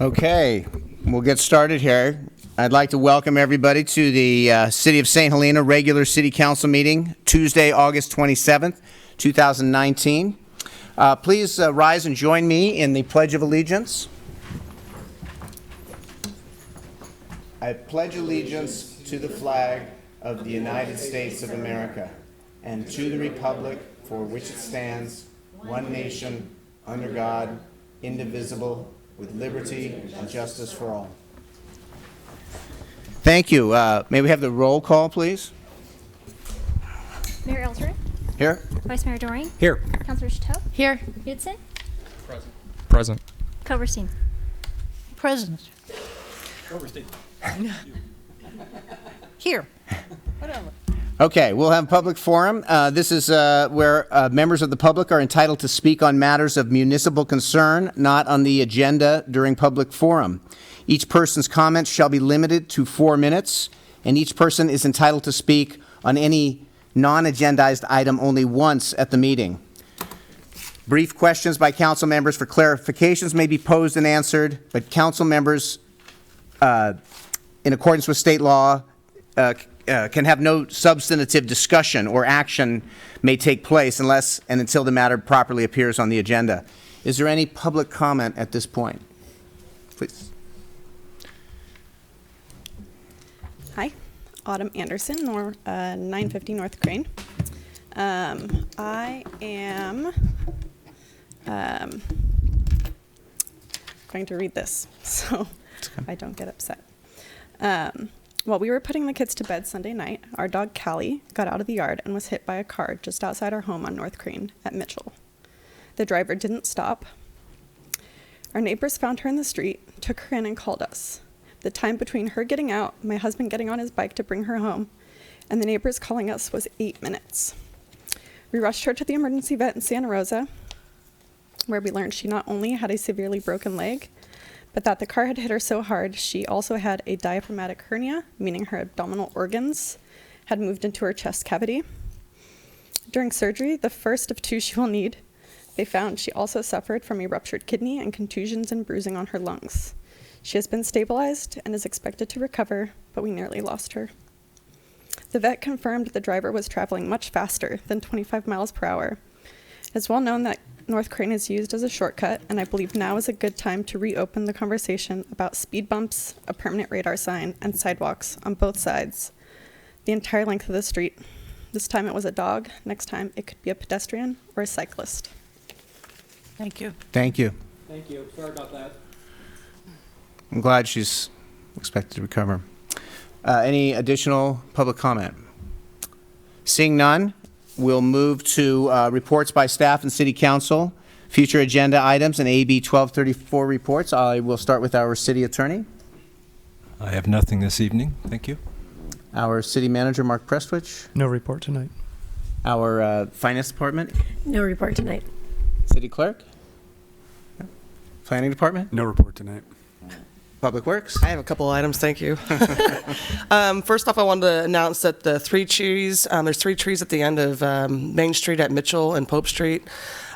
Okay, we'll get started here. I'd like to welcome everybody to the City of St. Helena regular City Council meeting, Tuesday, August 27th, 2019. Please rise and join me in the Pledge of Allegiance. I pledge allegiance to the flag of the United States of America and to the republic for which it stands, one nation, under God, indivisible, with liberty and justice for all. Thank you. May we have the roll call, please? Mayor Ellsworth? Here. Vice Mayor Doring? Here. Councilor Chateau? Here. Knudsen? Present. Coverstein? Present. Here. Whatever. Okay, we'll have public forum. This is where members of the public are entitled to speak on matters of municipal concern, not on the agenda during public forum. Each person's comments shall be limited to 4 minutes, and each person is entitled to speak on any non-agendized item only once at the meeting. Brief questions by council members for clarifications may be posed and answered, but council members, in accordance with state law, can have no substantive discussion or action may take place unless and until the matter properly appears on the agenda. Is there any public comment at this point? Please. Hi, Autumn Anderson, 950 North Crane. I am going to read this so I don't get upset. While we were putting the kids to bed Sunday night, our dog Callie got out of the yard and was hit by a car just outside our home on North Crane at Mitchell. The driver didn't stop. Our neighbors found her in the street, took her in and called us. The time between her getting out, my husband getting on his bike to bring her home, and the neighbors calling us was 8 minutes. We rushed her to the emergency vet in Santa Rosa, where we learned she not only had a severely broken leg, but that the car had hit her so hard she also had a diaphragmatic hernia, meaning her abdominal organs had moved into her chest cavity. During surgery, the first of 2 she will need, they found she also suffered from a ruptured kidney and contusions and bruising on her lungs. She has been stabilized and is expected to recover, but we nearly lost her. The vet confirmed the driver was traveling much faster than 25 miles per hour. It's well known that North Crane is used as a shortcut, and I believe now is a good time to reopen the conversation about speed bumps, a permanent radar sign, and sidewalks on both sides, the entire length of the street. This time it was a dog. Next time it could be a pedestrian or a cyclist. Thank you. Thank you. Thank you. Sorry about that. I'm glad she's expected to recover. Any additional public comment? Seeing none, we'll move to reports by staff and city council, future agenda items, and AB 1234 reports. I will start with our city attorney. I have nothing this evening. Thank you. Our city manager, Mark Prestwich. No report tonight. Our finance department. No report tonight. City clerk. Planning department. No report tonight. Public Works. I have a couple items, thank you. First off, I wanted to announce that the 3 trees, there's 3 trees at the end of Main Street at Mitchell and Pope Street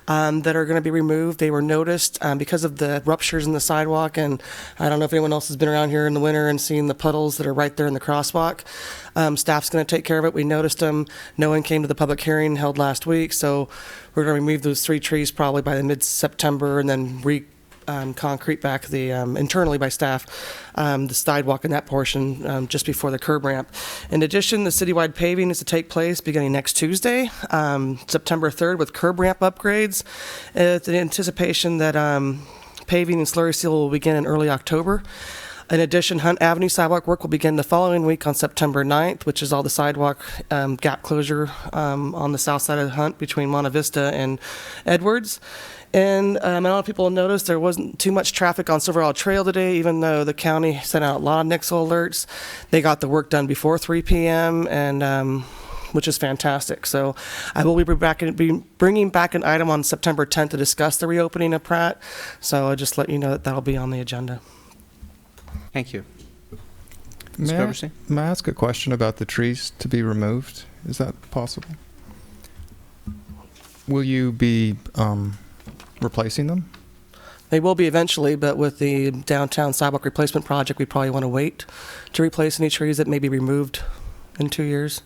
that are going to be removed. They were noticed because of the ruptures in the sidewalk, and I don't know if anyone else has been around here in the winter and seen the puddles that are right there in the crosswalk. Staff's going to take care of it. We noticed them. No one came to the public hearing held last week, so we're going to remove those 3 trees probably by the mid-September and then concrete back the internally by staff the sidewalk in that portion just before the curb ramp. In addition, the citywide paving is to take place beginning next Tuesday, September 3rd, with curb ramp upgrades. It's in anticipation that paving and slurry seal will begin in early October. In addition, Hunt Avenue sidewalk work will begin the following week on September 9th, which is all the sidewalk gap closure on the south side of Hunt between Monte Vista and Edwards. And I don't know if people noticed there wasn't too much traffic on Silver Isle Trail today, even though the county sent out a lot of nixle alerts. They got the work done before 3 p.m., and which is fantastic. So I will be bringing back an item on September 10th to discuss the reopening of Pratt. So I'll just let you know that that'll be on the agenda. Thank you. May I ask a question about the trees to be removed? Is that possible? Will you be replacing them? They will be eventually, but with the downtown sidewalk replacement project, we probably want to wait to replace any trees that may be removed in 2 years.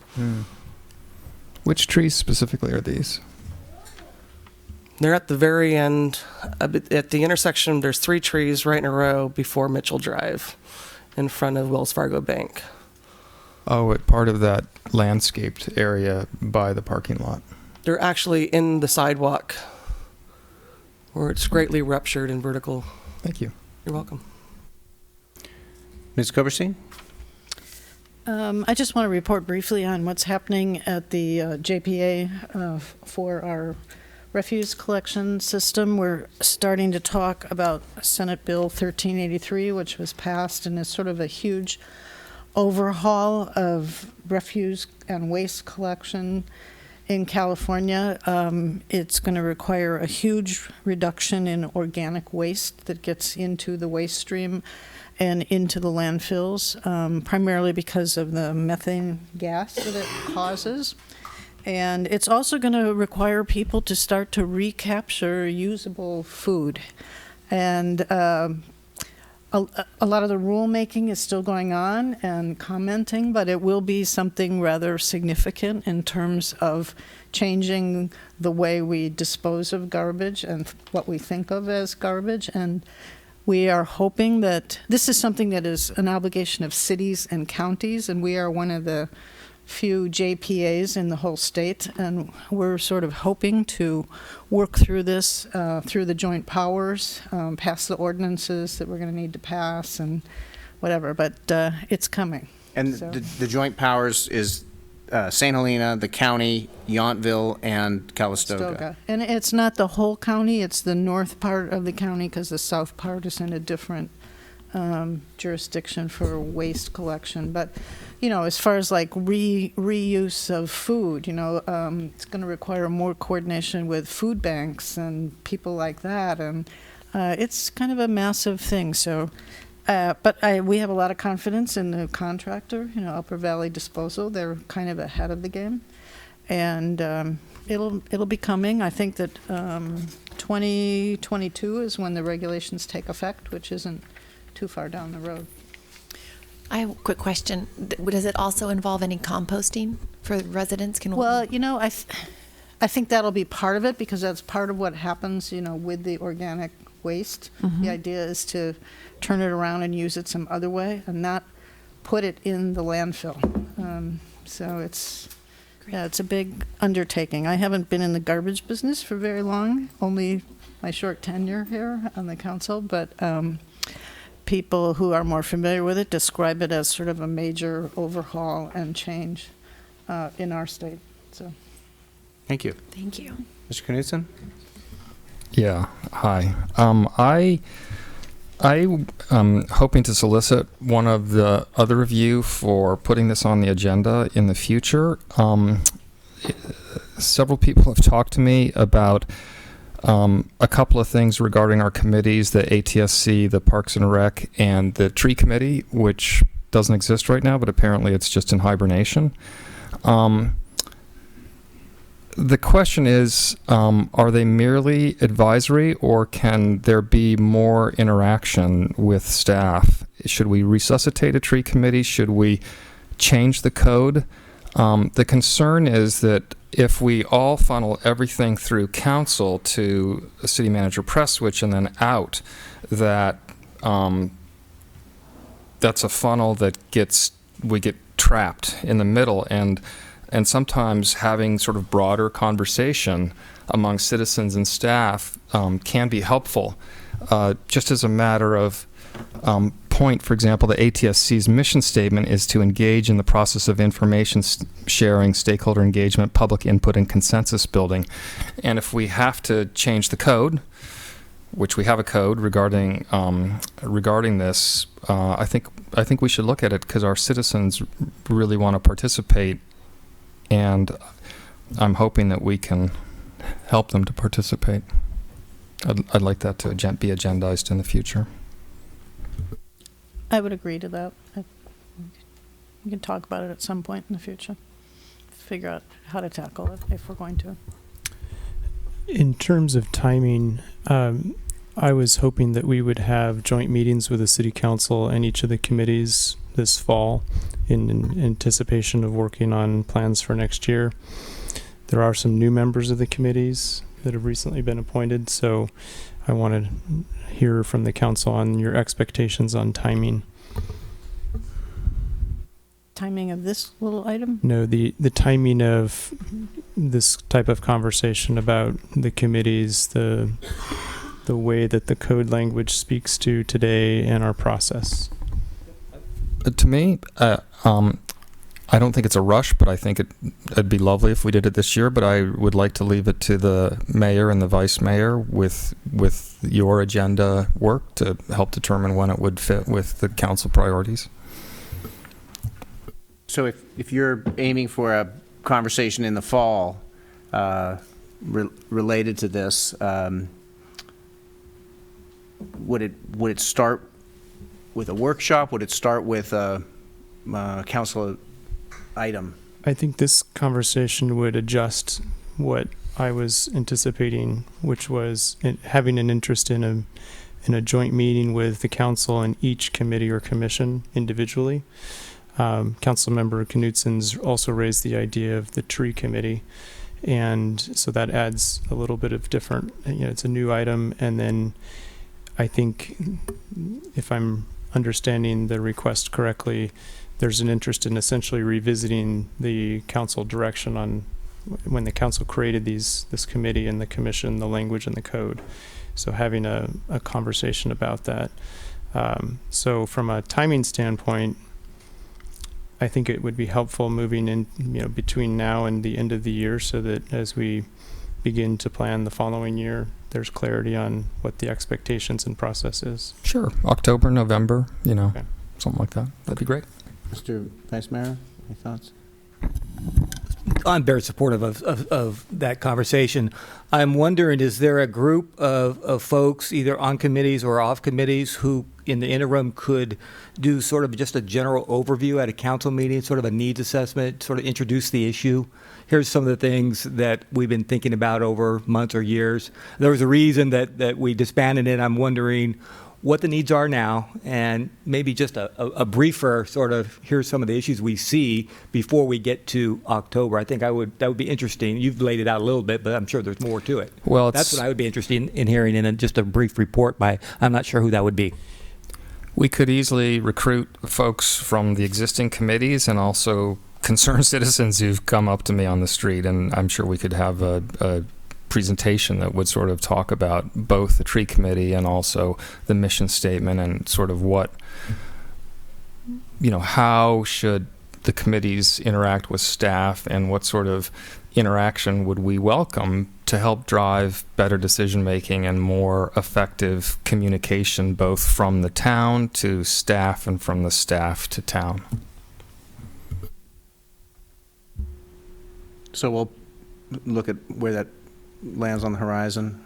Which trees specifically are these? They're at the very end, at the intersection. There's 3 trees right in a row before Mitchell Drive, in front of Wells Fargo Bank. Oh, at part of that landscaped area by the parking lot. They're actually in the sidewalk, where it's greatly ruptured and vertical. Thank you. You're welcome. Ms. Coberstein? I just want to report briefly on what's happening at the JPA for our refuse collection system. We're starting to talk about Senate Bill 1383, which was passed and is sort of a huge overhaul of refuse and waste collection in California. It's going to require a huge reduction in organic waste that gets into the waste stream and into the landfills, primarily because of the methane gas that it causes. And it's also going to require people to start to recapture usable food. And a lot of the rulemaking is still going on and commenting, but it will be something rather significant in terms of changing the way we dispose of garbage and what we think of as garbage. And we are hoping that this is something that is an obligation of cities and counties, and we are one of the few JPAs in the whole state, and we're sort of hoping to work through this through the joint powers, pass the ordinances that we're going to need to pass and whatever, but it's coming. And So- the joint powers is St. Helena, the county, Yountville, and Calistoga. And it's not the whole county, it's the north part of the county, because the south part is in a different jurisdiction for waste collection. But, you know, as far as like reuse of food, you know, it's going to require more coordination with food banks and people like that. And it's kind of a massive thing. So, but we have a lot of confidence in the contractor, you know, Upper Valley Disposal. They're kind of ahead of the game. And it'll be coming. I think that 2022 is when the regulations take effect, which isn't too far down the road. I have a quick question. Does it also involve any composting for residents? Well, you know, I think that'll be part of it, because that's part of what happens, you know, with the organic waste. The idea is to turn it around and use it some other way and not put it in the landfill. So it's a big undertaking. I haven't been in the garbage business for very long, only my short tenure here on the council, but people who are more familiar with it describe it as sort of a major overhaul and change in our state. So, Thank you. Thank you. Mr. Knudsen? Yeah. Hi. I'm hoping to solicit one of the other of you for putting this on the agenda in the future. Several people have talked to me about a couple of things regarding our committees, the ATSC, the Parks and Rec, and the Tree Committee, which doesn't exist right now, but apparently it's just in hibernation. The question is, are they merely advisory, or can there be more interaction with staff? Should we resuscitate a tree committee? Should we change the code? The concern is that if we all funnel everything through council to a city manager press switch and then out, that's a funnel that we get trapped in the middle, and sometimes having sort of broader conversation among citizens and staff can be helpful. Just as a matter of point, for example, the ATSC's mission statement is to engage in the process of information sharing, stakeholder engagement, public input, and consensus building. And if we have to change the code, which we have a code regarding this, I think we should look at it, because our citizens really want to participate, and I'm hoping that we can help them to participate. I'd like that to be agendized in the future. I would agree to that. We can talk about it at some point in the future. Figure out how to tackle it if we're going to. In terms of timing, I was hoping that we would have joint meetings with the city council and each of the committees this fall in anticipation of working on plans for next year. There are some new members of the committees that have recently been appointed, so I want to hear from the council on your expectations on timing. Timing of this little item? No, the timing of this type of conversation about the committees, the way that the code language speaks to today and our process. To me, I don't think it's a rush, but I think it'd be lovely if we did it this year. But I would like to leave it to the mayor and the vice mayor with your agenda work to help determine when it would fit with the council priorities. So if you're aiming for a conversation in the fall related to this, would it start with a workshop? Would it start with a council item? I think this conversation would adjust what I was anticipating, which was having an interest in a joint meeting with the council and each committee or commission individually. Councilmember Knudsen's also raised the idea of the tree committee, and so that adds a little bit of different, it's a new item. And then I think, if I'm understanding the request correctly, there's an interest in essentially revisiting the council direction on when the council created this committee and the commission, the language and the code. So having a conversation about that. So from a timing standpoint, I think it would be helpful moving in, between now and the end of the year, so that as we begin to plan the following year, there's clarity on what the expectations and process is. Sure, October, November, Okay. something like that. That'd be great. Mr. Vice Mayor, any thoughts? I'm very supportive of that conversation. I'm wondering, is there a group of folks either on committees or off committees who in the interim could do sort of just a general overview at a council meeting, sort of a needs assessment, sort of introduce the issue? Here's some of the things that we've been thinking about over months or years. There was a reason that we disbanded it. I'm wondering what the needs are now, and maybe just a briefer sort of, here's some of the issues we see before we get to October. I think that would be interesting. You've laid it out a little bit, but I'm sure there's more to it. Well, that's what I would be interested in hearing, in just a brief report by, I'm not sure who that would be. We could easily recruit folks from the existing committees and also concerned citizens who've come up to me on the street, and I'm sure we could have a presentation that would sort of talk about both the tree committee and also the mission statement, and sort of what, how should the committees interact with staff, and what sort of interaction would we welcome to help drive better decision making and more effective communication, both from the town to staff and from the staff to town. So we'll look at where that lands on the horizon.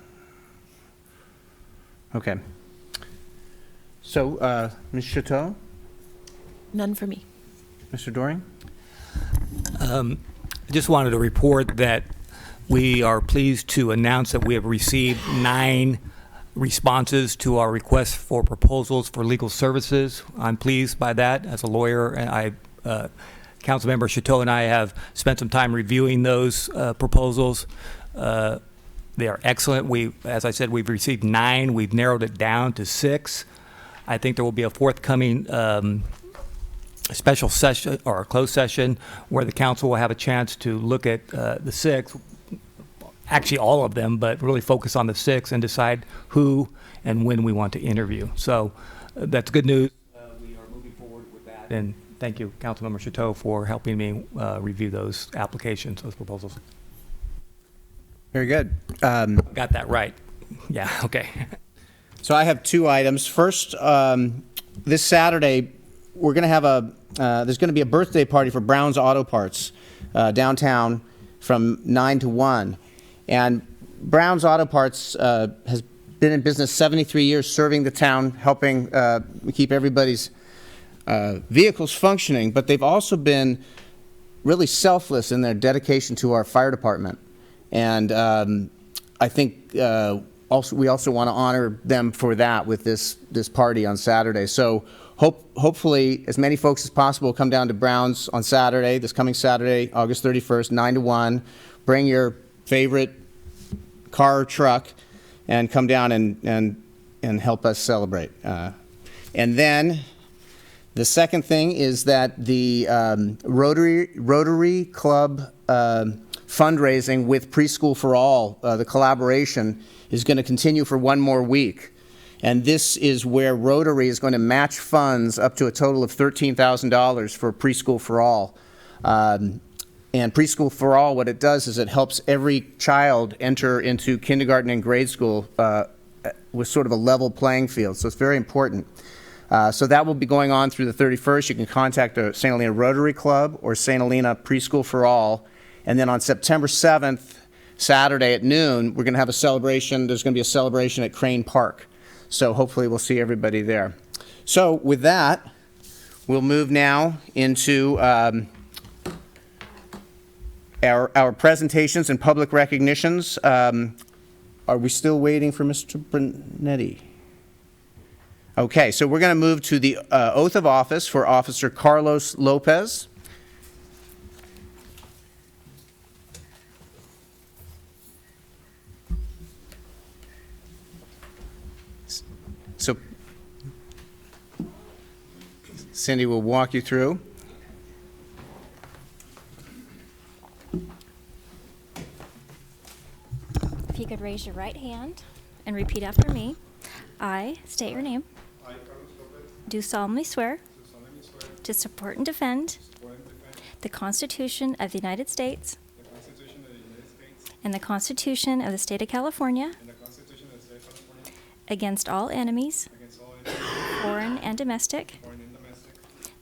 Okay. So, Ms. Chateau? None for me. Mr. Doring? I just wanted to report that we are pleased to announce that we have received 9 responses to our request for proposals for legal services. I'm pleased by that. As a lawyer, and Councilmember Chateau and I have spent some time reviewing those proposals. They are excellent. As I said, we've received 9. We've narrowed it down to 6. I think there will be a forthcoming special session or a closed session where the council will have a chance to look at the 6, actually all of them, but really focus on the 6 and decide who and when we want to interview. So that's good news. We are moving forward with that. And thank you, Councilmember Chateau, for helping me review those applications, those proposals. Very good. Got that right. Yeah, okay. So I have 2 items. First, this Saturday, we're going to have there's going to be a birthday party for Brown's Auto Parts downtown from 9 to 1. And Brown's Auto Parts has been in business 73 years, serving the town, helping keep everybody's vehicles functioning. But they've also been really selfless in their dedication to our fire department. And I think we also want to honor them for that with this party on Saturday. So hopefully as many folks as possible will come down to Brown's on Saturday, this coming Saturday, August 31st, 9 to 1. Bring your favorite car or truck and come down and help us celebrate. And then the second thing is that the Rotary Club fundraising with Preschool for All, the collaboration, is going to continue for one more week. And this is where Rotary is going to match funds up to a total of $13,000 for Preschool for All. And Preschool for All, what it does is it helps every child enter into kindergarten and grade school with sort of a level playing field. So it's very important. So that will be going on through the 31st. You can contact the St. Helena Rotary Club or St. Helena Preschool for All. And then on September 7th, Saturday at noon, we're going to have a celebration. There's going to be a celebration at Crane Park. So hopefully we'll see everybody there. So with that, we'll move now into our presentations and public recognitions. Are we still waiting for Mr. Brunetti? Okay, so we're going to move to the oath of office for Officer Carlos Lopez. So Cindy will walk you through. If you could raise your right hand and repeat after me. I state your name. I, Carlos Lopez, Do solemnly swear do solemnly swear to support and defend the Constitution of the United States the Constitution of the United States and the Constitution of the State of California and the Constitution of the State of California against all enemies, against all enemies, foreign and domestic, foreign and domestic,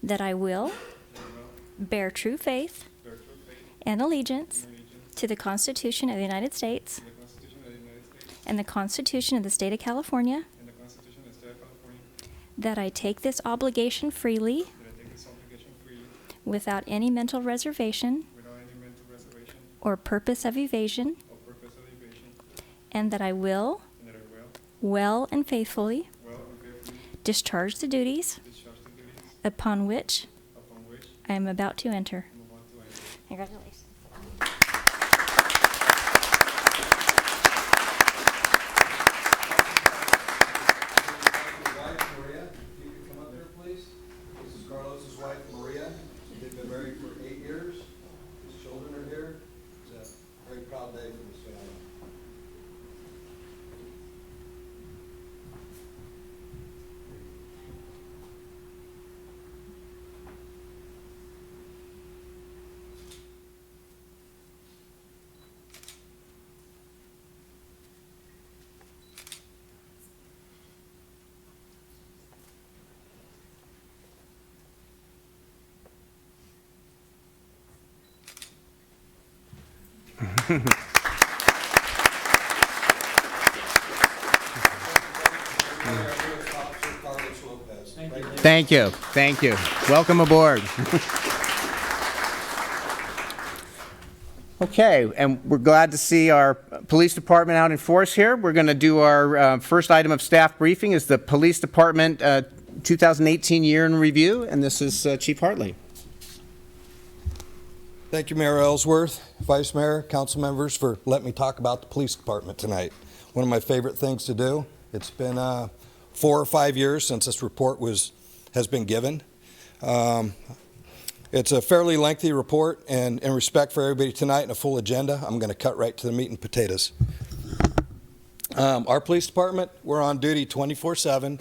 that I will that I will bear true faith bear true faith and allegiance and allegiance to the Constitution of the United States to the Constitution of the United States and the Constitution of the State of California, and the Constitution of the State of California, that I take this obligation freely that I take this obligation freely without any mental reservation without any mental reservation or purpose of evasion, or purpose of evasion, and that I will and that I will, well and faithfully well and faithfully, discharge the duties discharge the duties upon which upon which I am about to enter. I am about to enter. Congratulations. Wife, Maria, if you could come up here, please. This is Carlos's wife, Maria. They've been married for 8 years. His children are here. It's a very proud day for this family. Officer Carlos Lopez. Thank you. Thank you. Welcome aboard. Okay, and we're glad to see our police department out in force here. We're going to do our first item of staff briefing is the police department 2018 year in review, and this is Chief Hartley. Thank you, Mayor Ellsworth, Vice Mayor, council members, for letting me talk about the police department tonight. One of my favorite things to do. It's been 4 or 5 years since this report has been given. It's a fairly lengthy report, and in respect for everybody tonight and a full agenda, I'm going to cut right to the meat and potatoes. Our police department, we're on duty 24/7,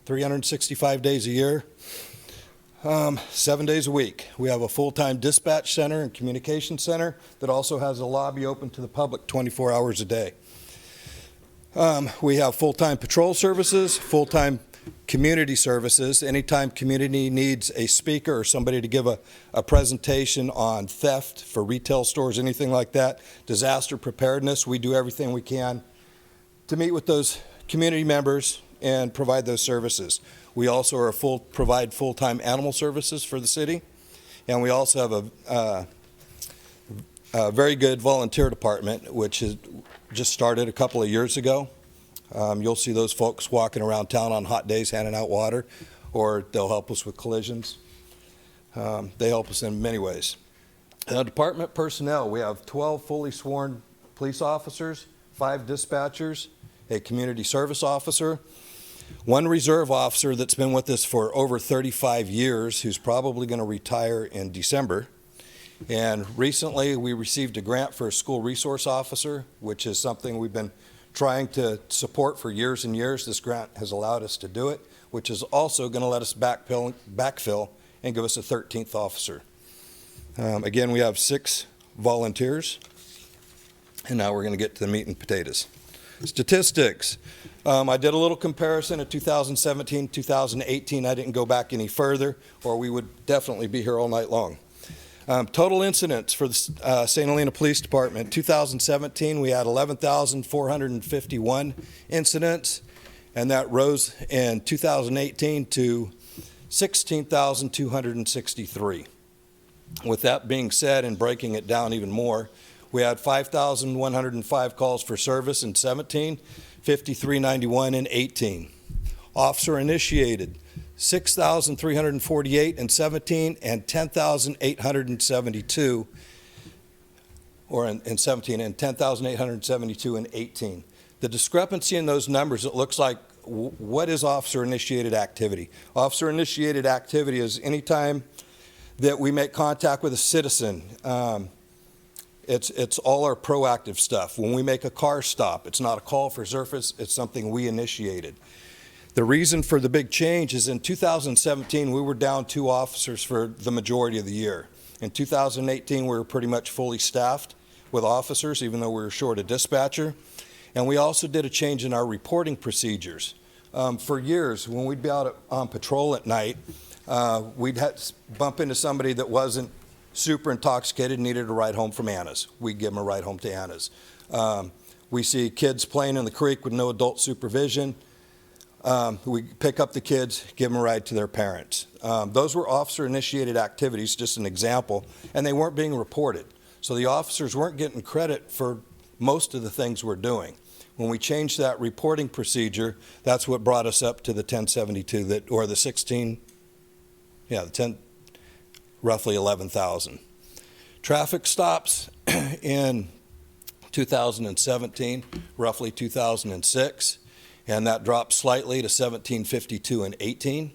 365 days a year. 7 days a week. We have a full-time dispatch center and communication center that also has a lobby open to the public 24 hours a day. We have full-time patrol services, full-time community services. Anytime community needs a speaker or somebody to give a presentation on theft for retail stores, anything like that, disaster preparedness, we do everything we can to meet with those community members and provide those services. We also are provide full-time animal services for the city, and we also have a very good volunteer department, which has just started a couple of years ago. You'll see those folks walking around town on hot days handing out water, or they'll help us with collisions. They help us in many ways. Department personnel, we have 12 fully sworn police officers, 5 dispatchers, a community service officer, 1 reserve officer that's been with us for over 35 years, who's probably going to retire in December. And recently we received a grant for a school resource officer, which is something we've been trying to support for years and years. This grant has allowed us to do it, which is also going to let us backfill and give us a 13th officer. Again, we have 6 volunteers, and now we're going to get to the meat and potatoes. Statistics. I did a little comparison of 2017, 2018. I didn't go back any further, or we would definitely be here all night long. Total incidents for the St. Helena Police Department. 2017, we had 11,451 incidents, and that rose in 2018 to 16,263. With that being said, and breaking it down even more, we had 5,105 calls for service in 17, 5,391 in 18. Officer initiated, 6,348 in 17 and 10,872, or in 17 and 10,872 in 18. The discrepancy in those numbers, it looks like, what is officer-initiated activity? Officer-initiated activity is any time that we make contact with a citizen. It's all our proactive stuff. When we make a car stop, it's not a call for service, it's something we initiated. The reason for the big change is in 2017, we were down 2 officers for the majority of the year. In 2018, we were pretty much fully staffed with officers, even though we were short a dispatcher. And we also did a change in our reporting procedures. For years, when we'd be out on patrol at night, we'd bump into somebody that wasn't super intoxicated, needed a ride home from Anna's. We'd give them a ride home to Anna's. We see kids playing in the creek with no adult supervision. We pick up the kids, give them a ride to their parents. Those were officer-initiated activities, just an example, and they weren't being reported. So the officers weren't getting credit for most of the things we're doing. When we changed that reporting procedure, that's what brought us up to the 1072, or the 16, roughly 11,000. Traffic stops in 2017, roughly 2006. And that dropped slightly to 1752 and 18.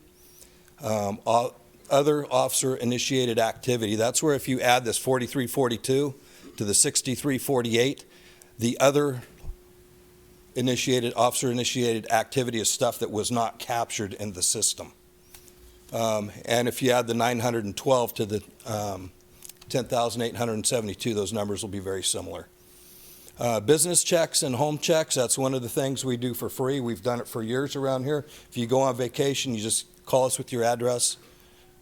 Other officer-initiated activity, that's where if you add this 4342 to the 6348, the other officer-initiated activity is stuff that was not captured in the system. And if you add the 912 to the 10,872, those numbers will be very similar. Business checks and home checks, that's one of the things we do for free. We've done it for years around here. If you go on vacation, you just call us with your address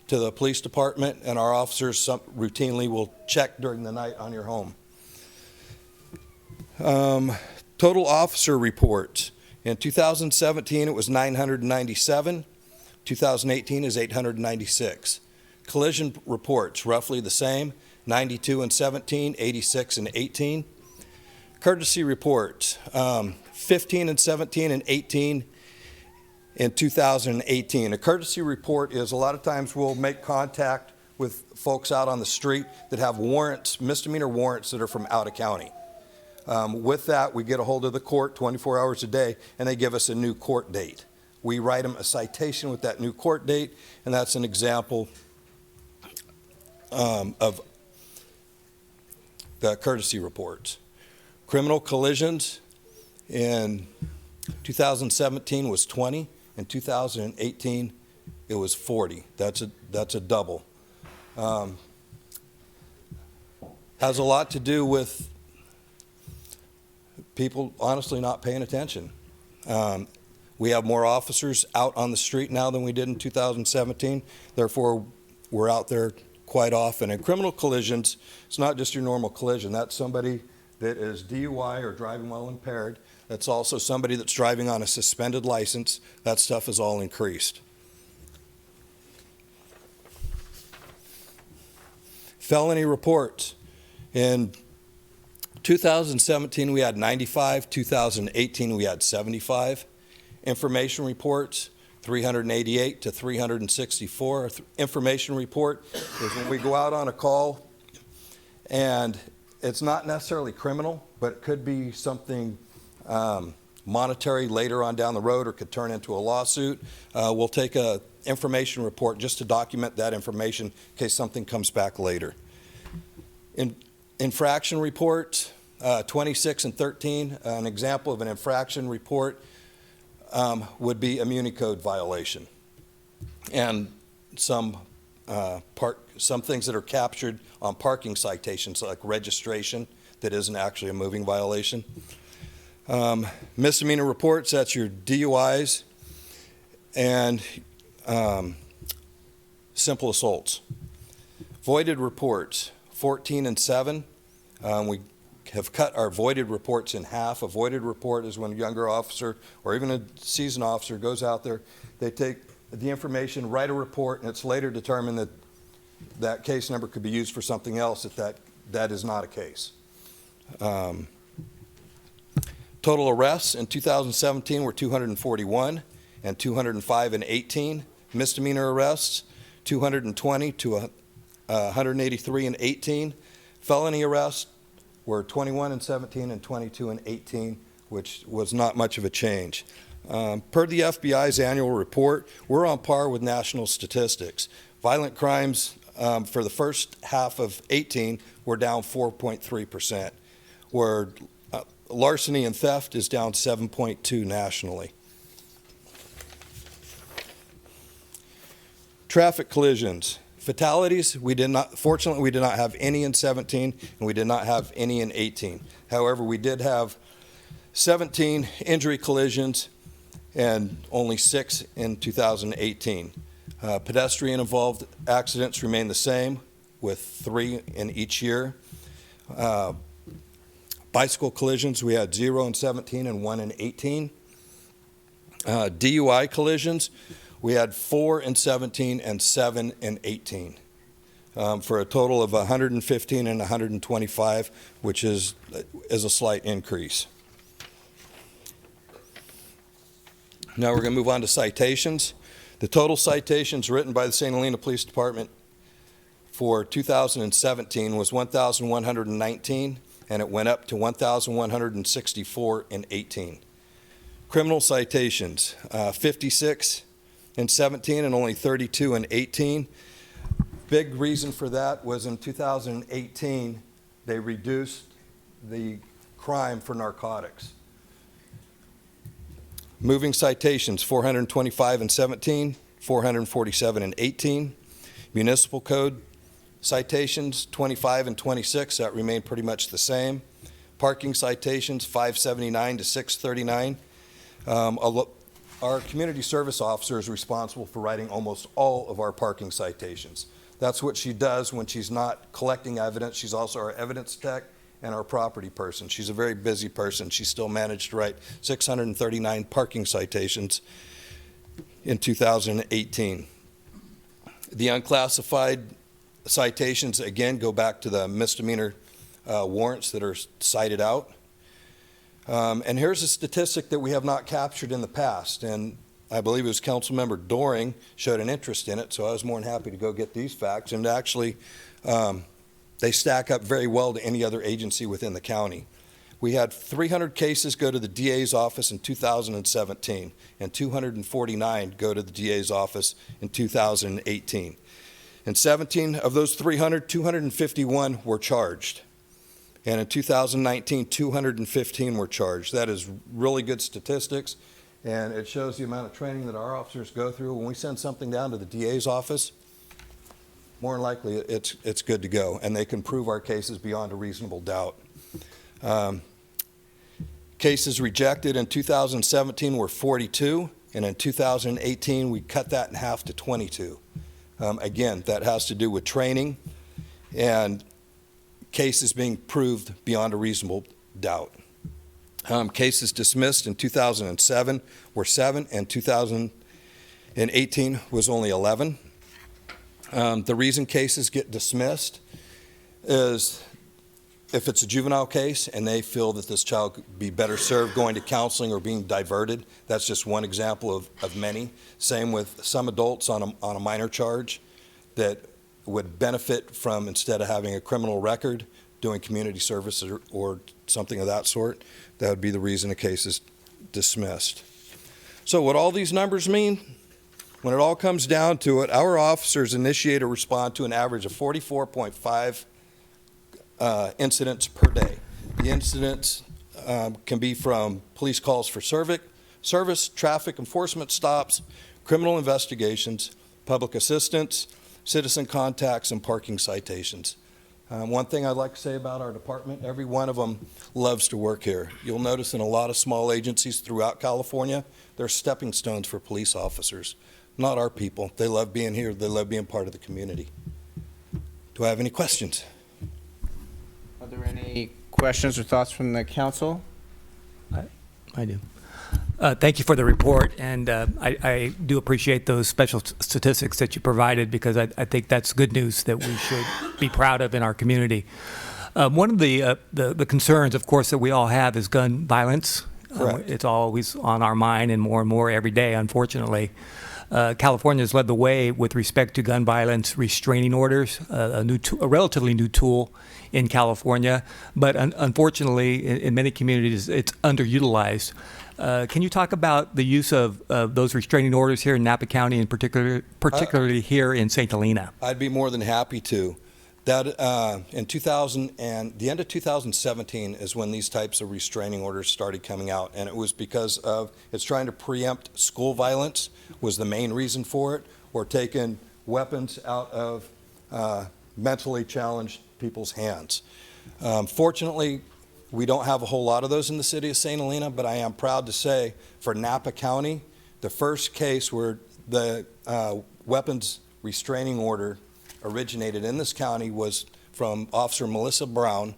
to the police department, and our officers routinely will check during the night on your home. Total officer reports. In 2017, it was 997. 2018 is 896. Collision reports, roughly the same, 92 in 17, 86 in 18. Courtesy reports, 15 and 17 and 18 in 2018. A courtesy report is a lot of times we'll make contact with folks out on the street that have warrants, misdemeanor warrants that are from out of county. With that, we get a hold of the court 24 hours a day, and they give us a new court date. We write them a citation with that new court date, and that's an example of the courtesy reports. Criminal collisions in 2017 was 20. In 2018, it was 40. That's a double. Has a lot to do with people honestly not paying attention. We have more officers out on the street now than we did in 2017. Therefore, we're out there quite often. And criminal collisions, it's not just your normal collision. That's somebody that is DUI or driving while impaired. That's also somebody that's driving on a suspended license. That stuff is all increased. Felony reports. In 2017, we had 95. 2018, we had 75. Information reports, 388 to 364. Information report is when we go out on a call, and it's not necessarily criminal, but it could be something monetary later on down the road, or could turn into a lawsuit. We'll take a information report just to document that information in case something comes back later. Infraction reports, 26 and 13. An example of an infraction report would be a Muni Code violation, and some things that are captured on parking citations, like registration that isn't actually a moving violation. Misdemeanor reports, that's your DUIs and simple assaults. Voided reports, 14 and 7. We have cut our voided reports in half. A voided report is when a younger officer or even a seasoned officer goes out there, they take the information, write a report, and it's later determined that that case number could be used for something else that is not a case. Total arrests in 2017 were 241 and 205 and 18. Misdemeanor arrests, 220 to 183 and 18. Felony arrests were 21 and 17 and 22 and 18, which was not much of a change. Per the FBI's annual report, we're on par with national statistics. Violent crimes for the first half of 18 were down 4.3%, where larceny and theft is down 7.2 nationally. Traffic collisions. Fatalities, fortunately, we did not have any in 17, and we did not have any in 18. However, we did have 17 injury collisions and only 6 in 2018. Pedestrian-involved accidents remain the same, with 3 in each year. Bicycle collisions, we had 0 in 17 and 1 in 18. DUI collisions, we had 4 in 17 and 7 in 18, for a total of 115 and 125, which is a slight increase. Now we're going to move on to citations. The total citations written by the St. Helena Police Department for 2017 was 1,119, and it went up to 1,164 in 18. Criminal citations, 56 in 17 and only 32 in 18. Big reason for that was in 2018, they reduced the crime for narcotics. Moving citations, 425 in 17, 447 in 18. Municipal code citations, 25 and 26, that remained pretty much the same. Parking citations, 579 to 639. Our community service officer is responsible for writing almost all of our parking citations. That's what she does when she's not collecting evidence. She's also our evidence tech and our property person. She's a very busy person. She still managed to write 639 parking citations in 2018. The unclassified citations, again, go back to the misdemeanor warrants that are cited out. And here's a statistic that we have not captured in the past, and I believe it was Councilmember Doring showed an interest in it, so I was more than happy to go get these facts. And actually, they stack up very well to any other agency within the county. We had 300 cases go to the DA's office in 2017, and 249 go to the DA's office in 2018. In 17 of those 300, 251 were charged. And in 2019, 215 were charged. That is really good statistics, and it shows the amount of training that our officers go through. When we send something down to the DA's office, more than likely it's good to go, and they can prove our cases beyond a reasonable doubt. Cases rejected in 2017 were 42, and in 2018 we cut that in half to 22. Again, that has to do with training and cases being proved beyond a reasonable doubt. Cases dismissed in 2007 were 7, and 2018 was only 11. The reason cases get dismissed is if it's a juvenile case and they feel that this child could be better served going to counseling or being diverted, that's just one example of many. Same with some adults on a minor charge that would benefit from, instead of having a criminal record, doing community service or something of that sort. That would be the reason a case is dismissed. So what all these numbers mean, when it all comes down to it, our officers initiate or respond to an average of 44.5 incidents per day. The incidents can be from police calls for service, traffic enforcement stops, criminal investigations, public assistance, citizen contacts, and parking citations. One thing I'd like to say about our department, every one of them loves to work here. You'll notice in a lot of small agencies throughout California, they're stepping stones for police officers. Not our people. They love being here. They love being part of the community. Do I have any questions? Are there any questions or thoughts from the council? I do. Thank you for the report, and I do appreciate those special statistics that you provided, because I think that's good news that we should be proud of in our community. One of the concerns, of course, that we all have is gun violence. Correct. It's always on our mind, and more every day, unfortunately. California has led the way with respect to gun violence restraining orders, a relatively new tool in California, but unfortunately, in many communities, it's underutilized. Can you talk about the use of those restraining orders here in Napa County, and particularly here in St. Helena? I'd be more than happy to. That in the end of 2017 is when these types of restraining orders started coming out, and it was because of it's trying to preempt school violence was the main reason for it, or taking weapons out of mentally challenged people's hands. Fortunately, we don't have a whole lot of those in the city of St. Helena, but I am proud to say for Napa County, the first case where the weapons restraining order originated in this county was from Officer Melissa Brown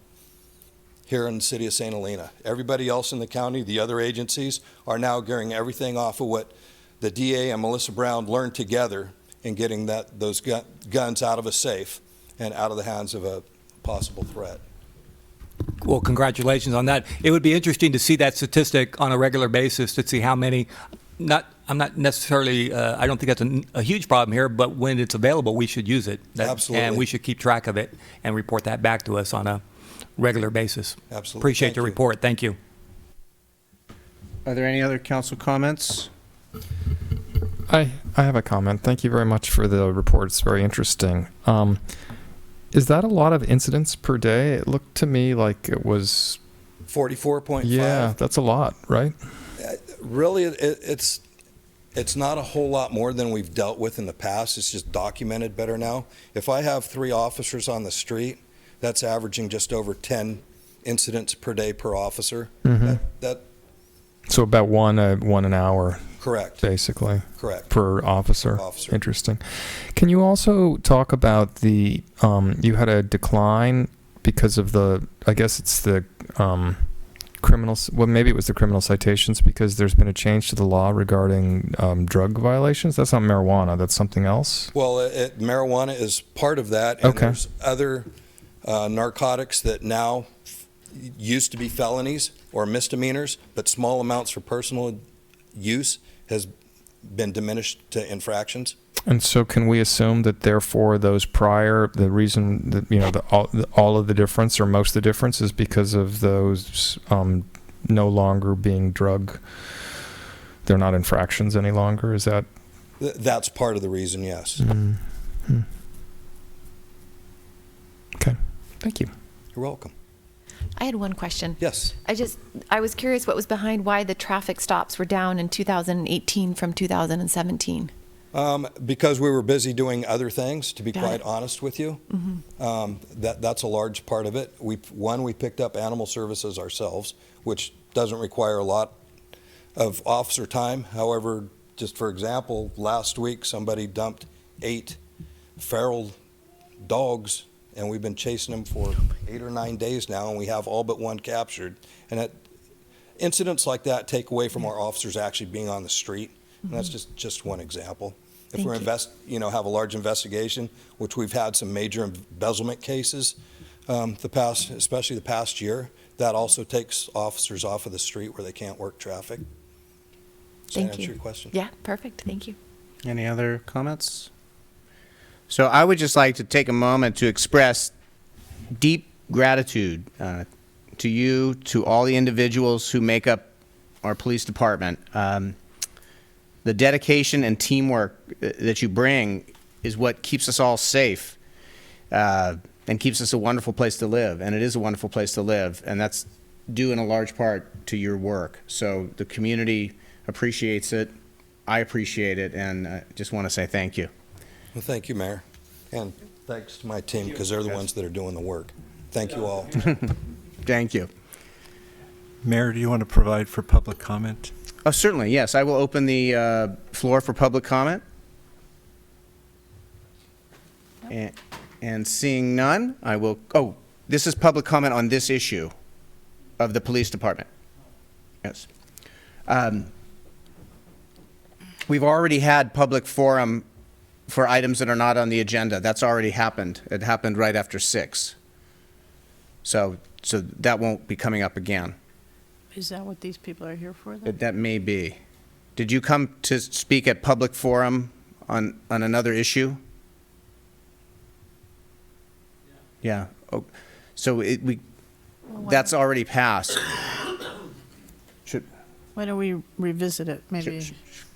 here in the city of St. Helena. Everybody else in the county, the other agencies, are now gearing everything off of what the DA and Melissa Brown learned together in getting those guns out of a safe and out of the hands of a possible threat. Well, congratulations on that. It would be interesting to see that statistic on a regular basis, to see how many. I'm not necessarily. I don't think that's a huge problem here, but when it's available, we should use it. Absolutely. And we should keep track of it and report that back to us on a regular basis. Absolutely. Appreciate Thank your you. report. Thank you. Are there any other council comments? I have a comment. Thank you very much for the report. It's very interesting. Is that a lot of incidents per day? It looked to me like it was 44.5. Yeah, that's a lot, right? Really, it's not a whole lot more than we've dealt with in the past. It's just documented better now. If I have 3 officers on the street, that's averaging just over 10 incidents per day per officer. Mhm. That So about one an hour, correct. basically, Correct. per officer. Officer. Interesting. Can you also talk about the you had a decline because of I guess it's the well, maybe it was the criminal citations, because there's been a change to the law regarding drug violations. That's not marijuana. That's something else. Well, marijuana is part of that, and Okay. there's other narcotics that now used to be felonies or misdemeanors, but small amounts for personal use has been diminished to infractions. And so can we assume that therefore those prior, the reason that, all of the difference or most of the difference is because of those no longer being they're not infractions any longer? Is that? That's part of the reason, yes. Mm-hmm. Okay, thank you. You're welcome. I had one question. Yes. I was curious what was behind why the traffic stops were down in 2018 from 2017. Because we were busy doing other things, to be Got quite it. honest with you. Mm-hmm. That's a large part of it. We picked up animal services ourselves, which doesn't require a lot of officer time. However, just for example, last week somebody dumped 8 feral dogs, and we've been chasing them for 8 or 9 days now, and we have all but one captured. And incidents like that take away from our officers actually being on the street. And that's just one example. If Thank we're you. have a large investigation, which we've had some major embezzlement cases, especially the past year. That also takes officers off of the street where they can't work traffic. Does that Thank answer you. your question? Yeah, perfect. Thank you. Any other comments? So I would just like to take a moment to express deep gratitude to you, to all the individuals who make up our police department. The dedication and teamwork that you bring is what keeps us all safe and keeps us a wonderful place to live. And it is a wonderful place to live, and that's due in a large part to your work. So the community appreciates it. I appreciate it, and I just want to say thank you. Well, thank you, Mayor. And thanks to my team, because they're the ones that are doing the work. Thank you all. Thank you. Mayor, do you want to provide for public comment? Oh, certainly, yes. I will open the floor for public comment. And seeing none, I will, this is public comment on this issue of the police department. Yes. We've already had public forum for items that are not on the agenda. That's already happened. It happened right after 6. So that won't be coming up again. Is that what these people are here for, then? That may be. Did you come to speak at public forum on another issue? Yeah. Oh, so that's already passed. Why don't we revisit it? Maybe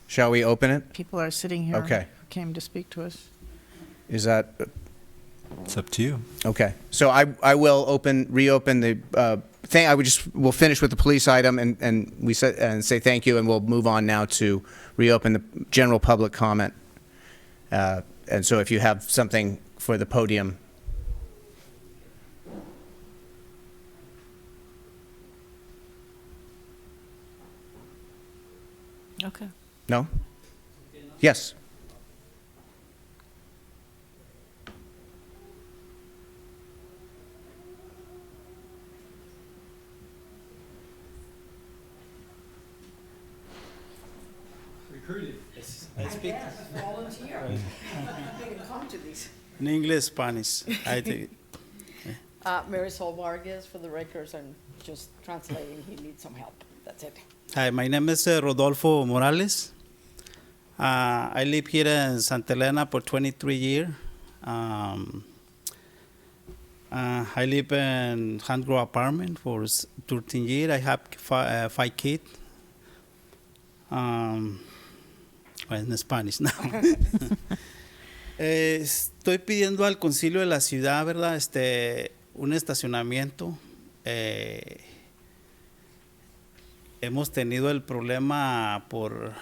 Shall we open it? people are sitting here Okay. who came to speak to us. Is that It's up to you. okay? So I will reopen the thing. We'll finish with the police item and say thank you, and we'll move on now to reopen the general public comment. And so if you have something for the podium. Okay. No? Yes. Recruited. I speak in English, Spanish. I think. Marisol Vargas, for the records, I'm just translating. He needs some help. That's it. Hi, my name is Rodolfo Morales. I live here in Santa Elena for 23 years. I live in hand-grow apartment for 13 years. I have 5 kids. Well, en Spanish now. Estoy pidiendo al concilio de la ciudad, ¿verdad? Un estacionamiento. Hemos tenido el problema por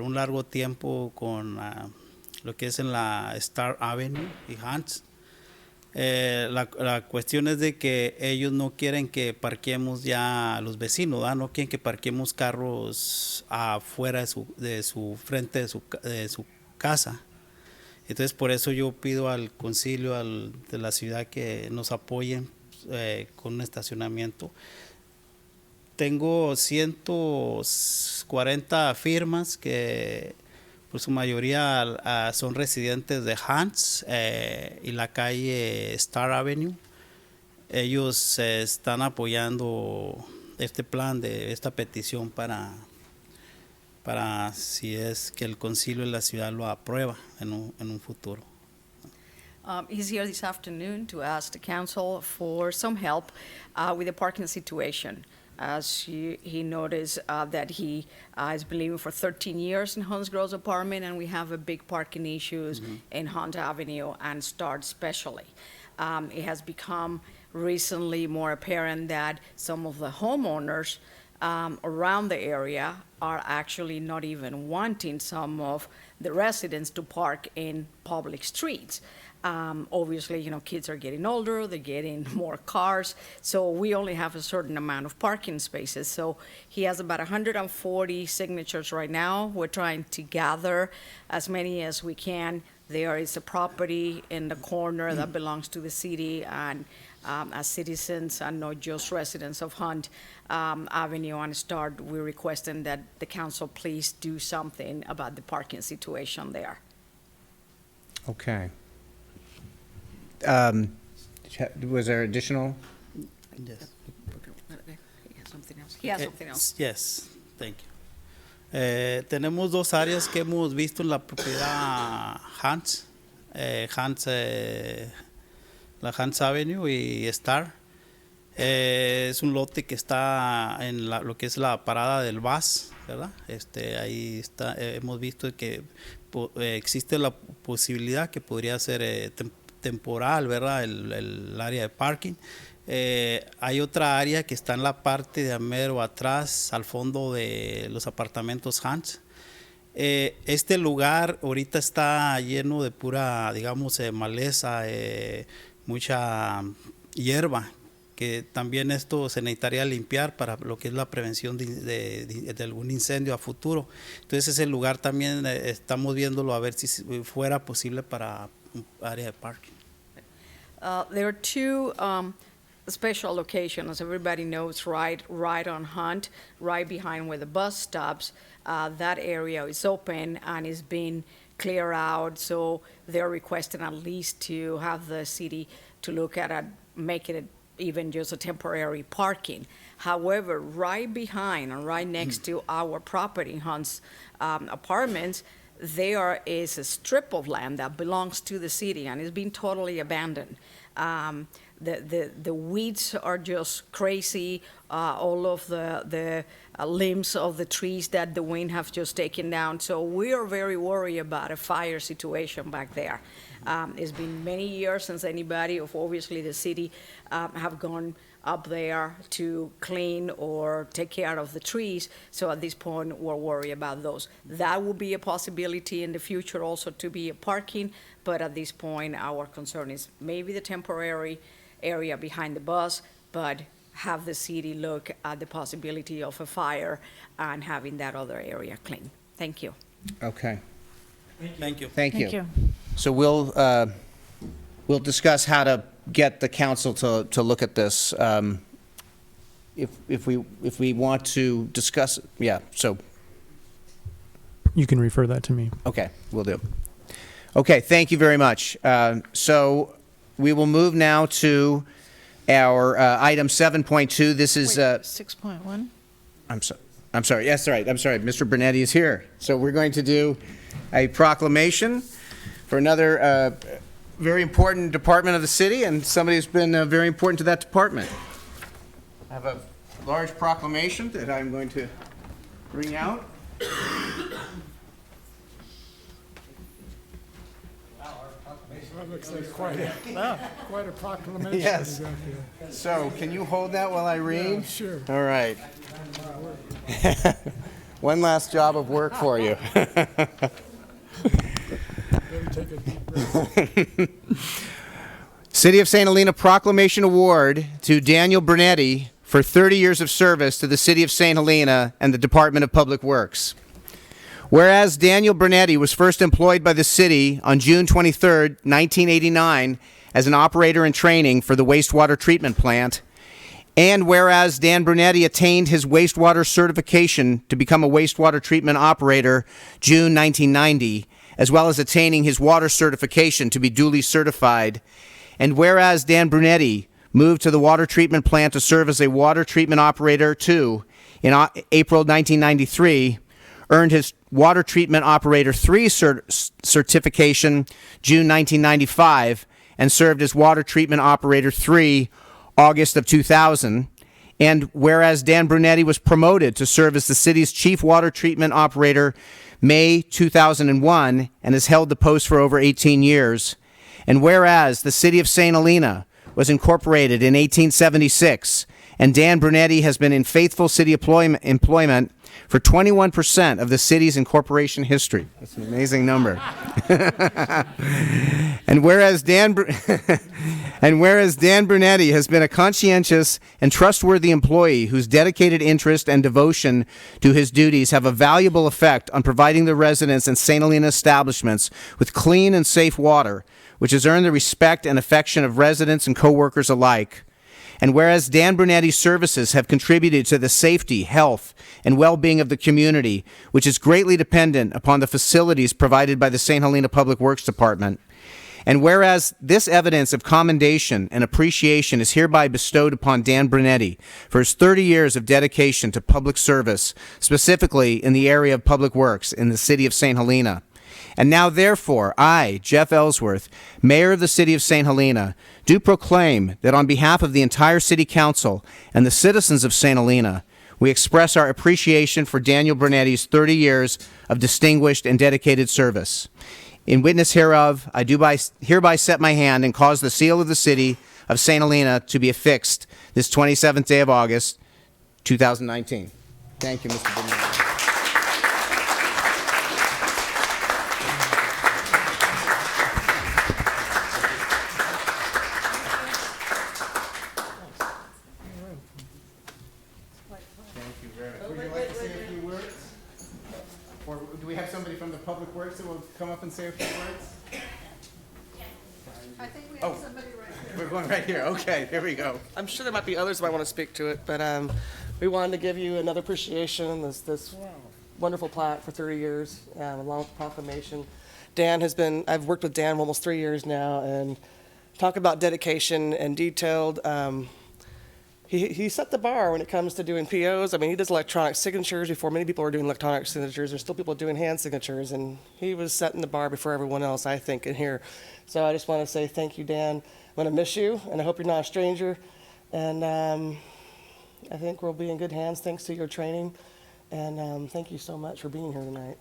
un largo tiempo con lo que es en la Star Avenue y Hans. La cuestión es de que ellos no quieren que parquemos ya los vecinos, ¿verdad? No quieren que parquemos carros afuera de su frente de su casa. Entonces por eso yo pido al concilio de la ciudad que nos apoyen con un estacionamiento. Tengo 140 firmas que por su mayoría son residentes de Hans y la calle Star Avenue. Ellos están apoyando este plan esta petición para si es que el concilio de la ciudad lo aprueba en un futuro. He's here this afternoon to ask the council for some help with the parking situation. As he noticed that he has been living for 13 years in Hans Grove's apartment, and we have a big parking issues in Hunt Avenue and Start especially. It has become recently more apparent that some of the homeowners around the area are actually not even wanting some of the residents to park in public streets. Obviously, kids are getting older, they're getting more cars, so we only have a certain amount of parking spaces. So he has about 140 signatures right now. We're trying to gather as many as we can. There is a property in the corner that belongs to the city, and as citizens and not just residents of Hunt Avenue and Start, we're requesting that the council please do something about the parking situation there. Okay. Was there additional? Yes. He has something else. Yes, thank you. Tenemos dos áreas que hemos visto en la propiedad Hans, la Hans Avenue y Star. Es un lote que está en lo que es la parada del bus, ¿verdad? Ahí está, hemos visto que existe la posibilidad que podría ser temporal, ¿verdad? El área de parking. Hay otra área que está en la parte de mero atrás, al fondo de los apartamentos Hans. Este lugar ahorita está lleno de pura, digamos, maleza, mucha hierba, que también esto se necesitaría limpiar para lo que es la prevención de algún incendio a futuro. Entonces ese lugar también estamos viéndolo a ver si fuera posible para un área de parking. There are two special locations, as everybody knows, right on Hunt, right behind where the bus stops. That area is open and is being cleared out, so they're requesting at least to have the city to look at it, making it even just a temporary parking. However, right behind and right next to our property, Hunt's apartments, there is a strip of land that belongs to the city and is being totally abandoned. The weeds are just crazy. All of the limbs of the trees that the wind have just taken down. So we are very worried about a fire situation back there. It's been many years since anybody of obviously the city have gone up there to clean or take care of the trees. So at this point, we're worried about those. That will be a possibility in the future also to be a parking, but at this point, our concern is maybe the temporary area behind the bus, but have the city look at the possibility of a fire and having that other area clean. Thank you. Okay. Thank you. Thank you. Thank you. So we'll discuss how to get the council to look at this. If we want to discuss it, yeah, so, You can refer that to me. okay, we'll do. Okay, thank you very much. So we will move now to our item 7.2. This is, 6.1? I'm sorry, yes, right, I'm sorry, Mr. Brunetti is here. So we're going to do a proclamation for another very important department of the city, and somebody who's been very important to that department. I have a large proclamation that I'm going to bring out. That looks like quite a proclamation. Yes. you got there. So, can you hold that while I read? Yeah, sure. All right. One last job of work for you. Better take a deep breath. City of St. Helena Proclamation Award to Daniel Brunetti for 30 years of service to the City of St. Helena and the Department of Public Works. Whereas Daniel Brunetti was first employed by the city on June 23, 1989, as an operator in training for the wastewater treatment plant, and whereas Dan Brunetti attained his wastewater certification to become a wastewater treatment operator June 1990, as well as attaining his water certification to be duly certified, and whereas Dan Brunetti moved to the water treatment plant to serve as a water treatment operator too in April 1993, earned his Water Treatment Operator 3 certification June 1995, and served as Water Treatment Operator 3 August of 2000. And whereas Dan Brunetti was promoted to serve as the city's Chief Water Treatment Operator May 2001 and has held the post for over 18 years. And whereas the City of St. Helena was incorporated in 1876, and Dan Brunetti has been in faithful city employment for 21% of the city's incorporation history. That's an amazing number. And whereas Dan Brunetti has been a conscientious and trustworthy employee whose dedicated interest and devotion to his duties have a valuable effect on providing the residents and St. Helena establishments with clean and safe water, which has earned the respect and affection of residents and coworkers alike. And whereas Dan Brunetti's services have contributed to the safety, health, and well-being of the community, which is greatly dependent upon the facilities provided by the St. Helena Public Works Department. And whereas this evidence of commendation and appreciation is hereby bestowed upon Dan Brunetti for his 30 years of dedication to public service, specifically in the area of public works in the city of St. Helena. And now, therefore, I, Jeff Ellsworth, Mayor of the City of St. Helena, do proclaim that on behalf of the entire City Council and the citizens of St. Helena, we express our appreciation for Daniel Brunetti's 30 years of distinguished and dedicated service. In witness hereof, I do hereby set my hand and cause the seal of the City of St. Helena to be affixed this 27th day of August, 2019. Thank you, Mr. Brunetti. From the Public Works that will come up and say a few words? I think we have somebody right here. We're going right here. Okay, here we go. I'm sure there might be others who might want to speak to it, but we wanted to give you another appreciation, this wonderful plaque for 30 years, along with the proclamation. I've worked with Dan for almost 3 years now, and talk about dedication and detailed. He set the bar when it comes to doing POs. I mean, he does electronic signatures before many people are doing electronic signatures. There's still people doing hand signatures, and he was setting the bar before everyone else, I think, in here. So I just want to say thank you, Dan. I'm going to miss you, and I hope you're not a stranger. And I think we'll be in good hands thanks to your training. And thank you so much for being here tonight.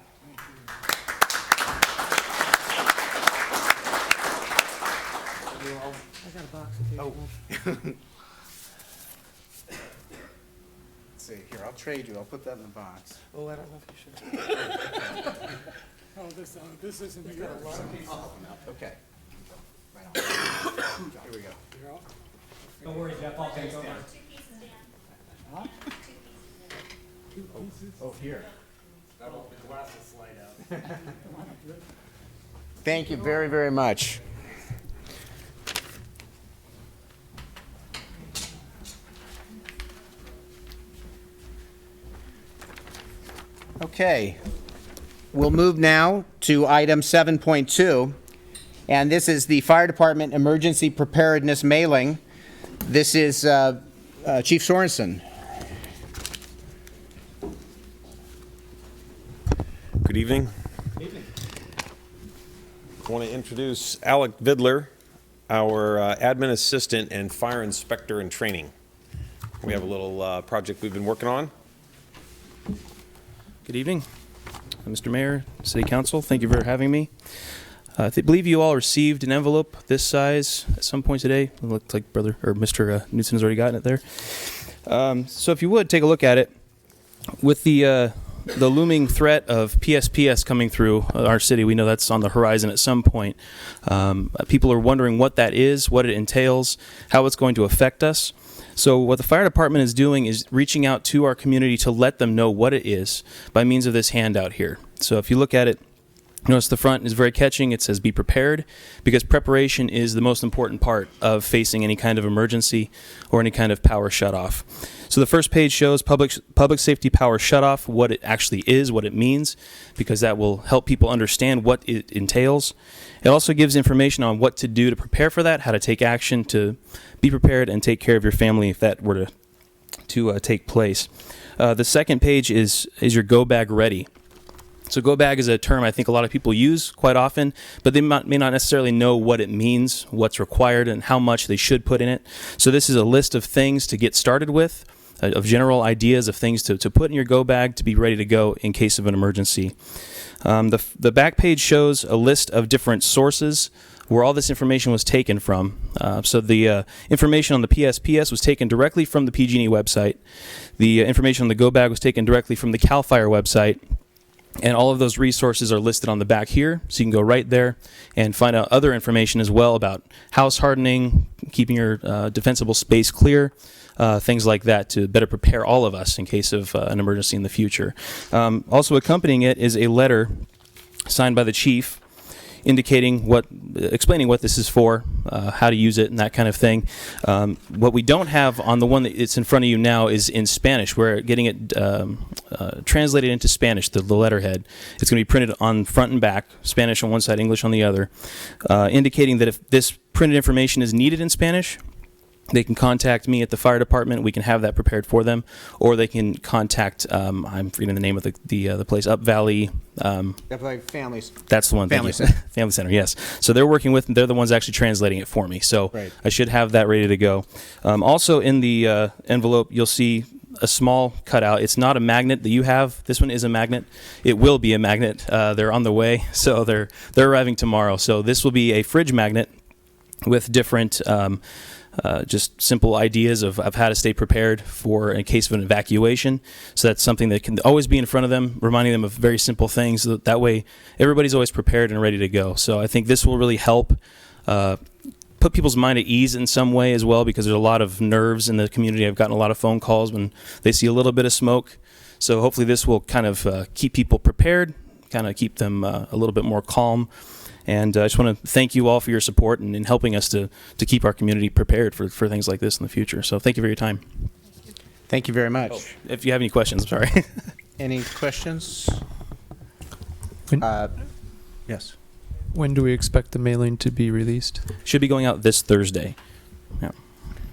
I got a box of Oh. See, here, I'll trade you. I'll put that in the box. Oh, I don't know if you should. Oh, this isn't Got a lot of people. Okay. Right on. Here we go. Don't worry, Jeff, I'll take over. Huh? Two pieces? Oh, here. The glasses slide out. Thank you very, very much. Okay, we'll move now to item 7.2, and this is the Fire Department Emergency Preparedness Mailing. This is Chief Sorensen. Good evening. I want to introduce Alec Vidler, our admin assistant and fire inspector in training. We have a little project we've been working on. Good evening, Mr. Mayor, City Council. Thank you for having me. I believe you all received an envelope this size at some point today. It looked like Mr. Newton's already gotten it there. So if you would take a look at it, with the looming threat of PSPS coming through our city, we know that's on the horizon at some point. People are wondering what that is, what it entails, how it's going to affect us. So what the fire department is doing is reaching out to our community to let them know what it is by means of this handout here. So if you look at it, notice the front is very catching. It says be prepared, because preparation is the most important part of facing any kind of emergency or any kind of power shutoff. So the first page shows public safety power shutoff, what it actually is, what it means, because that will help people understand what it entails. It also gives information on what to do to prepare for that, how to take action to be prepared and take care of your family if that were to take place. The second page is your go bag ready. So go bag is a term I think a lot of people use quite often, but they may not necessarily know what it means, what's required, and how much they should put in it. So this is a list of things to get started with, of general ideas of things to put in your go bag to be ready to go in case of an emergency. The back page shows a list of different sources where all this information was taken from. So the information on the PSPS was taken directly from the PG&E website. The information on the go bag was taken directly from the CAL FIRE website. And all of those resources are listed on the back here, so you can go right there and find out other information as well about house hardening, keeping your defensible space clear, things like that to better prepare all of us in case of an emergency in the future. Also accompanying it is a letter signed by the chief. explaining what this is for, how to use it, and that kind of thing. What we don't have on the one that's in front of you now is in Spanish. We're getting it translated into Spanish, the letterhead. It's going to be printed on front and back, Spanish on one side, English on the other, indicating that if this printed information is needed in Spanish, they can contact me at the fire department. We can have that prepared for them, or they can contact. I'm forgetting the name of the place. Up Valley. Families. That's the one. Family Thank you. Center. Family Center. Yes. So they're working with. They're the ones actually translating it for me. So Right. I should have that ready to go. Also in the envelope, you'll see a small cutout. It's not a magnet that you have. This one is a magnet. It will be a magnet. They're on the way, so they're arriving tomorrow. So this will be a fridge magnet with different. Just simple ideas of how to stay prepared for in case of an evacuation. So that's something that can always be in front of them, reminding them of very simple things. That way, everybody's always prepared and ready to go. So I think this will really help put people's mind at ease in some way as well, because there's a lot of nerves in the community. I've gotten a lot of phone calls when they see a little bit of smoke. So hopefully this will kind of keep people prepared, kind of keep them a little bit more calm. And I just want to thank you all for your support and in helping us to keep our community prepared for things like this in the future. So thank you for your time. Thank you very much. Oh, if you have any questions, I'm sorry. Any questions? Yes. When do we expect the mailing to be released? Should be going out this Thursday. Yeah.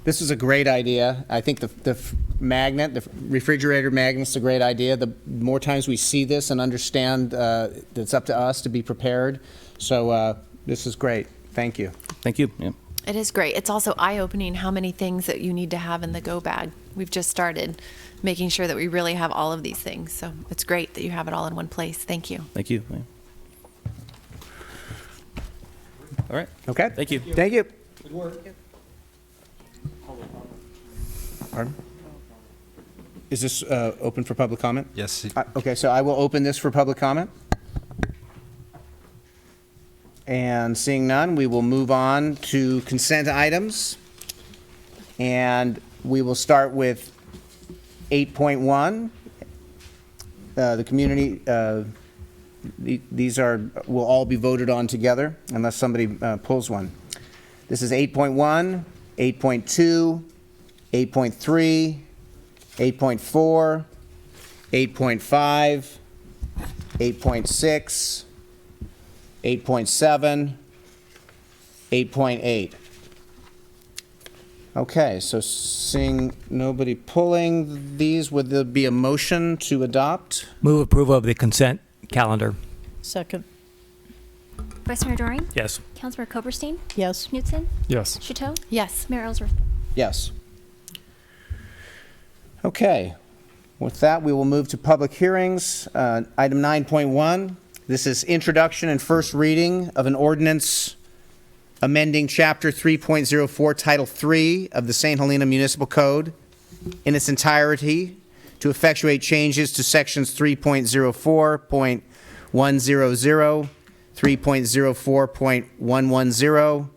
This is a great idea. I think the magnet, the refrigerator magnet's a great idea. The more times we see this and understand that it's up to us to be prepared. So this is great. Thank you. Thank you. Yeah. It is great. It's also eye-opening how many things that you need to have in the go bag. We've just started making sure that we really have all of these things. So it's great that you have it all in one place. Thank you. Thank you. All right. Okay. Thank you. Thank you. Good work. Pardon? Is this open for public comment? Yes. Okay, so I will open this for public comment. And seeing none, we will move on to consent items. And we will start with 8.1. The community, these will all be voted on together unless somebody pulls one. This is 8.1, 8.2, 8.3, 8.4, 8.5, 8.6, 8.7, 8.8. Okay, so seeing nobody pulling these, would there be a motion to adopt? Move approval of the consent calendar. Second. Vice Mayor Doring? Yes. Councilmember Koberstein? Yes. Knutson? Yes. Chateau? Yes. Mayor Ellsworth? Yes. Okay, with that, we will move to public hearings. Item 9.1, this is introduction and first reading of an ordinance amending Chapter 3.04, Title 3 of the St. Helena Municipal Code in its entirety to effectuate changes to Sections 3.04.100, 3.04.110,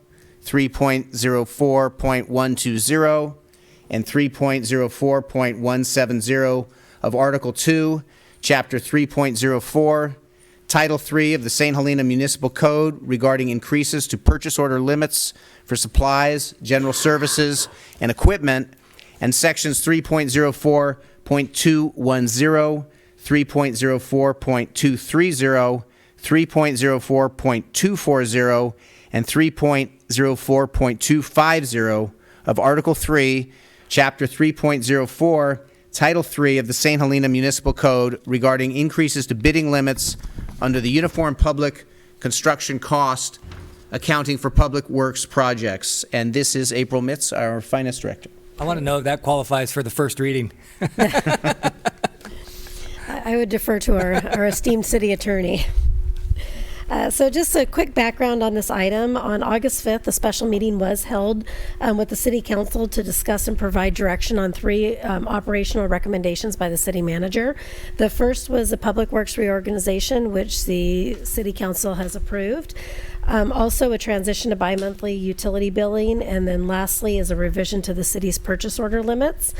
3.04.120, and 3.04.170 of Article 2, Chapter 3.04, Title 3 of the St. Helena Municipal Code regarding increases to purchase order limits for supplies, general services, and equipment, and Sections 3.04.210, 3.04.230, 3.04.240, and 3.04.250 of Article 3, Chapter 3.04, Title 3 of the St. Helena Municipal Code regarding increases to bidding limits under the Uniform Public Construction Cost Accounting for Public Works Projects. And this is April Mitz, our Finance Director. I want to know if that qualifies for the first reading. I would defer to our esteemed city attorney. So just a quick background on this item. On August 5th, a special meeting was held with the City Council to discuss and provide direction on 3 operational recommendations by the City Manager. The first was a Public Works reorganization, which the City Council has approved. Also, a transition to bi-monthly utility billing, and then lastly is a revision to the city's purchase order limits.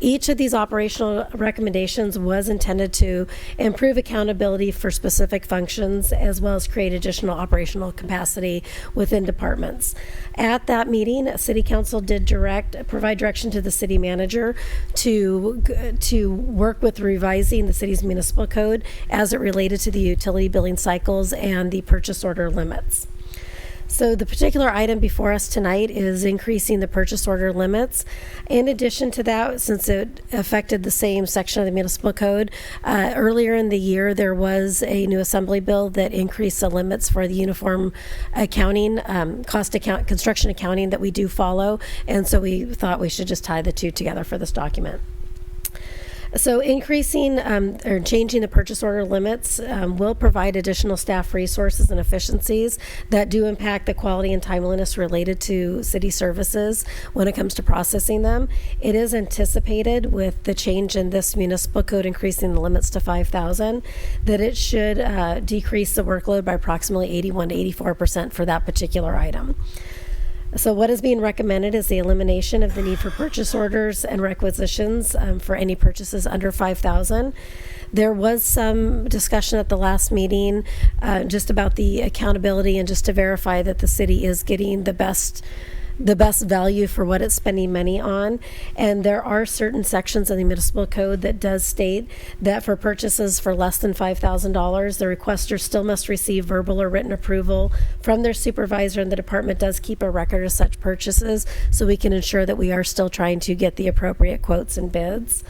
Each of these operational recommendations was intended to improve accountability for specific functions as well as create additional operational capacity within departments. At that meeting, City Council did provide direction to the city manager to work with revising the city's municipal code as it related to the utility billing cycles and the purchase order limits. So the particular item before us tonight is increasing the purchase order limits. In addition to that, since it affected the same section of the municipal code, earlier in the year there was a new assembly bill that increased the limits for the uniform accounting, construction accounting that we do follow, and so we thought we should just tie the two together for this document. So increasing or changing the purchase order limits will provide additional staff resources and efficiencies that do impact the quality and timeliness related to city services when it comes to processing them. It is anticipated with the change in this municipal code increasing the limits to 5,000 that it should decrease the workload by approximately 81 to 84% for that particular item. So what is being recommended is the elimination of the need for purchase orders and requisitions for any purchases under 5,000. There was some discussion at the last meeting just about the accountability and just to verify that the city is getting the best value for what it's spending money on. And there are certain sections of the municipal code that does state that for purchases for less than $5,000, the requester still must receive verbal or written approval from their supervisor, and the department does keep a record of such purchases so we can ensure that we are still trying to get the appropriate quotes and bids.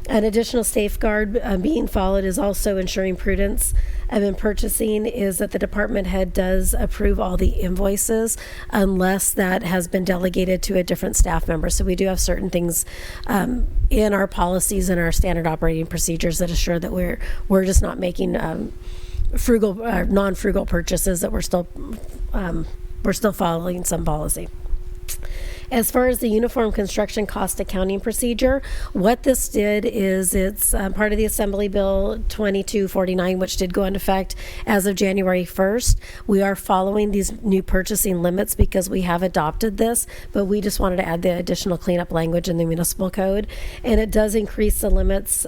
An additional safeguard being followed is also ensuring prudence in purchasing is that the department head does approve all the invoices unless that has been delegated to a different staff member. So we do have certain things in our policies and our standard operating procedures that assure that we're just not making non-frugal purchases, that we're still following some policy. As far as the uniform construction cost accounting procedure, what this did is it's part of the Assembly Bill 2249, which did go into effect as of January 1st. We are following these new purchasing limits because we have adopted this, but we just wanted to add the additional cleanup language in the municipal code. And it does increase the limits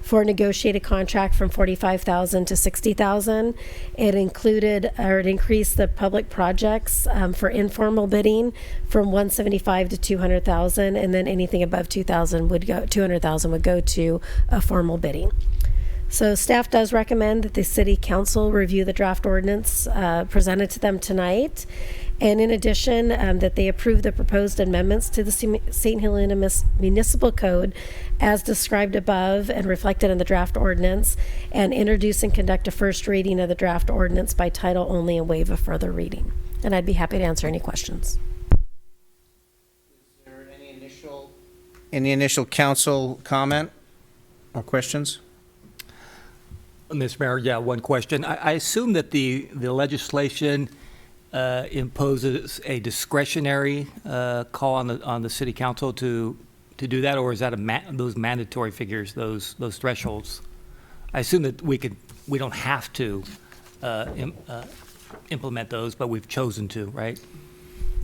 for a negotiated contract from $45,000 to $60,000. It increased the public projects for informal bidding from $175,000 to $200,000, and then anything above $200,000 would go to a formal bidding. So staff does recommend that the City Council review the draft ordinance presented to them tonight, and in addition, that they approve the proposed amendments to the St. Helena Municipal Code as described above and reflected in the draft ordinance, and introduce and conduct a first reading of the draft ordinance by title only and waive a further reading. And I'd be happy to answer any questions. Any initial council comment or questions? Mr. Mayor, yeah, one question. I assume that the legislation imposes a discretionary call on the city council to do that, or is that those mandatory figures, those thresholds? I assume that we don't have to implement those, but we've chosen to, right?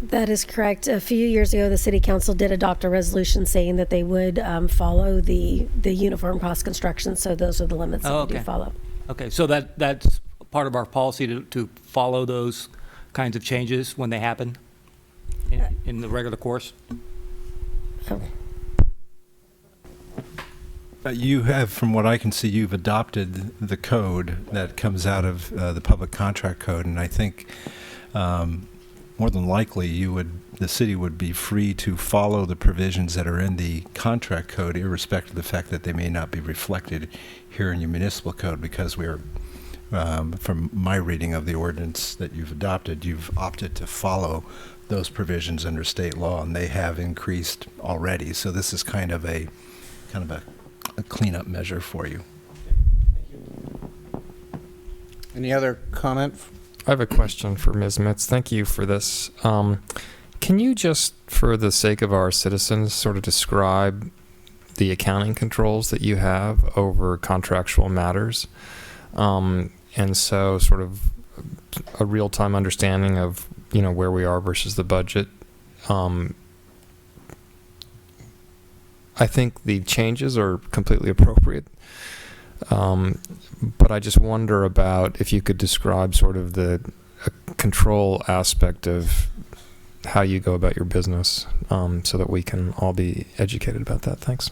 That is correct. A few years ago, the City Council did adopt a resolution saying that they would follow the uniform cost construction, so those are the limits that we do follow. Okay, so that's part of our policy to follow those kinds of changes when they happen in the regular course? You have, from what I can see, you've adopted the code that comes out of the public contract code, and I think more than likely the city would be free to follow the provisions that are in the contract code, irrespective of the fact that they may not be reflected here in your municipal code, because we're, from my reading of the ordinance that you've adopted, you've opted to follow those provisions under state law, and they have increased already. So this is kind of a cleanup measure for you. Any other comment? I have a question for Ms. Mitz. Thank you for this. Can you just, for the sake of our citizens, sort of describe the accounting controls that you have over contractual matters? And so sort of a real-time understanding of, where we are versus the budget. I think the changes are completely appropriate. But I just wonder about if you could describe sort of the control aspect of how you go about your business, so that we can all be educated about that. Thanks.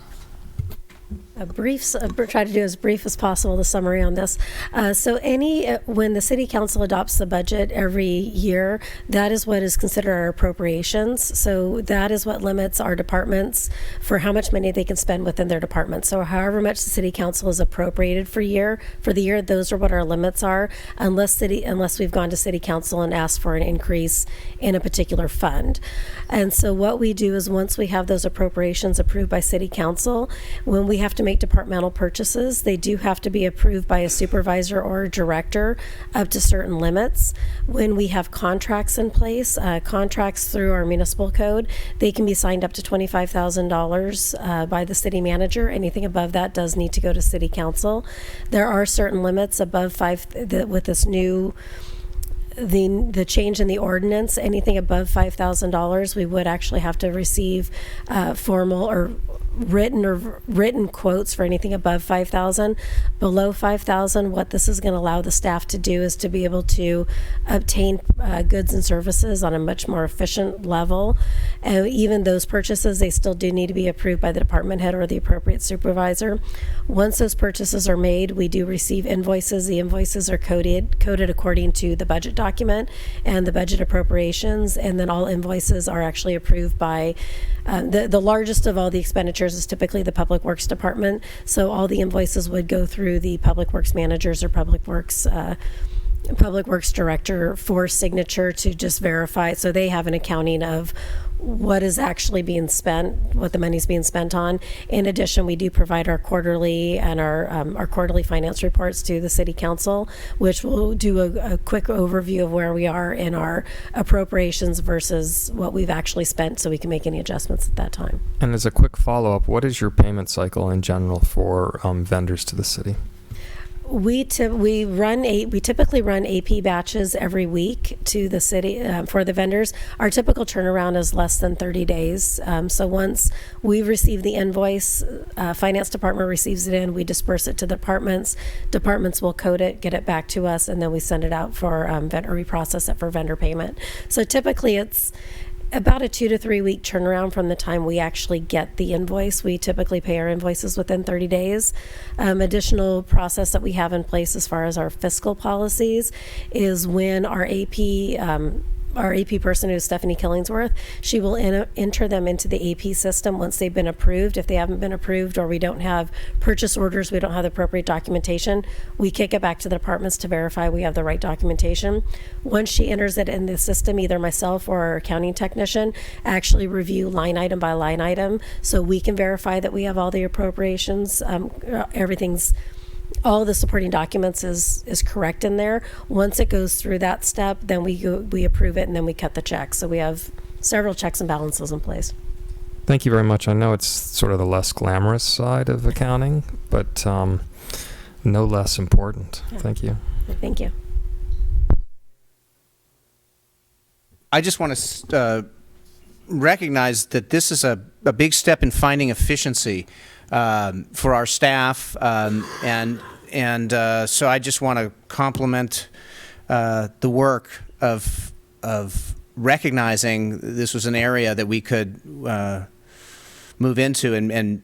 Try to do as brief as possible the summary on this. When the city council adopts the budget every year, that is what is considered our appropriations. So that is what limits our departments for how much money they can spend within their department. So however much the city council is appropriated for the year, those are what our limits are, unless we've gone to city council and asked for an increase in a particular fund. And so what we do is once we have those appropriations approved by city council, when we have to make departmental purchases, they do have to be approved by a supervisor or a director up to certain limits. When we have contracts in place, contracts through our municipal code, they can be signed up to $25,000 by the city manager. Anything above that does need to go to city council. There are certain limits above with this new the change in the ordinance. Anything above $5,000, we would actually have to receive formal or written quotes for anything above 5,000. Below 5,000, what this is going to allow the staff to do is to be able to obtain goods and services on a much more efficient level. Even those purchases, they still do need to be approved by the department head or the appropriate supervisor. Once those purchases are made, we do receive invoices. The invoices are coded according to the budget document and the budget appropriations, and then all invoices are actually approved by the largest of all the expenditures is typically the Public Works Department. So all the invoices would go through the Public Works managers or Public Works Director for signature to just verify. So they have an accounting of what is actually being spent, what the money's being spent on. In addition, we do provide our quarterly and our quarterly finance reports to the City Council, which will do a quick overview of where we are in our appropriations versus what we've actually spent, so we can make any adjustments at that time. And as a quick follow-up, what is your payment cycle in general for vendors to the city? We typically run AP batches every week to the city for the vendors. Our typical turnaround is less than 30 days. So once we receive the invoice, finance department receives it in, we disperse it to the departments. Departments will code it, get it back to us, and then we send it out for we process it for vendor payment. So typically it's about a 2 to 3 week turnaround from the time we actually get the invoice. We typically pay our invoices within 30 days. Additional process that we have in place as far as our fiscal policies is when our AP person, who's Stephanie Killingsworth, she will enter them into the AP system once they've been approved. If they haven't been approved or we don't have purchase orders, we don't have the appropriate documentation, we kick it back to the departments to verify we have the right documentation. Once she enters it in the system, either myself or our accounting technician actually review line item by line item so we can verify that we have all the appropriations, all the supporting documents is correct in there. Once it goes through that step, then we approve it and then we cut the check. So we have several checks and balances in place. Thank you very much. I know it's sort of the less glamorous side of accounting, but no less important. Yeah. Thank you. Thank you. I just want to recognize that this is a big step in finding efficiency for our staff, and so I just want to compliment the work of recognizing this was an area that we could move into and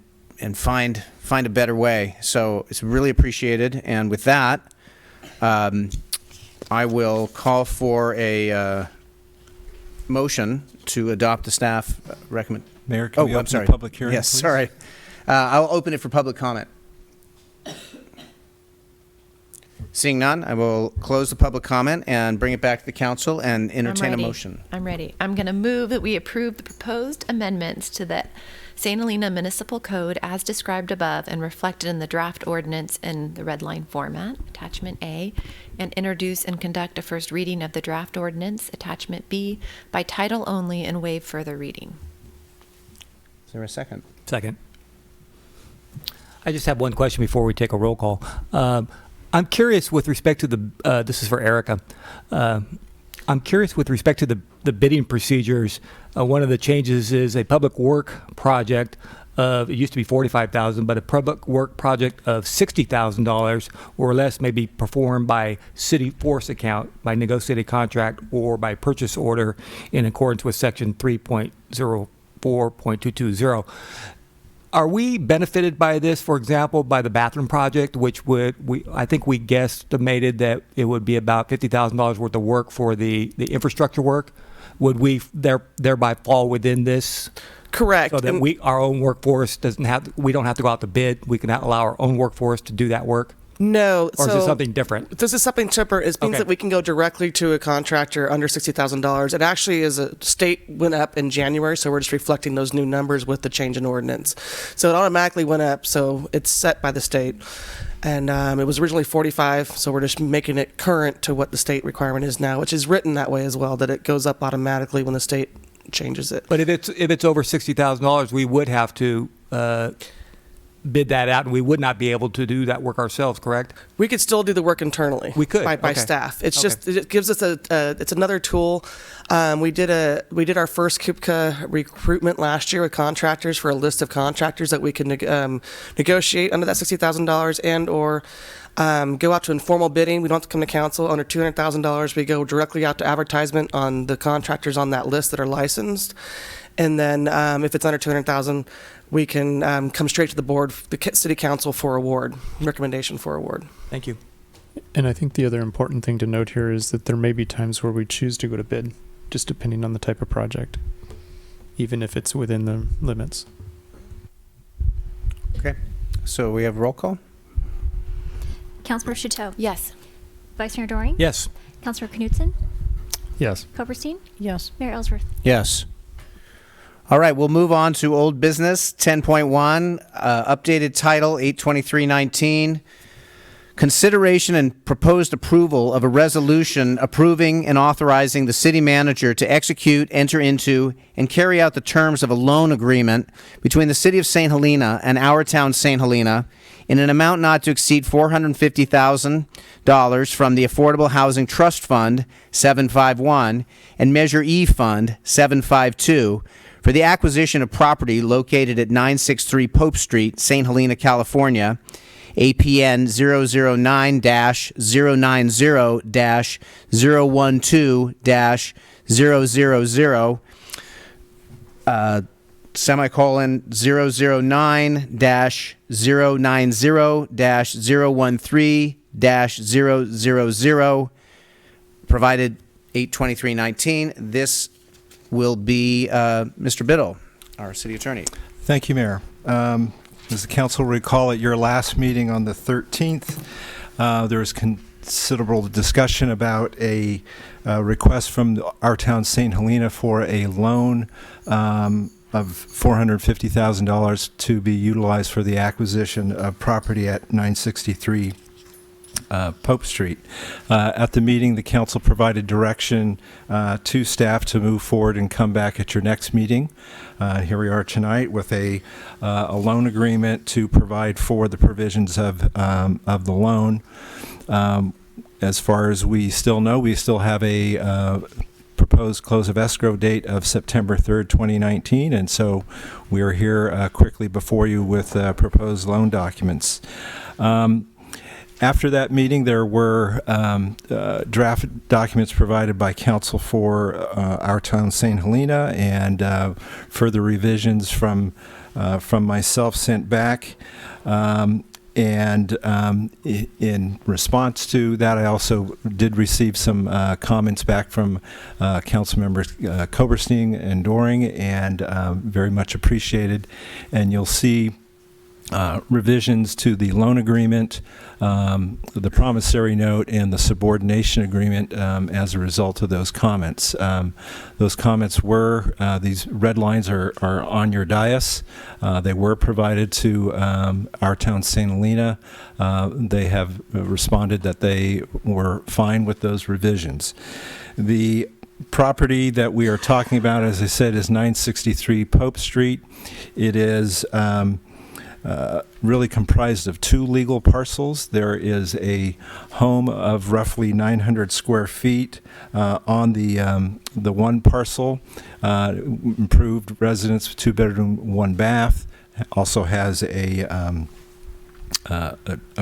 find a better way. So it's really appreciated. And with that, I will call for a motion to adopt the staff recommend. Mayor, can we open the public hearing, Yes, please? sorry. I'll open it for public comment. Seeing none, I will close the public comment and bring it back to the council and entertain a motion. I'm ready. I'm going to move that we approve the proposed amendments to the St. Helena Municipal Code as described above and reflected in the draft ordinance in the red line format, Attachment A, and introduce and conduct a first reading of the draft ordinance, Attachment B, by title only and waive further reading. Is there a second? Second. I just have one question before we take a roll call. I'm curious with respect to the, this is for Erica. I'm curious with respect to the bidding procedures. One of the changes is a public work project of, it used to be $45,000, but a public work project of $60,000 or less may be performed by city force account, by negotiated contract, or by purchase order in accordance with section 3.04.220. Are we benefited by this, for example, by the bathroom project, which I think we guesstimated that it would be about $50,000 worth of work for the infrastructure work? Would we thereby fall within this? Correct. So that our own workforce we don't have to go out to bid. We can allow our own workforce to do that work? No. Or is this something different? This is something different. It means that we can go directly to a contractor under $60,000. It actually is a state went up in January, so we're just reflecting those new numbers with the change in ordinance. So it automatically went up, so it's set by the state. And it was originally 45, so we're just making it current to what the state requirement is now, which is written that way as well, that it goes up automatically when the state changes it. But if it's over $60,000, we would have to bid that out, and we would not be able to do that work ourselves, correct? We could still do the work internally. We could by okay. staff. It's just it gives us it's another tool. We did our first KUPCA recruitment last year with contractors for a list of contractors that we could negotiate under that $60,000 and or go out to informal bidding. We don't have to come to council. Under $200,000, we go directly out to advertisement on the contractors on that list that are licensed. And then if it's under $200,000, we can come straight to the board, the city council for award, recommendation for award. Thank you. And I think the other important thing to note here is that there may be times where we choose to go to bid, just depending on the type of project, even if it's within the limits. Okay. So we have roll call? Councilmember Chateau? Yes. Vice Mayor Doring? Yes. Councilor Knudsen? Yes. Coberstein? Yes. Mayor Ellsworth? Yes. All right, we'll move on to old business, 10.1, updated title, 82319. Consideration and proposed approval of a resolution approving and authorizing the city manager to execute, enter into, and carry out the terms of a loan agreement between the City of St. Helena and Our Town St. Helena in an amount not to exceed $450,000 from the Affordable Housing Trust Fund, 751, and Measure E Fund, 752, for the acquisition of property located at 963 Pope Street, St. Helena, California, APN 009-090-012-000, semicolon 009-090-013-000, provided 82319. This will be Mr. Beall, our city attorney. Thank you, Mayor. As the council recall, at your last meeting on the 13th, there was considerable discussion about a request from Our Town St. Helena for a loan of $450,000 to be utilized for the acquisition of property at 963 Pope Street. At the meeting, the council provided direction to staff to move forward and come back at your next meeting. Here we are tonight with a loan agreement to provide for the provisions of the loan. As far as we still know, we still have a proposed close of escrow date of September 3rd, 2019, and so we are here quickly before you with proposed loan documents. After that meeting, there were draft documents provided by council for Our Town St. Helena, and further revisions from myself sent back. And in response to that, I also did receive some comments back from council members Coberstein and Doring, and very much appreciated. And you'll see revisions to the loan agreement, the promissory note, and the subordination agreement as a result of those comments. Those comments were, these red lines are on your dais. They were provided to Our Town St. Helena. They have responded that they were fine with those revisions. The property that we are talking about, as I said, is 963 Pope Street. It is really comprised of two legal parcels. There is a home of roughly 900 square feet on the one parcel, improved residence, 2-bedroom, 1 bath. Also has a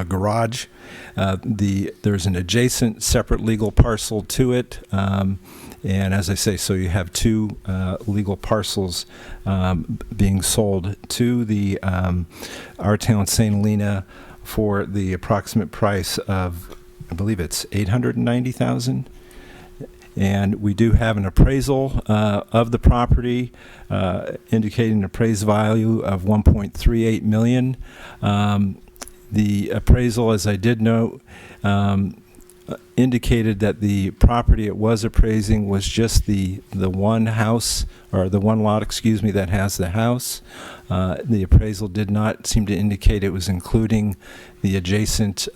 garage. There's an adjacent separate legal parcel to it. And as I say, so you have two legal parcels being sold to the our town St. Helena for the approximate price of, I believe it's $890,000. And we do have an appraisal of the property indicating an appraised value of $1.38 million. The appraisal, as I did note, indicated that the property it was appraising was just the one house, or the one lot, excuse me, that has the house. The appraisal did not seem to indicate it was including the adjacent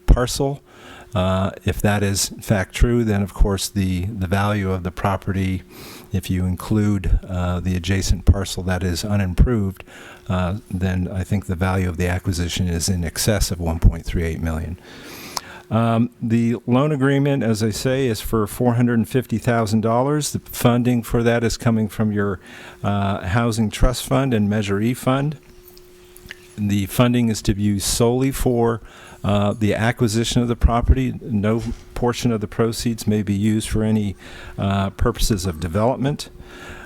parcel. If that is in fact true, then of course the value of the property, if you include the adjacent parcel that is unimproved, then I think the value of the acquisition is in excess of $1.38 million. The loan agreement, as I say, is for $450,000. The funding for that is coming from your Housing Trust Fund and Measure E Fund. The funding is to be used solely for the acquisition of the property. No portion of the proceeds may be used for any purposes of development.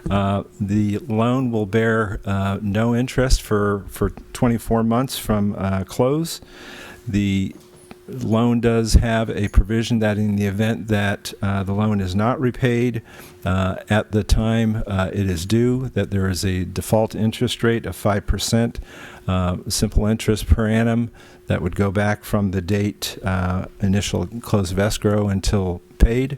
The loan will bear no interest for 24 months from close. The loan does have a provision that in the event that the loan is not repaid at the time it is due, that there is a default interest rate of 5%, simple interest per annum that would go back from the date initial close of escrow until paid.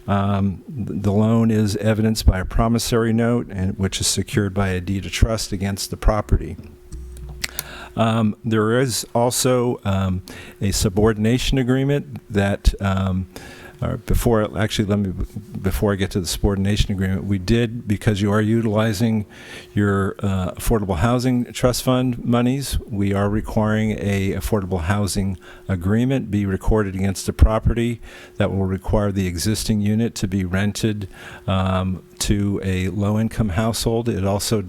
The loan is evidenced by a promissory note, which is secured by a deed of trust against the property. There is also a subordination agreement that, before I get to the subordination agreement, we did, because you are utilizing your Affordable Housing Trust Fund monies, we are requiring a affordable housing agreement be recorded against the property that will require the existing unit to be rented to a low-income household. It also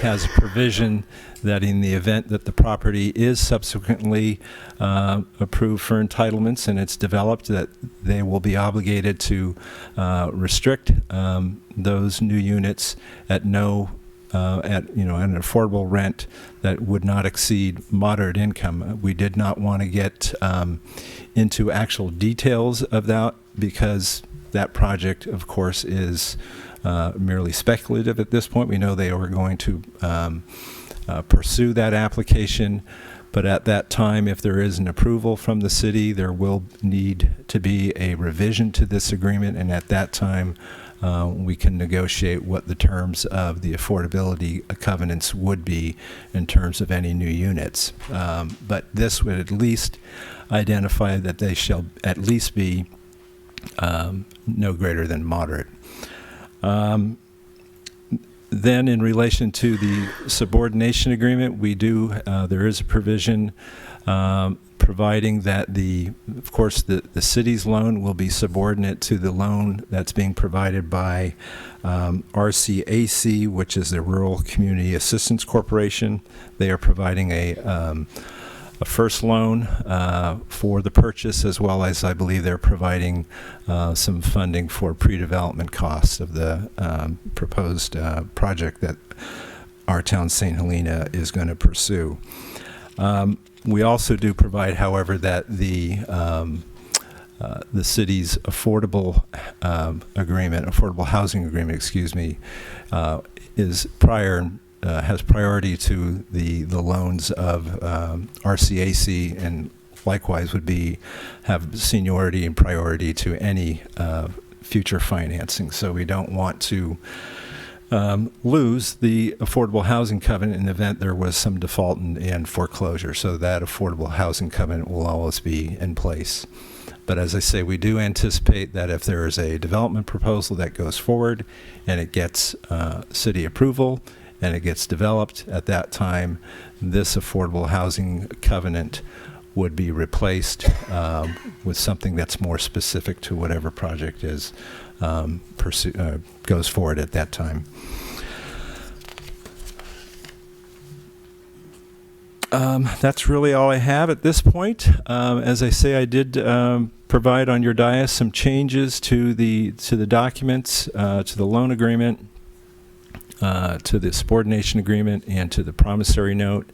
has a provision that in the event that the property is subsequently approved for entitlements and it's developed, that they will be obligated to restrict those new units at an affordable rent that would not exceed moderate income. We did not want to get into actual details of that, because that project, of course, is merely speculative at this point. We know they are going to pursue that application, but at that time, if there is an approval from the city, there will need to be a revision to this agreement, and at that time we can negotiate what the terms of the affordability covenants would be in terms of any new units. But this would at least identify that they shall at least be no greater than moderate. Then in relation to the subordination agreement, we do, there is a provision providing that of course, the city's loan will be subordinate to the loan that's being provided by RCAC, which is the Rural Community Assistance Corporation. They are providing a first loan for the purchase, as well as I believe they're providing some funding for pre-development costs of the proposed project that our town St. Helena is going to pursue. We also do provide, however, that the city's affordable housing agreement, is has priority to the loans of RCAC, and likewise would have seniority and priority to any future financing. So we don't want to lose the affordable housing covenant in the event there was some default and foreclosure. So that affordable housing covenant will always be in place. But as I say, we do anticipate that if there is a development proposal that goes forward and it gets city approval, and it gets developed, at that time, this affordable housing covenant would be replaced with something that's more specific to whatever project is goes forward at that time. That's really all I have at this point. As I say, I did provide on your dais some changes to the documents, to the loan agreement, to the subordination agreement, and to the promissory note.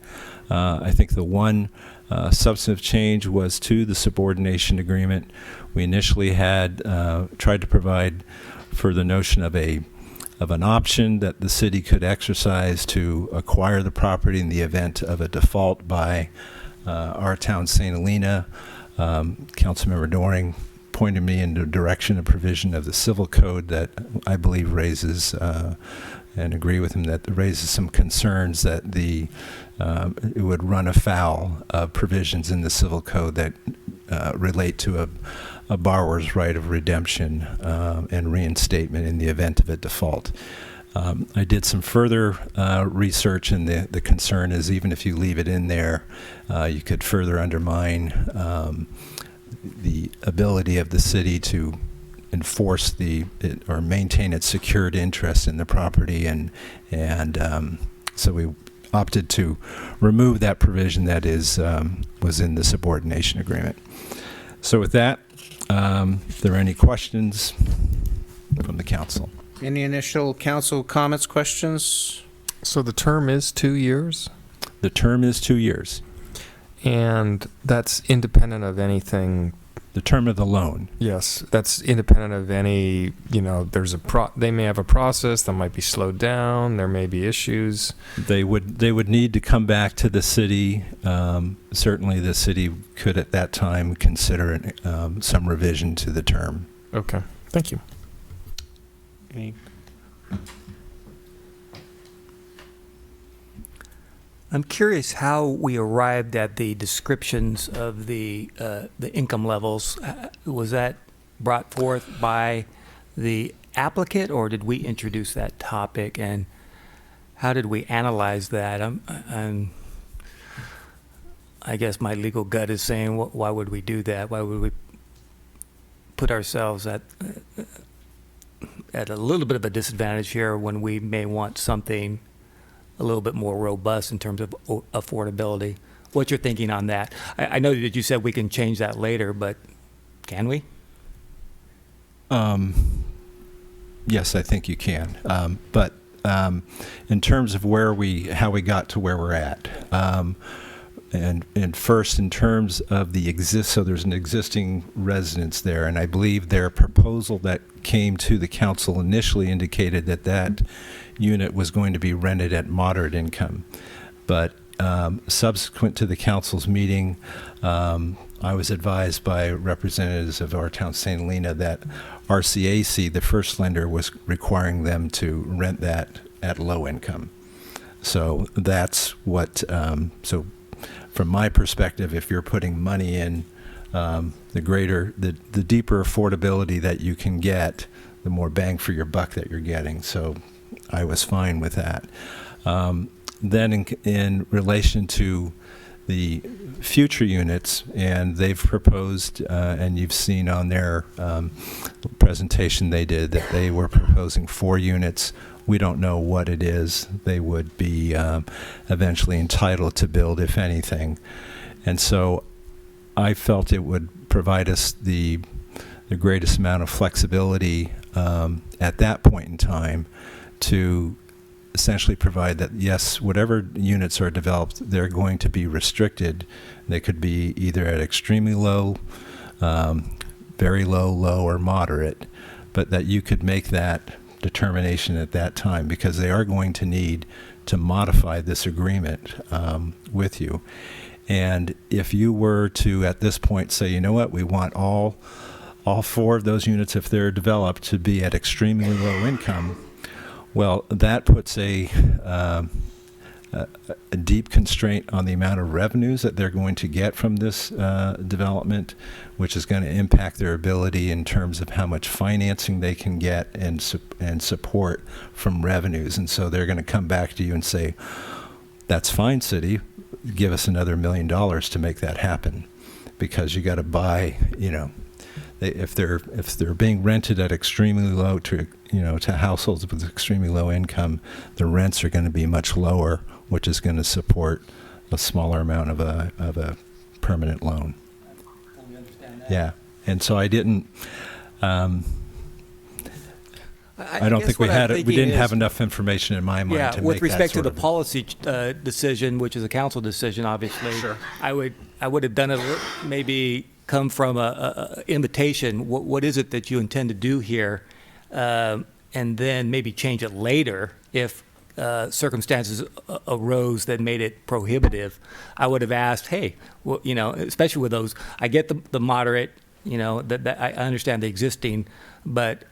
I think the one substantive change was to the subordination agreement. We initially had tried to provide for the notion of an option that the city could exercise to acquire the property in the event of a default by our town, St. Helena. Councilmember Doring pointed me in the direction of provision of the civil code that I believe raises, and agree with him, that raises some concerns that it would run afoul of provisions in the civil code that relate to a borrower's right of redemption and reinstatement in the event of a default. I did some further research, and the concern is even if you leave it in there, you could further undermine the ability of the city to enforce or maintain its secured interest in the property, and so we opted to remove that provision that was in the subordination agreement. So with that, are there any questions from the council? Any initial council comments, questions? So the term is 2 years? The term is 2 years. And that's independent of anything? The term of the loan. Yes, that's independent of any, they may have a process that might be slowed down, there may be issues. They would need to come back to the city. Certainly the city could at that time consider some revision to the term. Okay, thank you. I'm curious how we arrived at the descriptions of the income levels. Was that brought forth by the applicant, or did we introduce that topic, and how did we analyze that? I guess my legal gut is saying, why would we do that? Why would we put ourselves at a little bit of a disadvantage here when we may want something a little bit more robust in terms of affordability? What's your thinking on that? I know that you said we can change that later, but can we? Yes, I think you can. But in terms of how we got to where we're at, and first in terms of so there's an existing residence there, and I believe their proposal that came to the council initially indicated that unit was going to be rented at moderate income. But subsequent to the council's meeting, I was advised by representatives of our town, St. Helena, that RCAC, the first lender, was requiring them to rent that at low income. So that's what, so from my perspective, if you're putting money in, the deeper affordability that you can get, the more bang for your buck that you're getting. So I was fine with that. Then in relation to the future units, and they've proposed, and you've seen on their presentation they did, that they were proposing 4 units. We don't know what it is they would be eventually entitled to build, if anything. And so I felt it would provide us the greatest amount of flexibility at that point in time to essentially provide that, yes, whatever units are developed, they're going to be restricted. They could be either at extremely low, very low, low, or moderate, but that you could make that determination at that time, because they are going to need to modify this agreement with you. And if you were to, at this point, say, you know what, we want all 4 of those units, if they're developed, to be at extremely low income, well, that puts a a deep constraint on the amount of revenues that they're going to get from this development, which is going to impact their ability in terms of how much financing they can get and support from revenues. And so they're going to come back to you and say, that's fine, city, give us another $1 million to make that happen, because you got to buy, if they're being rented at extremely low to households with extremely low income, the rents are going to be much lower, which is going to support a smaller amount of a permanent loan. Yeah, and so I didn't. I don't think we didn't have enough information in my mind to make that sort of. With respect to the policy decision, which is a council decision, obviously, sure. I would have done it maybe come from a invitation. What is it that you intend to do here, and then maybe change it later if circumstances arose that made it prohibitive. I would have asked, hey, well, especially with those, I get the moderate, that I understand the existing, but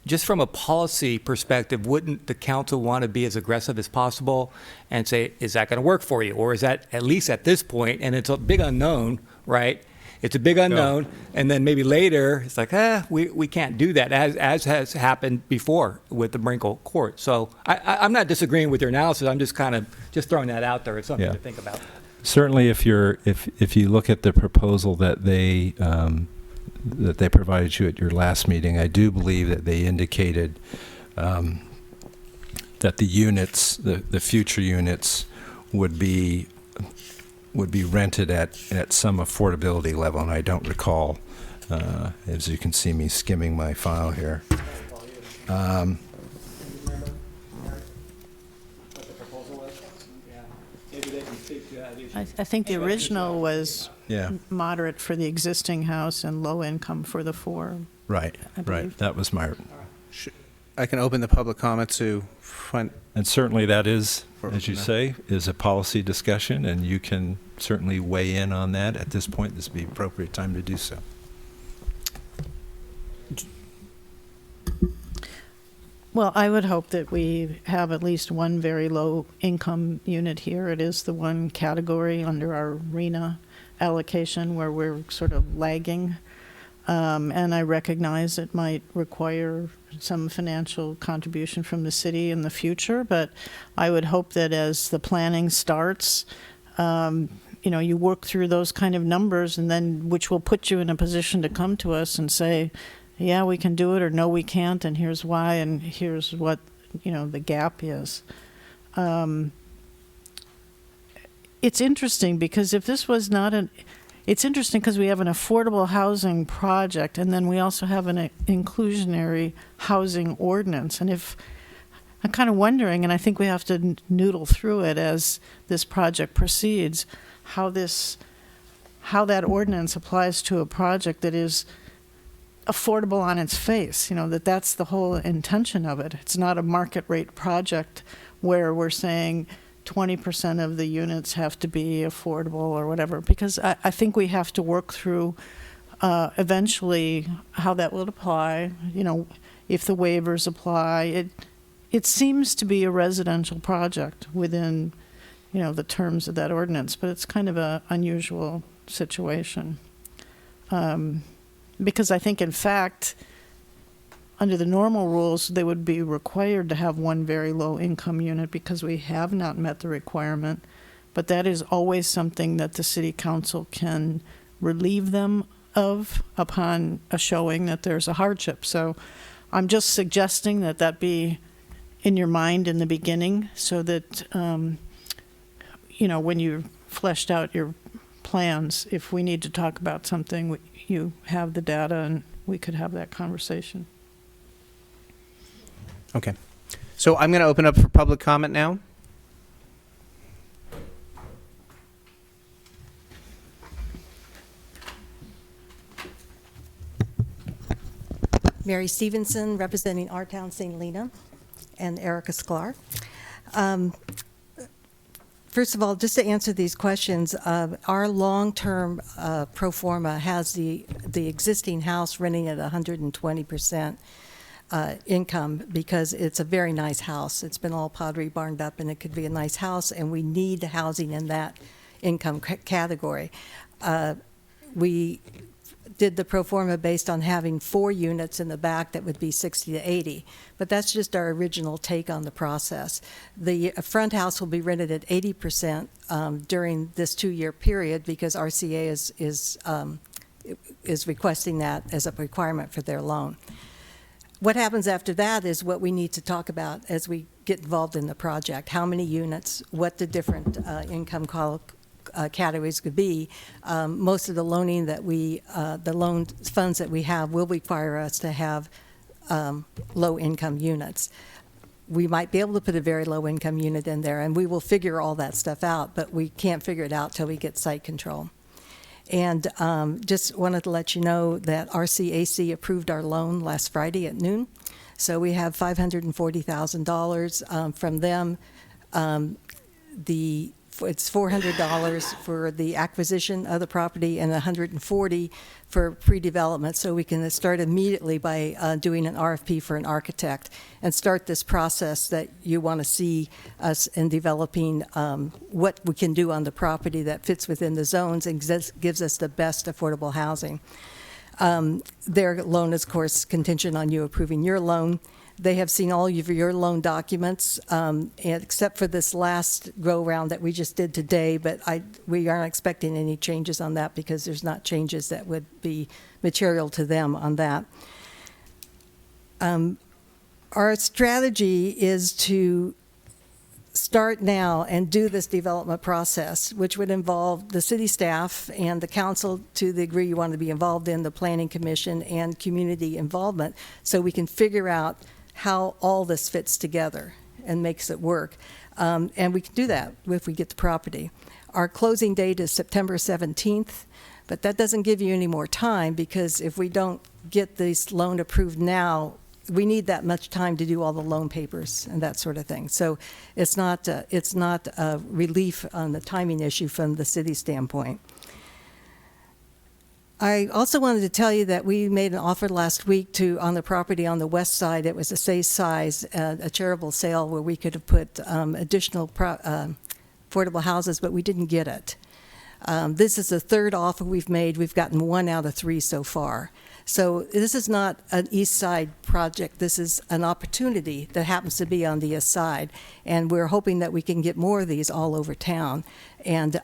just from a policy perspective, wouldn't the council want to be as aggressive as possible and say, is that going to work for you? Or is that, at least at this point, and it's a big unknown, right? It's a big unknown, and then maybe later, it's like, we can't do that, as has happened before with the Brinkle Court. So I'm not disagreeing with your analysis. I'm just kind of throwing that out there as something to think about. Certainly, if you look at the proposal that they provided you at your last meeting, I do believe that they indicated that the units, the future units, would be rented at some affordability level, and I don't recall, as you can see me skimming my file here. I think the original was moderate for the existing house and low income for the four. Right, right. That was my. I can open the public comment to find. And certainly that is, as you say, is a policy discussion, and you can certainly weigh in on that at this point. This would be the appropriate time to do so. Well, I would hope that we have at least one very low income unit here. It is the one category under our RENA allocation where we're sort of lagging. And I recognize it might require some financial contribution from the city in the future, but I would hope that as the planning starts, you work through those kind of numbers, and then which will put you in a position to come to us and say, yeah, we can do it, or no, we can't, and here's why, and here's what, the gap is. It's interesting because if this was not it's interesting because we have an affordable housing project, and then we also have an inclusionary housing ordinance. And if I'm kind of wondering, and I think we have to noodle through it as this project proceeds, how that ordinance applies to a project that is affordable on its face. That's the whole intention of it. It's not a market rate project where we're saying 20% of the units have to be affordable or whatever, because I think we have to work through eventually how that will apply, if the waivers apply. It seems to be a residential project within, the terms of that ordinance, but it's kind of an unusual situation. Because I think, in fact, under the normal rules, they would be required to have one very low income unit because we have not met the requirement. But that is always something that the city council can relieve them of upon a showing that there's a hardship. So I'm just suggesting that be in your mind in the beginning so that, when you fleshed out your plans, if we need to talk about something, you have the data and we could have that conversation. Okay. So I'm going to open up for public comment now. Mary Stevenson, representing our town, St. Helena, and Erica Sklar. First of all, just to answer these questions, our long-term pro forma has the existing house renting at 120%. income because it's a very nice house. It's been all pottery barned up, and it could be a nice house, and we need housing in that income category. We did the pro forma based on having 4 units in the back that would be 60 to 80, but that's just our original take on the process. The front house will be rented at 80% during this 2-year period because RCA is requesting that as a requirement for their loan. What happens after that is what we need to talk about as we get involved in the project. How many units, what the different income categories could be. Most of the loaning that the loan funds that we have will require us to have low income units. We might be able to put a very low income unit in there, and we will figure all that stuff out, but we can't figure it out till we get site control. And just wanted to let you know that RCAC approved our loan last Friday at noon. So we have $540,000 from them. It's $400 for the acquisition of the property and $140 for pre-development, so we can start immediately by doing an RFP for an architect and start this process that you want to see us in developing what we can do on the property that fits within the zones and gives us the best affordable housing. Their loan is, of course, contingent on you approving your loan. They have seen all of your loan documents, and except for this last go-round that we just did today, but we aren't expecting any changes on that because there's not changes that would be material to them on that. Our strategy is to start now and do this development process, which would involve the city staff and the council to the degree you want to be involved in, the planning commission and community involvement, so we can figure out how all this fits together and makes it work. And we can do that if we get the property. Our closing date is September 17th, but that doesn't give you any more time because if we don't get this loan approved now, we need that much time to do all the loan papers and that sort of thing. So it's not a relief on the timing issue from the city standpoint. I also wanted to tell you that we made an offer last week on the property on the west side. It was a safe size, a charitable sale where we could have put additional affordable houses, but we didn't get it. This is the 3rd offer we've made. We've gotten 1 out of 3 so far. So this is not an east side project. This is an opportunity that happens to be on the east side. And we're hoping that we can get more of these all over town. And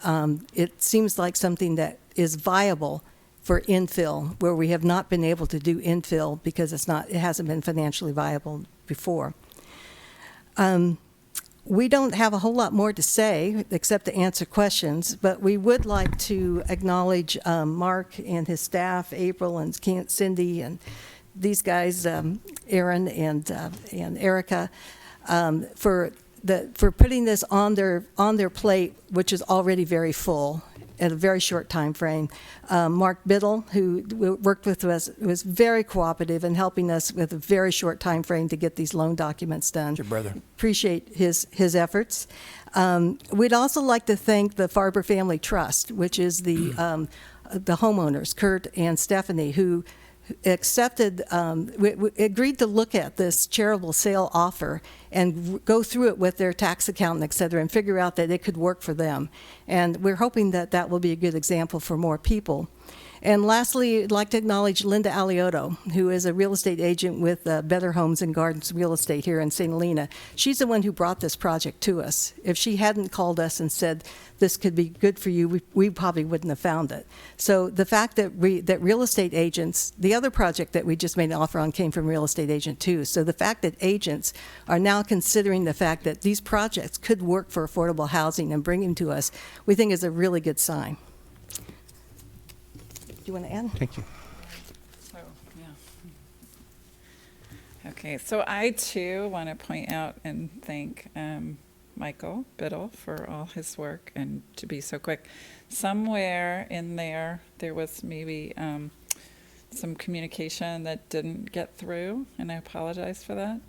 it seems like something that is viable for infill, where we have not been able to do infill because it hasn't been financially viable before. We don't have a whole lot more to say except to answer questions, but we would like to acknowledge Mark and his staff, April and Cindy, and these guys, Aaron and Erica, for putting this on their plate, which is already very full at a very short time frame. Mark Beall, who worked with us, was very cooperative in helping us with a very short time frame to get these loan documents done. Your brother. Appreciate his efforts. We'd also like to thank the Farber Family Trust, which is the homeowners, Kurt and Stephanie, who accepted, we agreed to look at this charitable sale offer and go through it with their tax accountant, et cetera, and figure out that it could work for them. And we're hoping that that will be a good example for more people. And lastly, I'd like to acknowledge Linda Aliotto, who is a real estate agent with Better Homes and Gardens Real Estate here in St. Helena. She's the one who brought this project to us. If she hadn't called us and said, this could be good for you, we probably wouldn't have found it. So the fact that that real estate agents, the other project that we just made an offer on came from real estate agent too. So the fact that agents are now considering the fact that these projects could work for affordable housing and bring them to us, we think is a really good sign. Do you want to add? Thank you. So, yeah. Okay, so I too want to point out and thank Michael Beall for all his work and to be so quick. Somewhere in there was maybe some communication that didn't get through, and I apologize for that.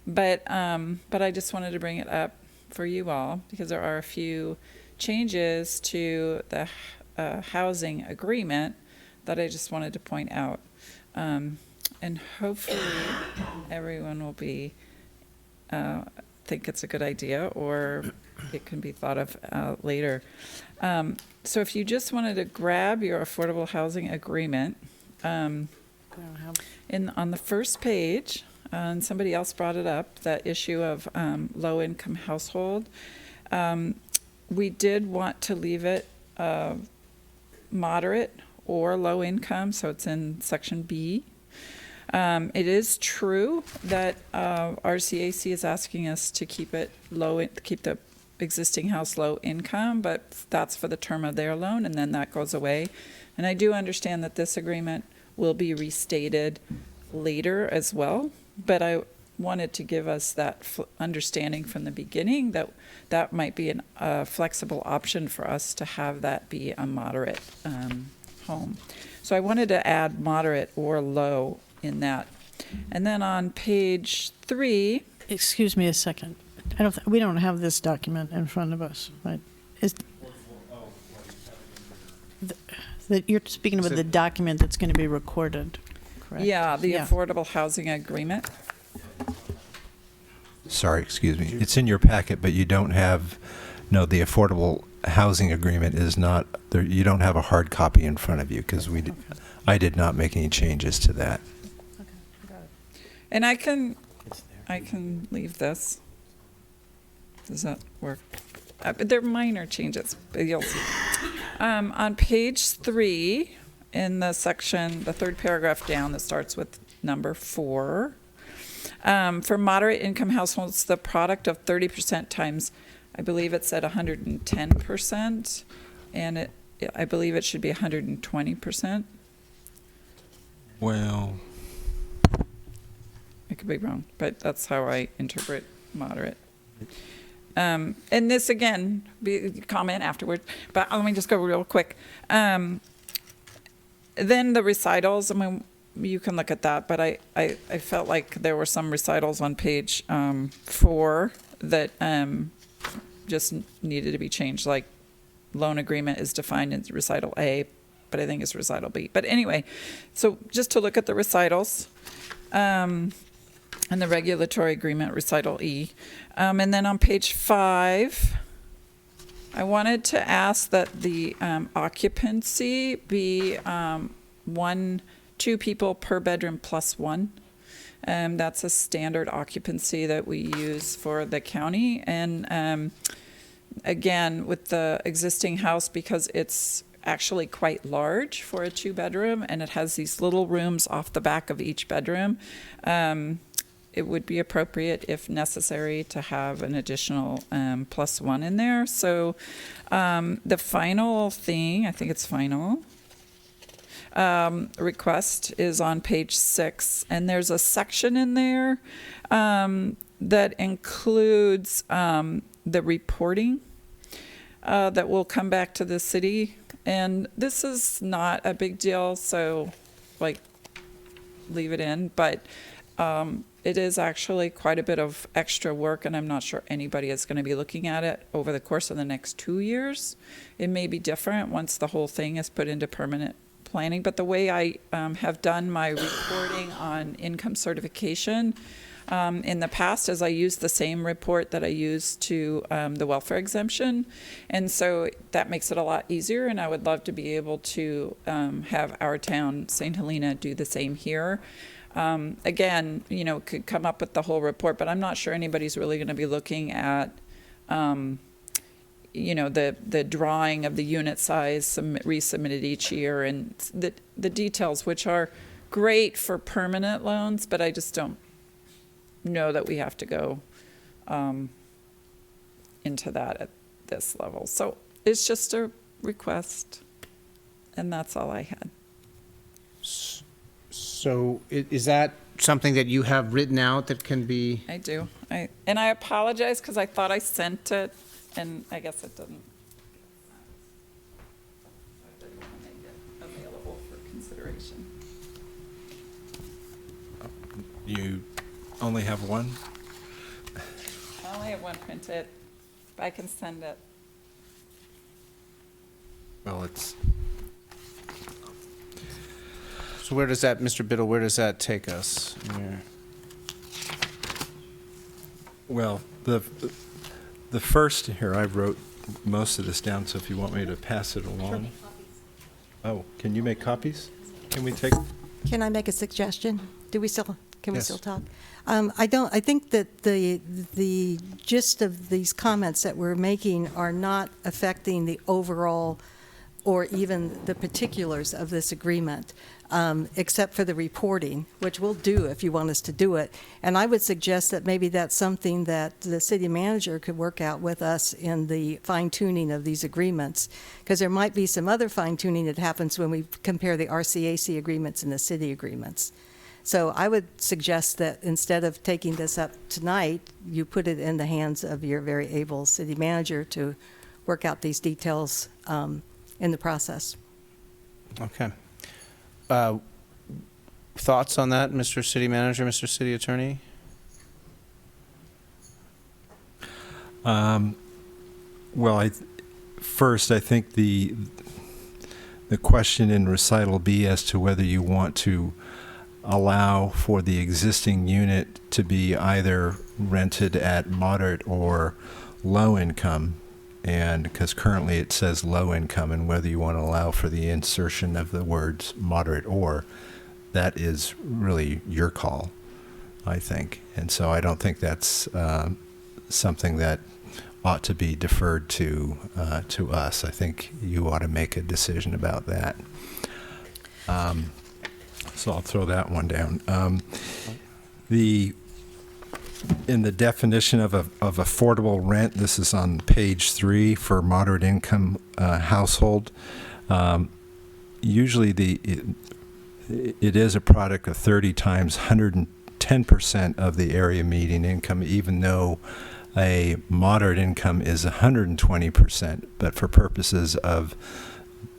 But I just wanted to bring it up for you all because there are a few changes to the housing agreement that I just wanted to point out. And hopefully everyone will be, think it's a good idea, or it can be thought of later. So if you just wanted to grab your affordable housing agreement, on the first page, and somebody else brought it up, that issue of low-income household. We did want to leave it moderate or low income, so it's in section B. It is true that RCAC is asking us to keep it low, keep the existing house low income, but that's for the term of their loan, and then that goes away. And I do understand that this agreement will be restated later as well, but I wanted to give us that understanding from the beginning that that might be a flexible option for us to have that be a moderate home. So I wanted to add moderate or low in that. And then on page 3. Excuse me a second. We don't have this document in front of us. But you're speaking about the document that's going to be recorded, correct? Yeah, the affordable housing agreement. Sorry, excuse me. It's in your packet, but you don't have, no, the affordable housing agreement is not, there. You don't have a hard copy in front of you because I did not make any changes to that. Okay, got it. And I can leave this. Does that work? They're minor changes, but you'll see. On page 3, in the section, the third paragraph down that starts with number 4, for moderate income households, the product of 30% times, I believe it said 110%, and I believe it should be 120%. Well, I could be wrong, but that's how I interpret moderate. And this, again, comment afterward, but let me just go real quick. Then the recitals, I mean, you can look at that, but I felt like there were some recitals on page 4 that just needed to be changed, like loan agreement is defined in recital A, but I think it's recital B. But anyway, so just to look at the recitals, and the regulatory agreement, recital E. And then on page 5, I wanted to ask that the occupancy be 2 people per bedroom plus 1. That's a standard occupancy that we use for the county. And again, with the existing house, because it's actually quite large for a 2-bedroom, and it has these little rooms off the back of each bedroom, it would be appropriate, if necessary, to have an additional plus 1 in there. So the final thing, I think it's final, request is on page 6, and there's a section in there that includes the reporting that will come back to the city. And this is not a big deal, so leave it in, but it is actually quite a bit of extra work, and I'm not sure anybody is going to be looking at it over the course of the next 2 years. It may be different once the whole thing is put into permanent planning, but the way I have done my reporting on income certification in the past is I used the same report that I used to the welfare exemption, and so that makes it a lot easier, and I would love to be able to have our town, St. Helena, do the same here. Again, could come up with the whole report, but I'm not sure anybody's really going to be looking at, the drawing of the unit size resubmitted each year, and the details, which are great for permanent loans, but I just don't know that we have to go into that at this level. So it's just a request, and that's all I had. So is that something that you have written out that can be? I do. And I apologize because I thought I sent it, and I guess it didn't. I didn't want to make it available for consideration. You only have one? I only have one printed, but I can send it. Well, it's... So where does that, Mr. Biddle, where does that take us? Well, the first here, I wrote most of this down, so if you want me to pass it along. Oh, can you make copies? Can we take? Can I make a suggestion? Can we still talk? I think that the gist of these comments that we're making are not affecting the overall or even the particulars of this agreement, except for the reporting, which we'll do if you want us to do it. And I would suggest that maybe that's something that the city manager could work out with us in the fine-tuning of these agreements, because there might be some other fine-tuning that happens when we compare the RCAC agreements and the city agreements. So I would suggest that instead of taking this up tonight, you put it in the hands of your very able city manager to work out these details in the process. Okay. Thoughts on that, Mr. City Manager, Mr. City Attorney? Well, first, I think the question in recital B as to whether you want to allow for the existing unit to be either rented at moderate or low income, and because currently it says low income, and whether you want to allow for the insertion of the words moderate or, that is really your call, I think. And so I don't think that's something that ought to be deferred to us. I think you ought to make a decision about that. So I'll throw that one down. In the definition of affordable rent, this is on page 3 for moderate income household. Usually it is a product of 30 times 110% of the area median income, even though a moderate income is 120%. But for purposes of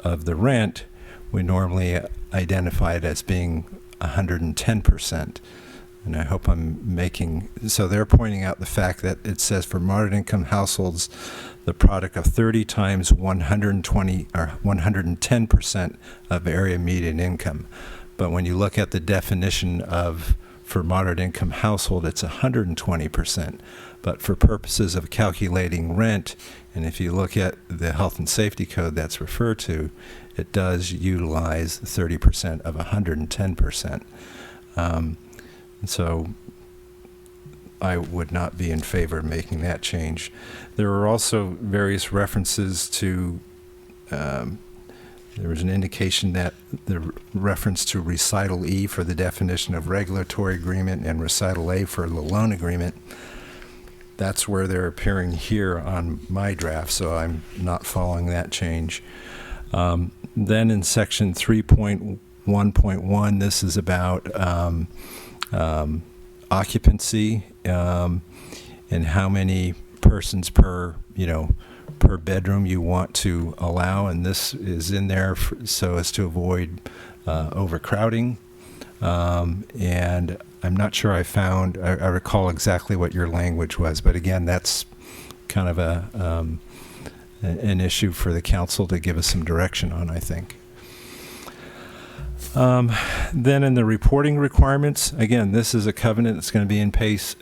the rent, we normally identify it as being 110%. And I hope I'm making, so they're pointing out the fact that it says for moderate income households, the product of 30 times 120 or 110% of area median income. But when you look at the definition of for moderate income household, it's 120%. But for purposes of calculating rent, and if you look at the health and safety code that's referred to, it does utilize 30% of 110%. And so I would not be in favor of making that change. There are also various references to, there was an indication that the reference to recital E for the definition of regulatory agreement and recital A for the loan agreement. That's where they're appearing here on my draft, so I'm not following that change. Then in section 3.1.1, this is about occupancy and how many persons per bedroom you want to allow, and this is in there so as to avoid overcrowding. And I'm not sure I recall exactly what your language was, but again, that's kind of an issue for the council to give us some direction on, I think. Then in the reporting requirements, again, this is a covenant that's going to be in place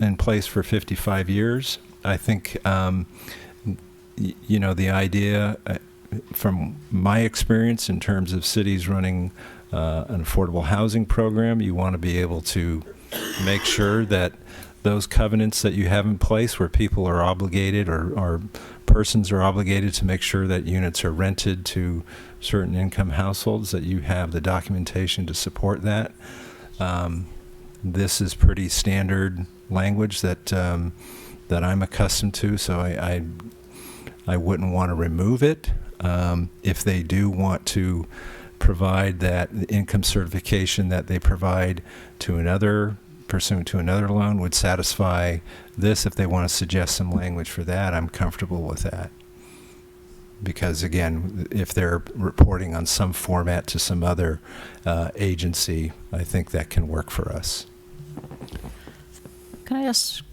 for 55 years. I think, the idea from my experience in terms of cities running an affordable housing program, you want to be able to make sure that those covenants that you have in place where people are obligated or persons are obligated to make sure that units are rented to certain income households, that you have the documentation to support that. This is pretty standard language that I'm accustomed to, so I wouldn't want to remove it. If they do want to provide that income certification that they provide to another, pursuant to another loan, would satisfy this. If they want to suggest some language for that, I'm comfortable with that. Because again, if they're reporting on some format to some other agency, I think that can work for us. Can I ask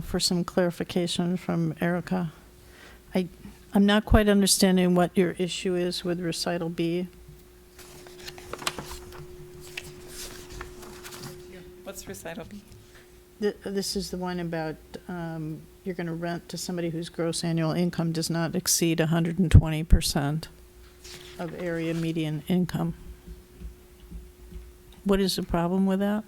for some clarification from Erica? I'm not quite understanding what your issue is with recital B. What's recital B? This is the one about you're going to rent to somebody whose gross annual income does not exceed 120% of area median income. What is the problem with that?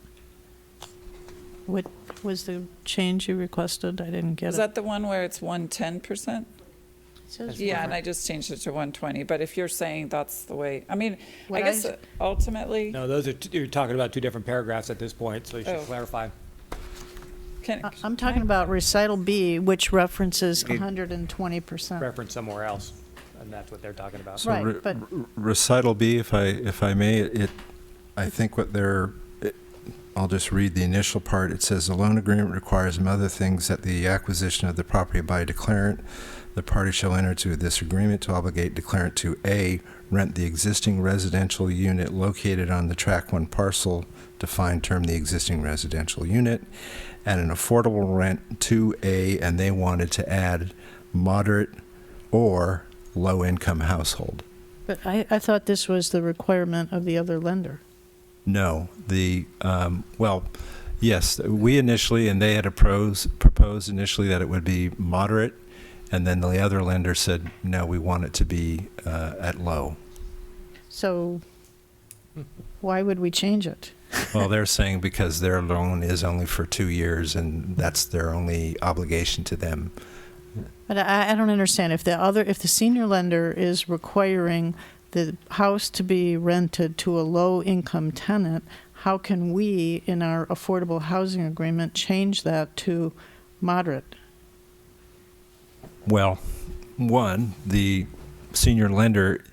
What was the change you requested? I didn't get Is it. that the one where it's 110%? Says Yeah, one. and I just changed it to 120, but if you're saying that's the way, I mean, What I guess ultimately, No, those are, you're talking about two different paragraphs at this point, so you should Oh. clarify. I'm talking about recital B, which references 120%. Reference somewhere else, and that's what they're talking about. So Right, but- recital B, if I may, I think I'll just read the initial part. It says the loan agreement requires, among other things, that the acquisition of the property by declarant, the party shall enter into this agreement to obligate declarant to A, rent the existing residential unit located on the Track 1 parcel, defined term the existing residential unit, at an affordable rent to A, and they wanted to add moderate or low-income household. But I thought this was the requirement of the other lender. No, well, yes, we initially, and they had proposed initially that it would be moderate, and then the other lender said, no, we want it to be at low. So why would we change it? Well, they're saying because their loan is only for 2 years, and that's their only obligation to them. But I don't understand. If the senior lender is requiring the house to be rented to a low-income tenant, how can we, in our affordable housing agreement, change that to moderate? Well, one, the senior lender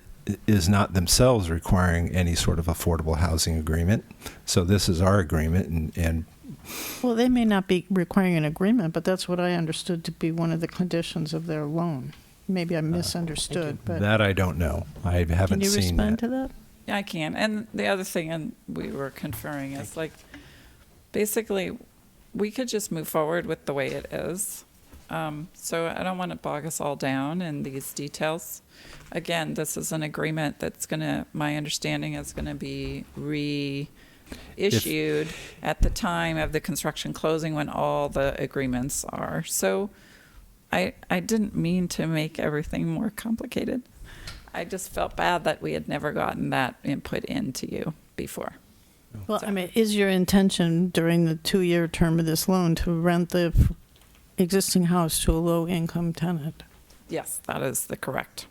is not themselves requiring any sort of affordable housing agreement. So this is our agreement, and Well, they may not be requiring an agreement, but that's what I understood to be one of the conditions of their loan. Maybe I misunderstood, but that I don't know. I haven't can you seen respond that. to that? yeah, I can. And the other thing, and we were conferring, is like, basically, we could just move forward with the way it is. So I don't want to bog us all down in these details. Again, this is an agreement that's my understanding is going to be reissued at the time of the construction closing when all the agreements are. So I didn't mean to make everything more complicated. I just felt bad that we had never gotten that input into you before. Well, I mean, is your intention during the 2-year term of this loan to rent the existing house to a low-income tenant? Yes, that is the correct.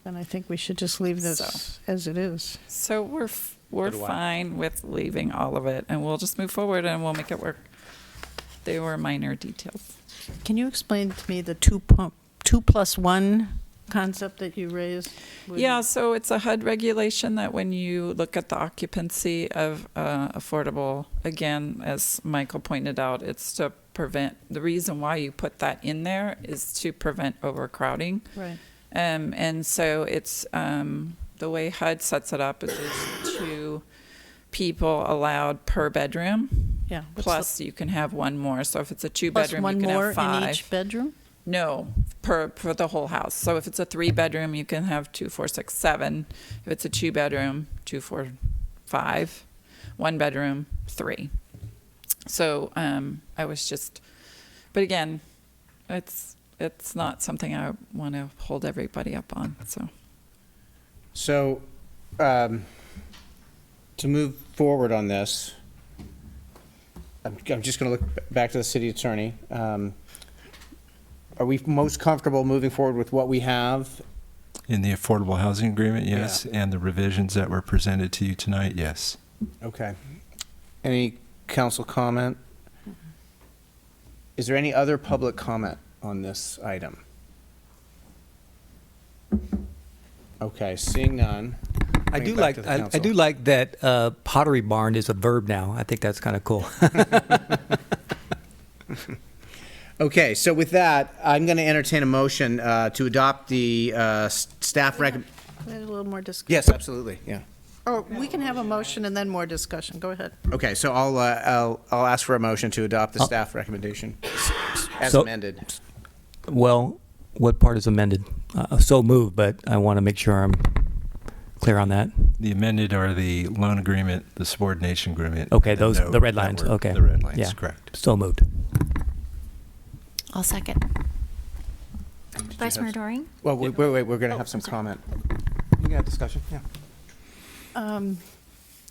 Then I think we should just leave this as it is. So we're fine with leaving all of it, and we'll just move forward and we'll make it work. They were minor details. Can you explain to me the 2+1 concept that you raised? Yeah, so it's a HUD regulation that when you look at the occupancy of affordable, again, as Michael pointed out, it's to prevent, the reason why you put that in there is to prevent overcrowding. Right. And so it's, the way HUD sets it up is there's 2 people allowed per bedroom. Yeah. Plus you can have one more. So if it's a Plus 2-bedroom, one you can more have 5. in each bedroom? No, for the whole house. So if it's a 3-bedroom, you can have 2, 4, 6, 7. If it's a 2-bedroom, 2, 4, 5. 1-bedroom, 3. So I was just, but again, it's not something I want to hold everybody up on. So, to move forward on this, I'm just going to look back to the city attorney. Are we most comfortable moving forward with what we have? In the affordable housing agreement, yes, and the revisions that were presented to you tonight, yes. Okay. Any council comment? Is there any other public comment on this item? Okay, seeing none. I bring do it back like to the I council. do like that pottery barn is a verb now. I think that's kind of cool. Okay, so with that, I'm going to entertain a motion to adopt the staff We had a little more discussion. Yes, absolutely, yeah. Or we can have a motion and then more discussion. Go ahead. Okay, so I'll ask for a motion to adopt the staff recommendation as So- amended. Well, what part is amended? So moved, but I want to make sure I'm clear on that. The amended are the loan agreement, the subordination agreement. Okay, and those, note the red that lines, were okay. The red lines, Yeah. correct. So moved. I'll second. Vice Mayor Doring? Well, wait, we're going to have some comment. You can have discussion, yeah.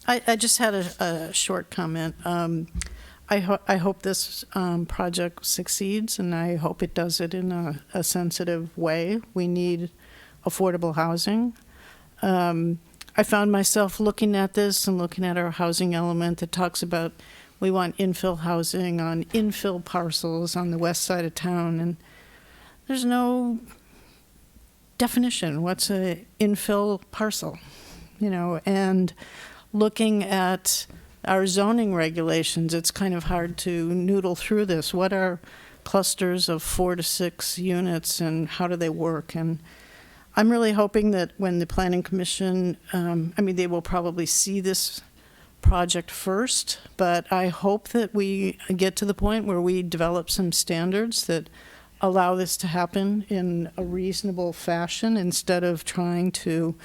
I just had a short comment. I hope this project succeeds, and I hope it does it in a sensitive way. We need affordable housing. I found myself looking at this and looking at our housing element that talks about we want infill housing on infill parcels on the west side of town, and there's no definition. What's an infill parcel? You know, and looking at our zoning regulations, it's kind of hard to noodle through this. What are clusters of 4 to 6 units, and how do they work? And I'm really hoping that when the Planning Commission, they will probably see this project first, but I hope that we get to the point where we develop some standards that allow this to happen in a reasonable fashion instead of trying to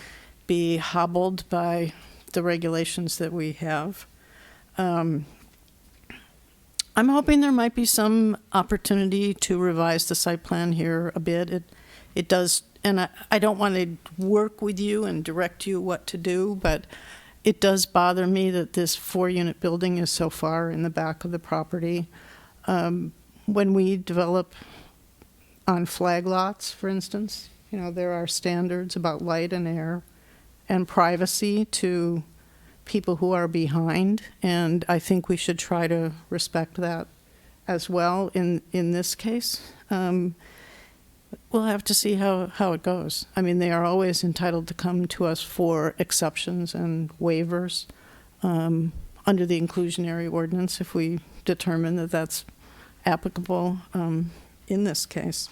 be hobbled by the regulations that we have. I'm hoping there might be some opportunity to revise the site plan here a bit. It does, and I don't want to work with you and direct you what to do, but it does bother me that this 4-unit building is so far in the back of the property. When we develop on flag lots, for instance, you know, there are standards about light and air and privacy to people who are behind, and I think we should try to respect that as well in this case. We'll have to see how it goes. I mean, they are always entitled to come to us for exceptions and waivers under the inclusionary ordinance if we determine that that's applicable in this case.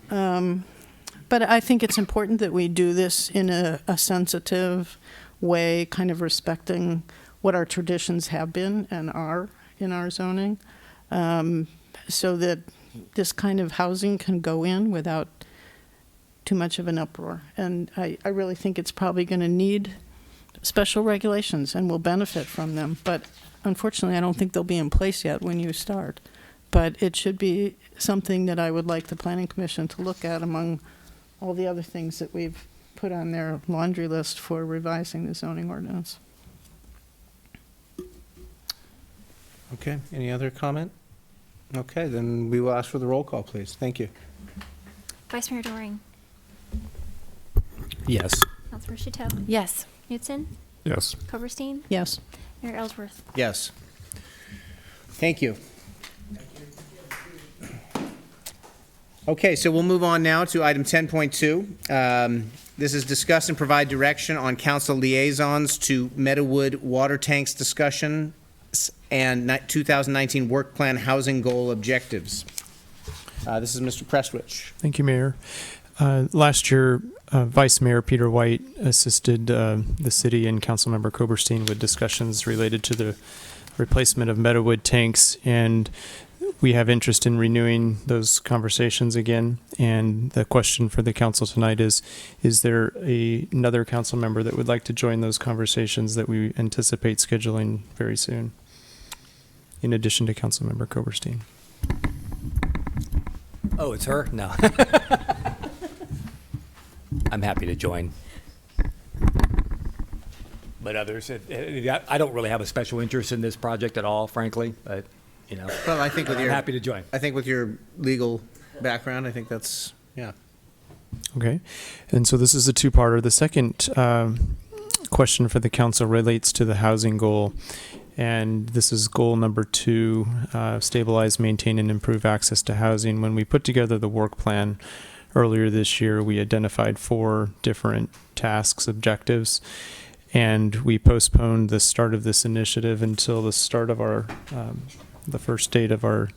But I think it's important that we do this in a sensitive way, kind of respecting what our traditions have been and are in our zoning, so that this kind of housing can go in without too much of an uproar. And I really think it's probably going to need special regulations and will benefit from them. But unfortunately, I don't think they'll be in place yet when you start. But it should be something that I would like the Planning Commission to look at among all the other things that we've put on their laundry list for revising the zoning ordinance. Okay, any other comment? Okay, then we will ask for the roll call, please. Thank you. Vice Mayor Doring? Yes. Councilor Chateau? Yes. Knutson? Yes. Coberstein? Yes. Mayor Ellsworth? Yes. Thank you. Okay, so we'll move on now to item 10.2. This is discuss and provide direction on council liaisons to Meadowood water tanks discussion and 2019 work plan housing goal objectives. This is Mr. Prestwich. Thank you, Mayor. Last year, Vice Mayor Peter White assisted the city and Councilmember Coberstein with discussions related to the replacement of Meadowood tanks, and we have interest in renewing those conversations again. And the question for the council tonight is there another council member that would like to join those conversations that we anticipate scheduling very soon, in addition to Councilmember Coberstein? Oh, it's her? No. I'm happy to join. But others, I don't really have a special interest in this project at all, frankly, but, you know. Well, I think with I'm happy to join. I think with your legal background, I think that's, yeah. Okay. And so this is a two-parter. The second question for the council relates to the housing goal. And this is goal number 2, stabilize, maintain, and improve access to housing. When we put together the work plan earlier this year, we identified 4 different tasks, objectives, and we postponed the start of this initiative until the start of our, the first date of our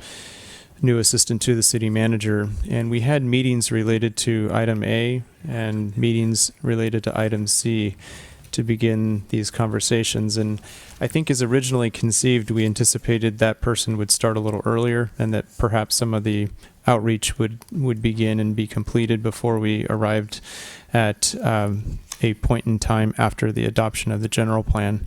new assistant to the city manager. And we had meetings related to item A and meetings related to item C to begin these conversations. And I think as originally conceived, we anticipated that person would start a little earlier and that perhaps some of the outreach would begin and be completed before we arrived at a point in time after the adoption of the general plan.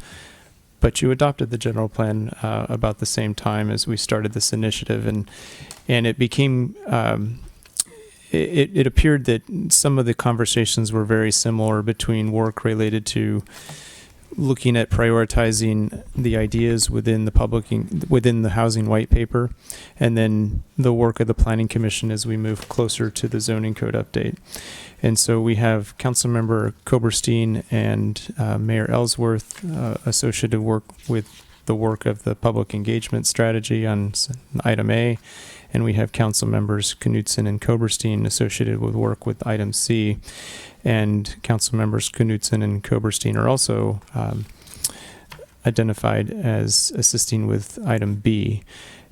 But you adopted the general plan about the same time as we started this initiative, and it became it appeared that some of the conversations were very similar between work related to looking at prioritizing the ideas within the housing white paper, and then the work of the Planning Commission as we move closer to the zoning code update. And so we have Councilmember Koberstein and Mayor Ellsworth associated work with the work of the public engagement strategy on item A, and we have council members Knudsen and Koberstein associated with work with item C, and council members Knudsen and Koberstein are also identified as assisting with item B.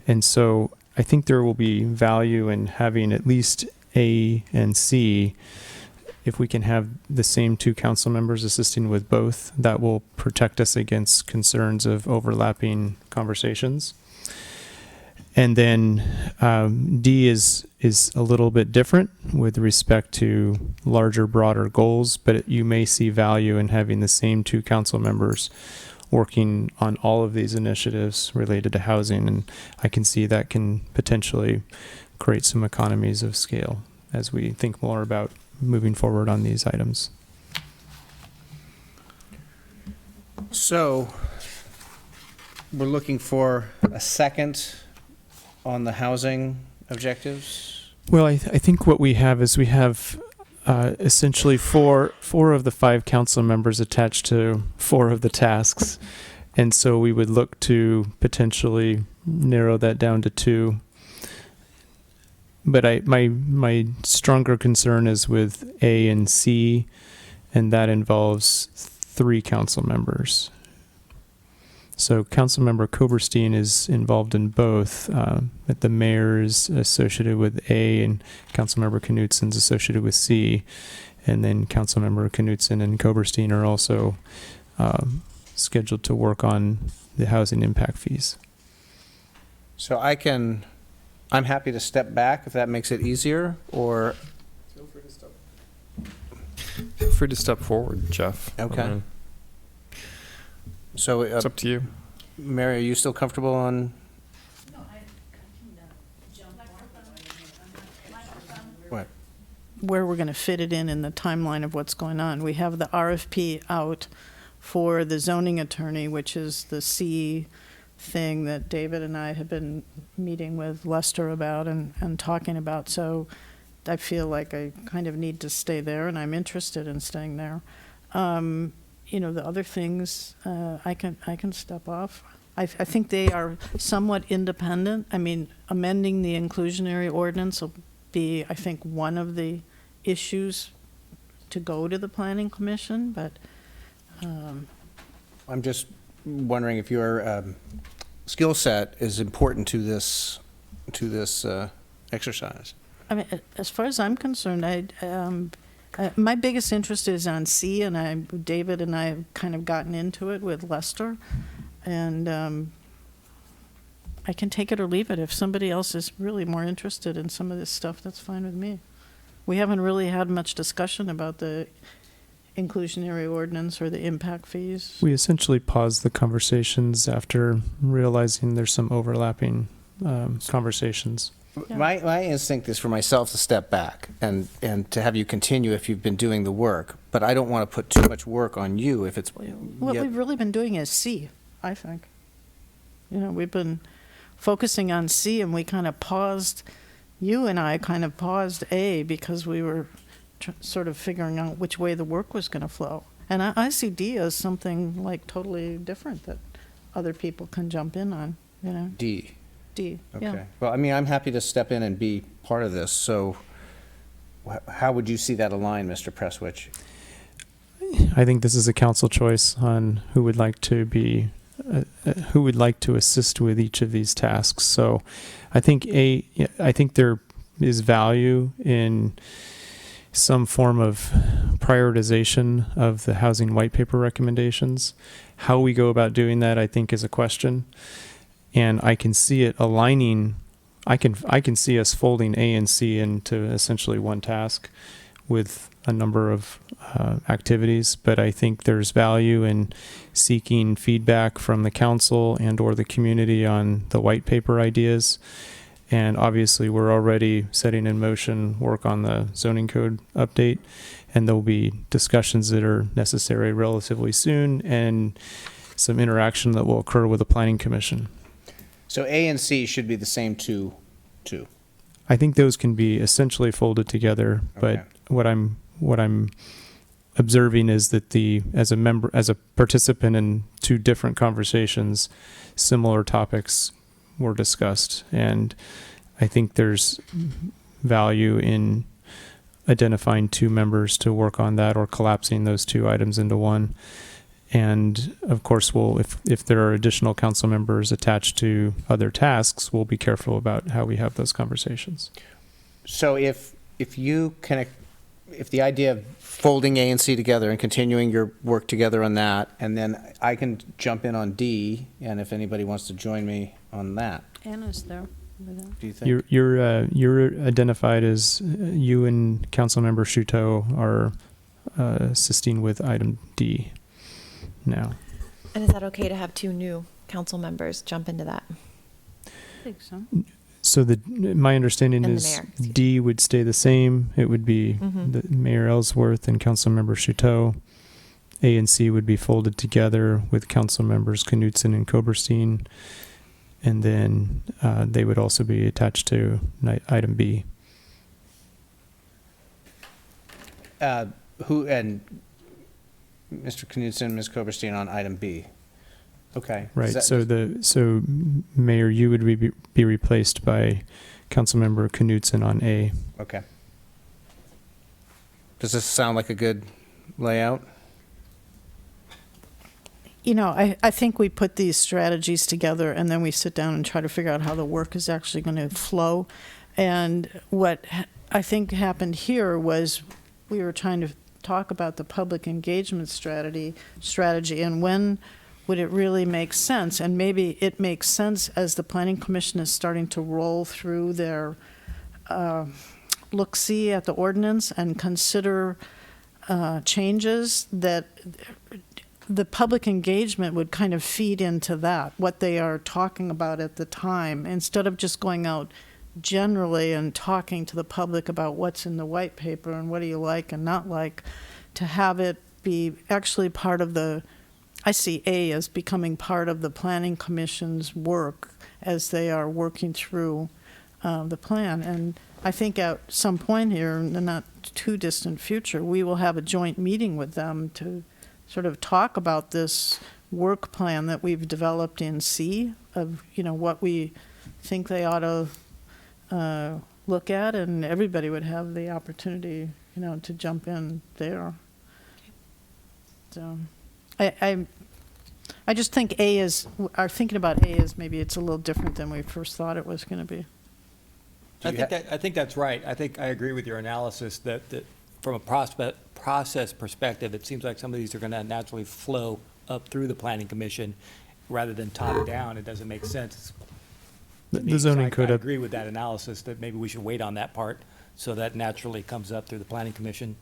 And so I think there will be value in having at least A and C. If we can have the same two council members assisting with both, that will protect us against concerns of overlapping conversations. And then D is a little bit different with respect to larger, broader goals, but you may see value in having the same two council members working on all of these initiatives related to housing. And I can see that can potentially create some economies of scale as we think more about moving forward on these items. So we're looking for a second on the housing objectives? Well, I think what we have is we have essentially four of the 5 council members attached to 4 of the tasks. And so we would look to potentially narrow that down to 2. But my stronger concern is with A and C, and that involves 3 council members. So Councilmember Koberstein is involved in both. The mayor is associated with A, and Councilmember Knudsen's associated with C. And then Councilmember Knudsen and Koberstein are also scheduled to work on the housing impact fees. So I'm happy to step back if that makes it easier, or... Feel free to step forward, Jeff. Okay. So it's up to you. Mary, are you still comfortable on? No, I can jump What? where we're going to fit it in the timeline of what's going on. We have the RFP out for the zoning attorney, which is the C thing that David and I have been meeting with Lester about and talking about. So I feel like I kind of need to stay there, and I'm interested in staying there. The other things, I can step off. I think they are somewhat independent. I mean, amending the inclusionary ordinance will be, I think, one of the issues to go to the Planning Commission, but... I'm just wondering if your skill set is important to this exercise. I mean, as far as I'm concerned, my biggest interest is on C, and David and I have kind of gotten into it with Lester, and I can take it or leave it. If somebody else is really more interested in some of this stuff, that's fine with me. We haven't really had much discussion about the inclusionary ordinance or the impact fees. We essentially paused the conversations after realizing there's some overlapping conversations. Yeah. My instinct is for myself to step back and to have you continue if you've been doing the work, but I don't want to put too much work on you if it's... What we've really been doing is C, I think. We've been focusing on C, and we kind of paused, you and I kind of paused A because we were sort of figuring out which way the work was going to flow. And I see D as something like totally different that other people can jump in on, D. D, Okay. yeah. Well, I mean, I'm happy to step in and be part of this. So how would you see that align, Mr. Presswich? I think this is a council choice on who would like to assist with each of these tasks. So I think there is value in some form of prioritization of the housing white paper recommendations. How we go about doing that, I think, is a question. And I can see it aligning. I can see us folding A and C into essentially one task with a number of activities, but I think there's value in seeking feedback from the council and or the community on the white paper ideas. And obviously, we're already setting in motion work on the zoning code update, and there'll be discussions that are necessary relatively soon and some interaction that will occur with the Planning Commission. So A and C should be the same two. I think those can be essentially folded together, but what I'm observing is that as a participant in two different conversations, similar topics were discussed, and I think there's value in identifying two members to work on that or collapsing those two items into one. And of course, if there are additional council members attached to other tasks, we'll be careful about how we have those conversations. So if the idea of folding A and C together and continuing your work together on that, and then I can jump in on D, and if anybody wants to join me on that. Anna's there. Do you think? You're identified as you and Councilmember Shuto are assisting with item D now. And is that okay to have two new council members jump into that? I think so. So my understanding And the is mayor, D would stay the same. It would be the Mayor Ellsworth and Councilmember Shuto. A and C would be folded together with council members Knudsen and Koberstein. And then they would also be attached to item B. Who and Mr. Knudsen, Ms. Koberstein on item B. Okay. Right. So Mayor, you would be replaced by Councilmember Knudsen on A. Okay. Does this sound like a good layout? You know, I think we put these strategies together and then we sit down and try to figure out how the work is actually going to flow. And what I think happened here was we were trying to talk about the public engagement strategy and when would it really make sense? And maybe it makes sense as the Planning Commission is starting to roll through their look-see at the ordinance and consider changes, that the public engagement would kind of feed into that, what they are talking about at the time, instead of just going out generally and talking to the public about what's in the white paper and what do you like and not like, to have it be actually part of the, I see A as becoming part of the Planning Commission's work as they are working through the plan. And I think at some point here, in the not too distant future, we will have a joint meeting with them to sort of talk about this work plan that we've developed in C of, you know, what we think they ought to look at, and everybody would have the opportunity, you know, to jump in there. So I just think A is, our thinking about A is maybe it's a little different than we first thought it was going to be. I think that's right. I think I agree with your analysis that from a process perspective, it seems like some of these are going to naturally flow up through the Planning Commission rather than top down. It doesn't make sense. The zoning code. I agree with that analysis that maybe we should wait on that part so that naturally comes up through the Planning Commission.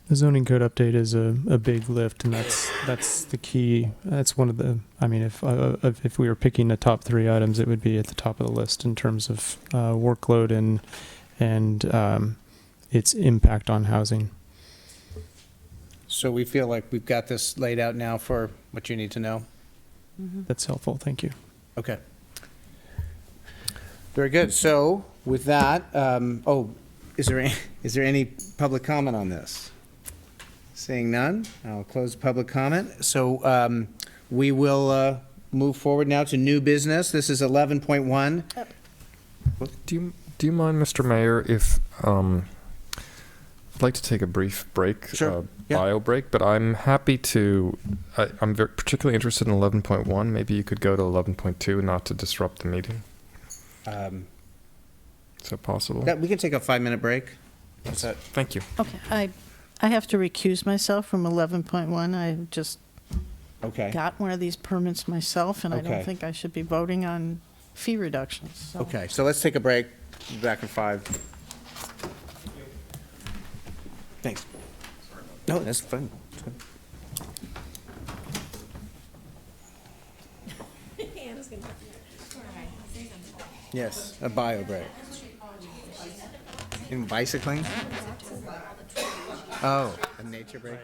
The zoning code update is a big lift, and that's the key. That's one of the. I mean, if we were picking the top 3 items, it would be at the top of the list in terms of workload and its impact on housing. So we feel like we've got this laid out now for what you need to know? That's helpful. Thank you. Okay. Very good. So with that, is there any public comment on this? Seeing none, I'll close public comment. So we will move forward now to new business. This is 11.1. Do you mind, Mr. Mayor, if I'd like to take a brief break, Sure. bio break, but I'm happy to. I'm particularly interested in 11.1. Maybe you could go to 11.2, not to disrupt the meeting. Is that possible? Yeah, we can take a 5-minute break. What's that? Thank you. Okay, I have to recuse myself from 11.1. I just got one of these permits myself, and I don't think I should be voting on fee reductions. So. Okay, so let's take a break. Be back in 5. Thanks. No, that's fun. Yes, a bio break. In bicycling? Oh, a nature break?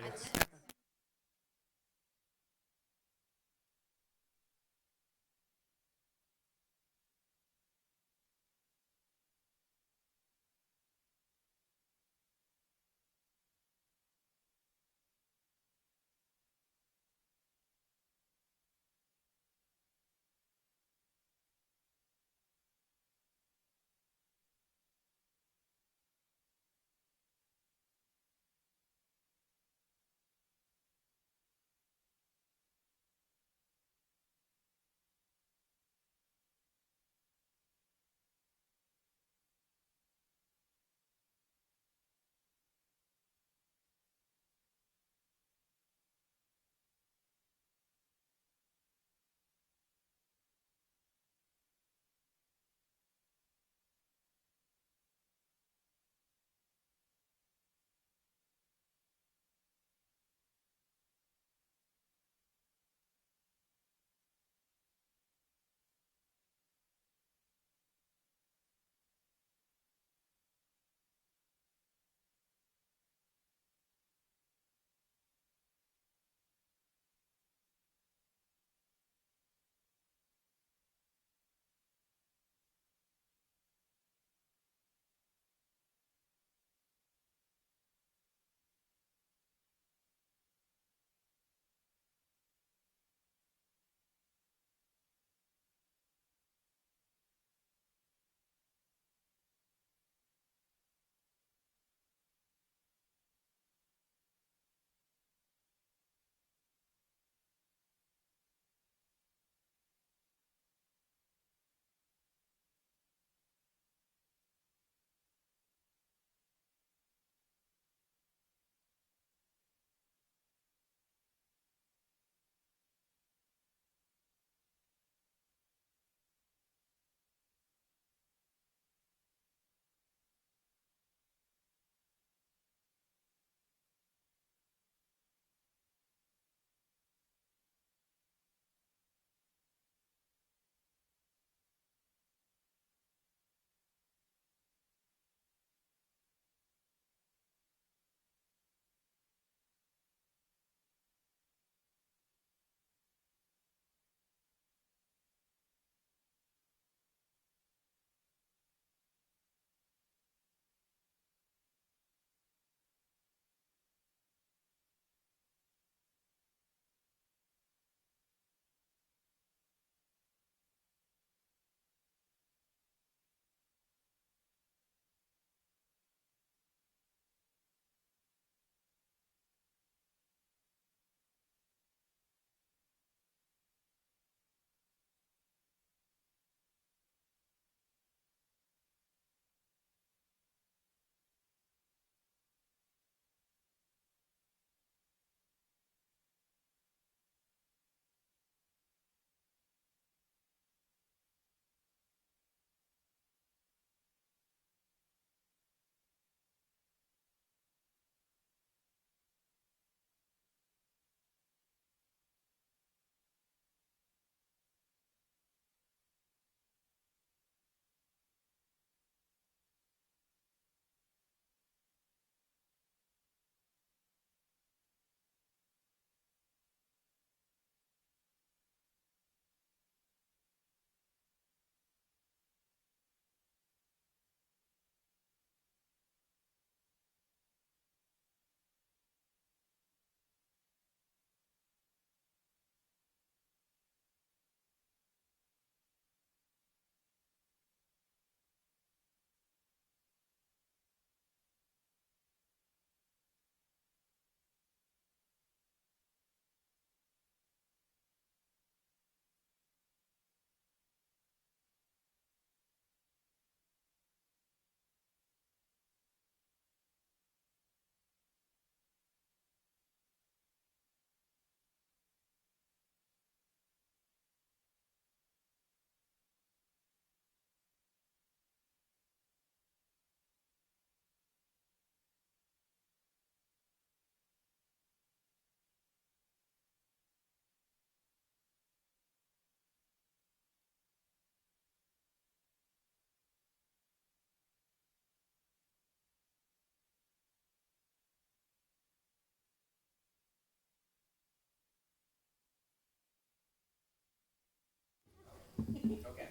Okay.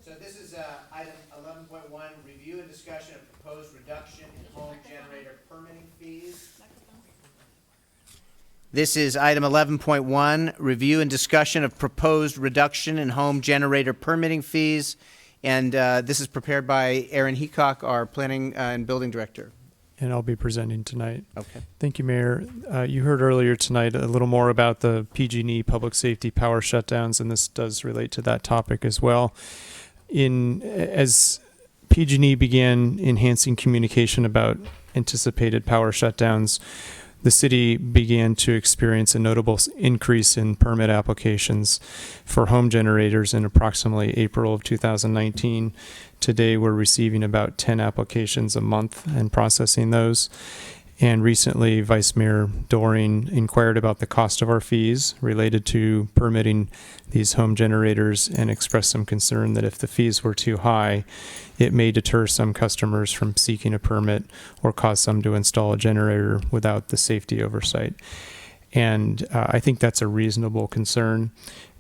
So this is item 11.1, review and discussion of proposed reduction in home generator permitting fees. This is item 11.1, review and discussion of proposed reduction in home generator permitting fees. And this is prepared by Aaron Heacock, our planning and building director. And I'll be presenting tonight. Okay. Thank you, Mayor. You heard earlier tonight a little more about the PG&E public safety power shutdowns, and this does relate to that topic as well. As PG&E began enhancing communication about anticipated power shutdowns, the city began to experience a notable increase in permit applications for home generators in approximately April of 2019. Today, we're receiving about 10 applications a month and processing those. And recently, Vice Mayor Doring inquired about the cost of our fees related to permitting these home generators and expressed some concern that if the fees were too high, it may deter some customers from seeking a permit or cause some to install a generator without the safety oversight. And I think that's a reasonable concern.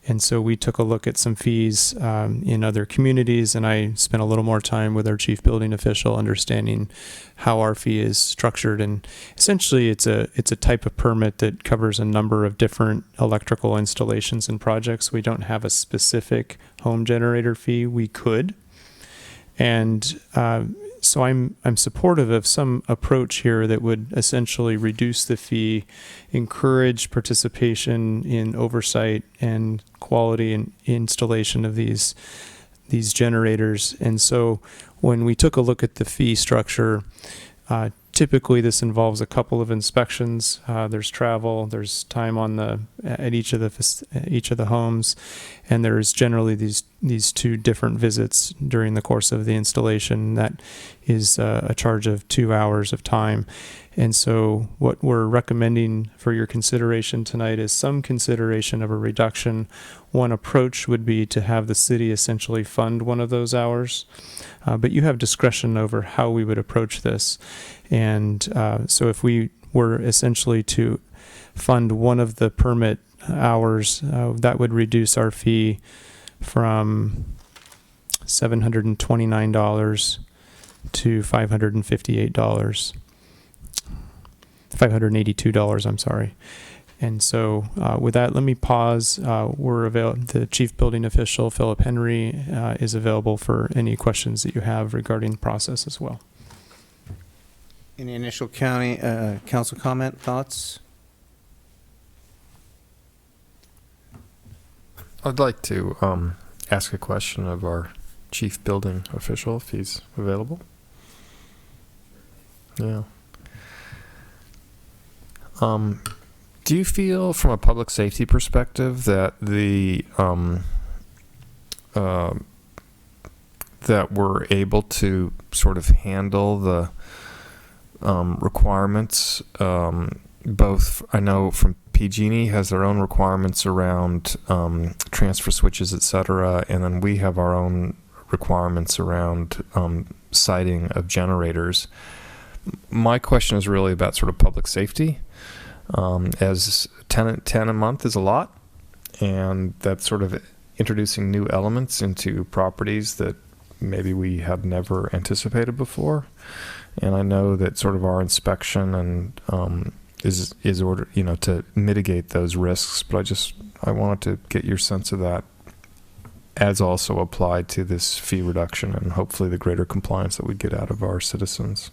And so we took a look at some fees in other communities, and I spent a little more time with our chief building official understanding how our fee is structured. And essentially, it's a type of permit that covers a number of different electrical installations and projects. We don't have a specific home generator fee. We could. And so I'm supportive of some approach here that would essentially reduce the fee, encourage participation in oversight and quality and installation of these generators. And so when we took a look at the fee structure, typically this involves a couple of inspections. There's travel, there's time at each of the homes, and there's generally these two different visits during the course of the installation. That is a charge of 2 hours of time. And so what we're recommending for your consideration tonight is some consideration of a reduction. One approach would be to have the city essentially fund one of those hours, but you have discretion over how we would approach this. And so if we were essentially to fund one of the permit hours, that would reduce our fee from $729 to $582, I'm sorry. And so with that, let me pause. The chief building official, Philip Henry, is available for any questions that you have regarding the process as well. Any initial council comment, thoughts? I'd like to ask a question of our chief building official if he's available. Yeah. Do you feel, from a public safety perspective, that that we're able to sort of handle the requirements? Both, I know from PG&E has their own requirements around transfer switches, et cetera, and then we have our own requirements around siting of generators. My question is really about sort of public safety. As 10 a month is a lot, and that's sort of introducing new elements into properties that maybe we have never anticipated before. And I know that sort of our inspection and is order, to mitigate those risks, but I wanted to get your sense of that as also applied to this fee reduction and hopefully the greater compliance that we get out of our citizens.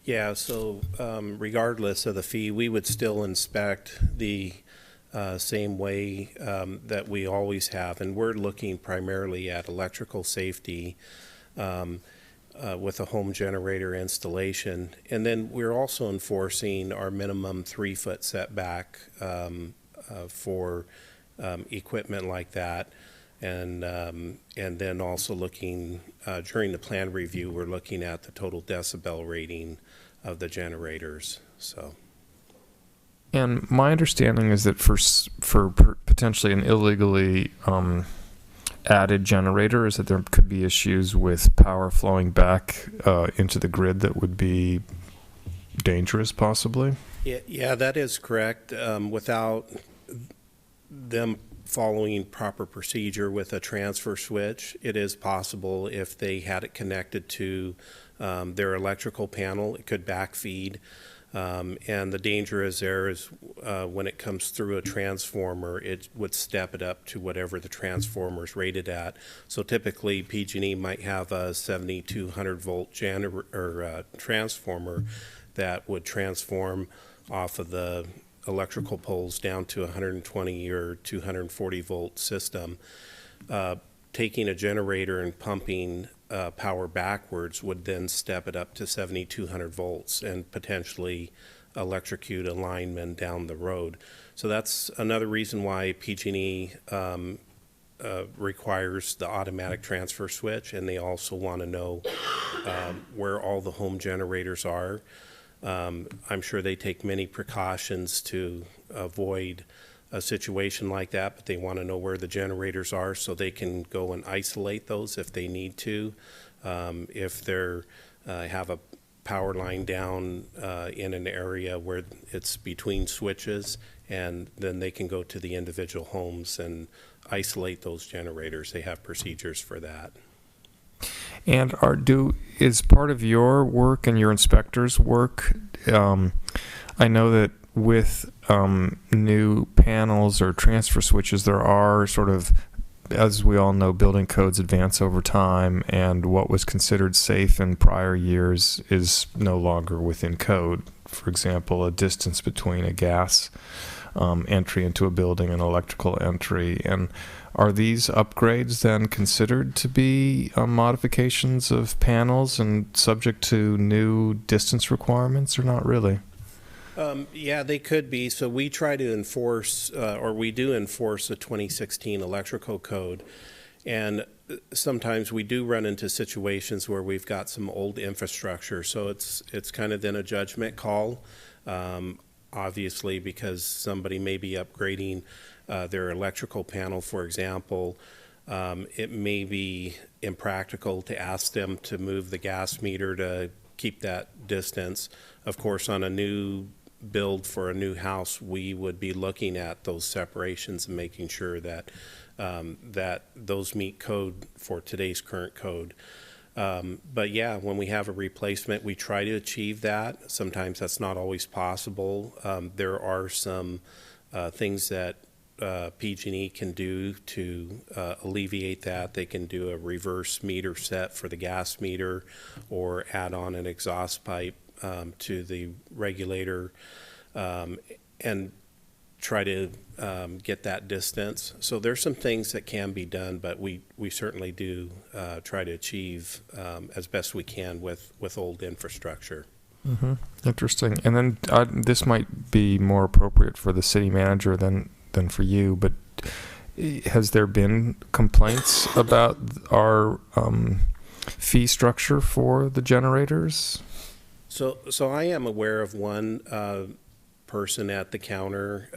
Yeah, so regardless of the fee, we would still inspect the same way that we always have. And we're looking primarily at electrical safety with a home generator installation. And then we're also enforcing our minimum 3-foot setback for equipment like that. And then also looking, during the plan review, we're looking at the total decibel rating of the generators. So, and my understanding is that for potentially an illegally added generator, is that there could be issues with power flowing back into the grid that would be dangerous, possibly. Yeah, that is correct. Without them following proper procedure with a transfer switch, it is possible if they had it connected to their electrical panel, it could backfeed. And the danger is when it comes through a transformer, it would step it up to whatever the transformer is rated at. So typically, PG&E might have a 7200 volt transformer that would transform off of the electrical poles down to 120 or 240 volt system. Taking a generator and pumping power backwards would then step it up to 7,200 volts and potentially electrocute a lineman down the road. So that's another reason why PG&E requires the automatic transfer switch, and they also want to know where all the home generators are. I'm sure they take many precautions to avoid a situation like that, but they want to know where the generators are so they can go and isolate those if they need to. If they're have a power line down in an area where it's between switches, and then they can go to the individual homes and isolate those generators. They have procedures for that. And is part of your work and your inspectors' work, I know that with new panels or transfer switches, there are sort of, as we all know, building codes advance over time, and what was considered safe in prior years is no longer within code. For example, a distance between a gas entry into a building and electrical entry. And are these upgrades then considered to be modifications of panels and subject to new distance requirements, or not really? Yeah, they could be. So we try to enforce, or we do enforce the 2016 electrical code. And sometimes we do run into situations where we've got some old infrastructure. So it's kind of then a judgment call, obviously, because somebody may be upgrading their electrical panel, for example. It may be impractical to ask them to move the gas meter to keep that distance. Of course, on a new build for a new house, we would be looking at those separations and making sure that that those meet code for today's current code. But yeah, when we have a replacement, we try to achieve that. Sometimes that's not always possible. There are some things that PG&E can do to alleviate that. They can do a reverse meter set for the gas meter, or add on an exhaust pipe to the regulator, and try to get that distance. So there's some things that can be done, but we certainly do try to achieve as best we can with old infrastructure. Mm-hmm. Interesting. And then this might be more appropriate for the city manager than for you, but has there been complaints about our fee structure for the generators? So I am aware of one person at the counter,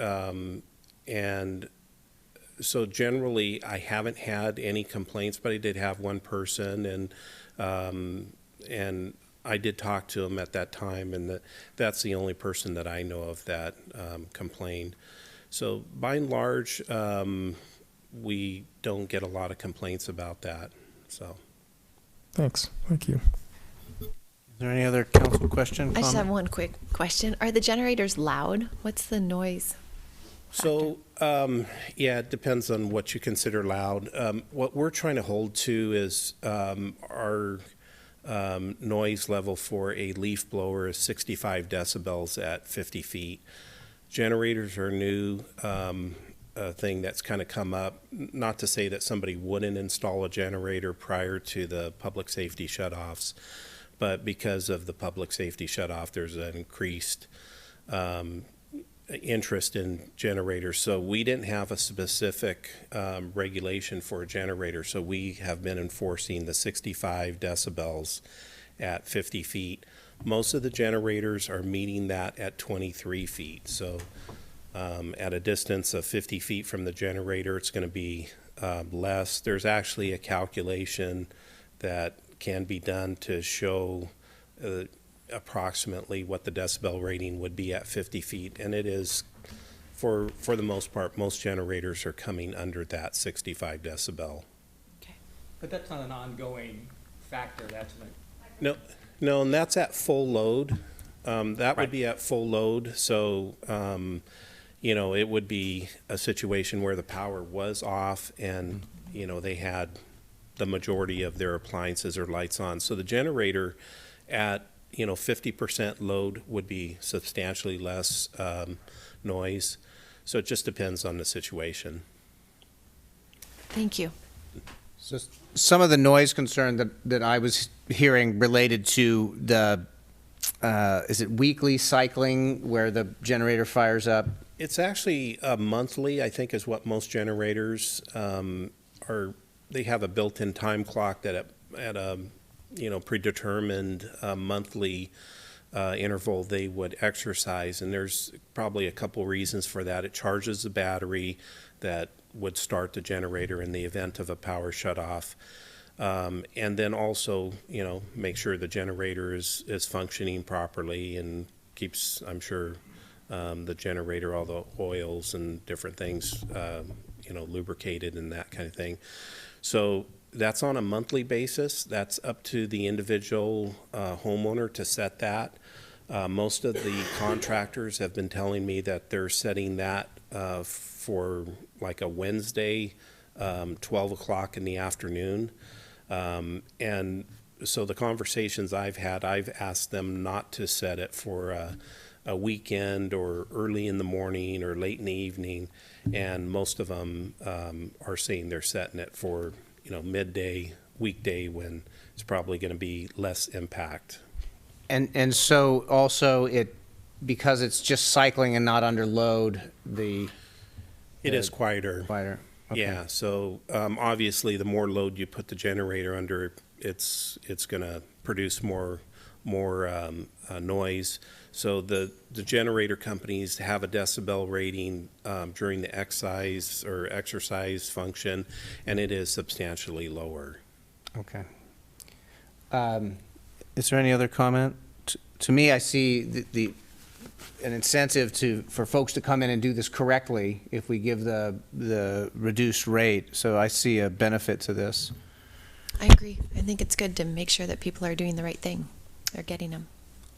and so generally I haven't had any complaints, but I did have one person, and I did talk to him at that time, and that's the only person that I know of that complained. So by and large, we don't get a lot of complaints about that. So, thanks. Thank you. Is there any other council question? I just have one quick question. Are the generators loud? What's the noise? So, yeah, it depends on what you consider loud. What we're trying to hold to is our noise level for a leaf blower is 65 decibels at 50 feet. Generators are a new thing that's kind of come up. Not to say that somebody wouldn't install a generator prior to the public safety shutoffs, but because of the public safety shutoff, there's an increased interest in generators. So we didn't have a specific regulation for a generator, so we have been enforcing the 65 decibels at 50 feet. Most of the generators are meeting that at 23 feet. So at a distance of 50 feet from the generator, it's going to be less. There's actually a calculation that can be done to show approximately what the decibel rating would be at 50 feet. And it is for the most part, most generators are coming under that 65 decibel. But that's not an ongoing factor, that's like. No, and that's at full load. That would be at full load, so, you know, it would be a situation where the power was off and, you know, they had the majority of their appliances or lights on. So the generator at, you know, 50% load would be substantially less noise. So it just depends on the situation. Thank you. So some of the noise concern that I was hearing related to the, is it weekly cycling where the generator fires up? It's actually monthly, I think, is what most generators are. They have a built-in time clock that at a you know, predetermined monthly interval they would exercise, and there's probably a couple reasons for that. It charges the battery that would start the generator in the event of a power shutoff, and then also, you know, make sure the generator is functioning properly and keeps, I'm sure, the generator, all the oils and different things, you know, lubricated and that kind of thing. So that's on a monthly basis. That's up to the individual homeowner to set that. Most of the contractors have been telling me that they're setting that for like a Wednesday, 12 o'clock in the afternoon. And so the conversations I've had, I've asked them not to set it for a weekend or early in the morning or late in the evening. And most of them are saying they're setting it for, you know, midday, weekday, when it's probably going to be less impact. And so also because it's just cycling and not under load, it is quieter. Quieter. Okay. Yeah. So obviously, the more load you put the generator under, it's going to produce more noise. So the generator companies have a decibel rating during the exercise function, and it is substantially lower. Okay. Is there any other comment? To me, I see an incentive for folks to come in and do this correctly if we give the reduced rate. So I see a benefit to this. I agree. I think it's good to make sure that people are doing the right thing. They're getting them.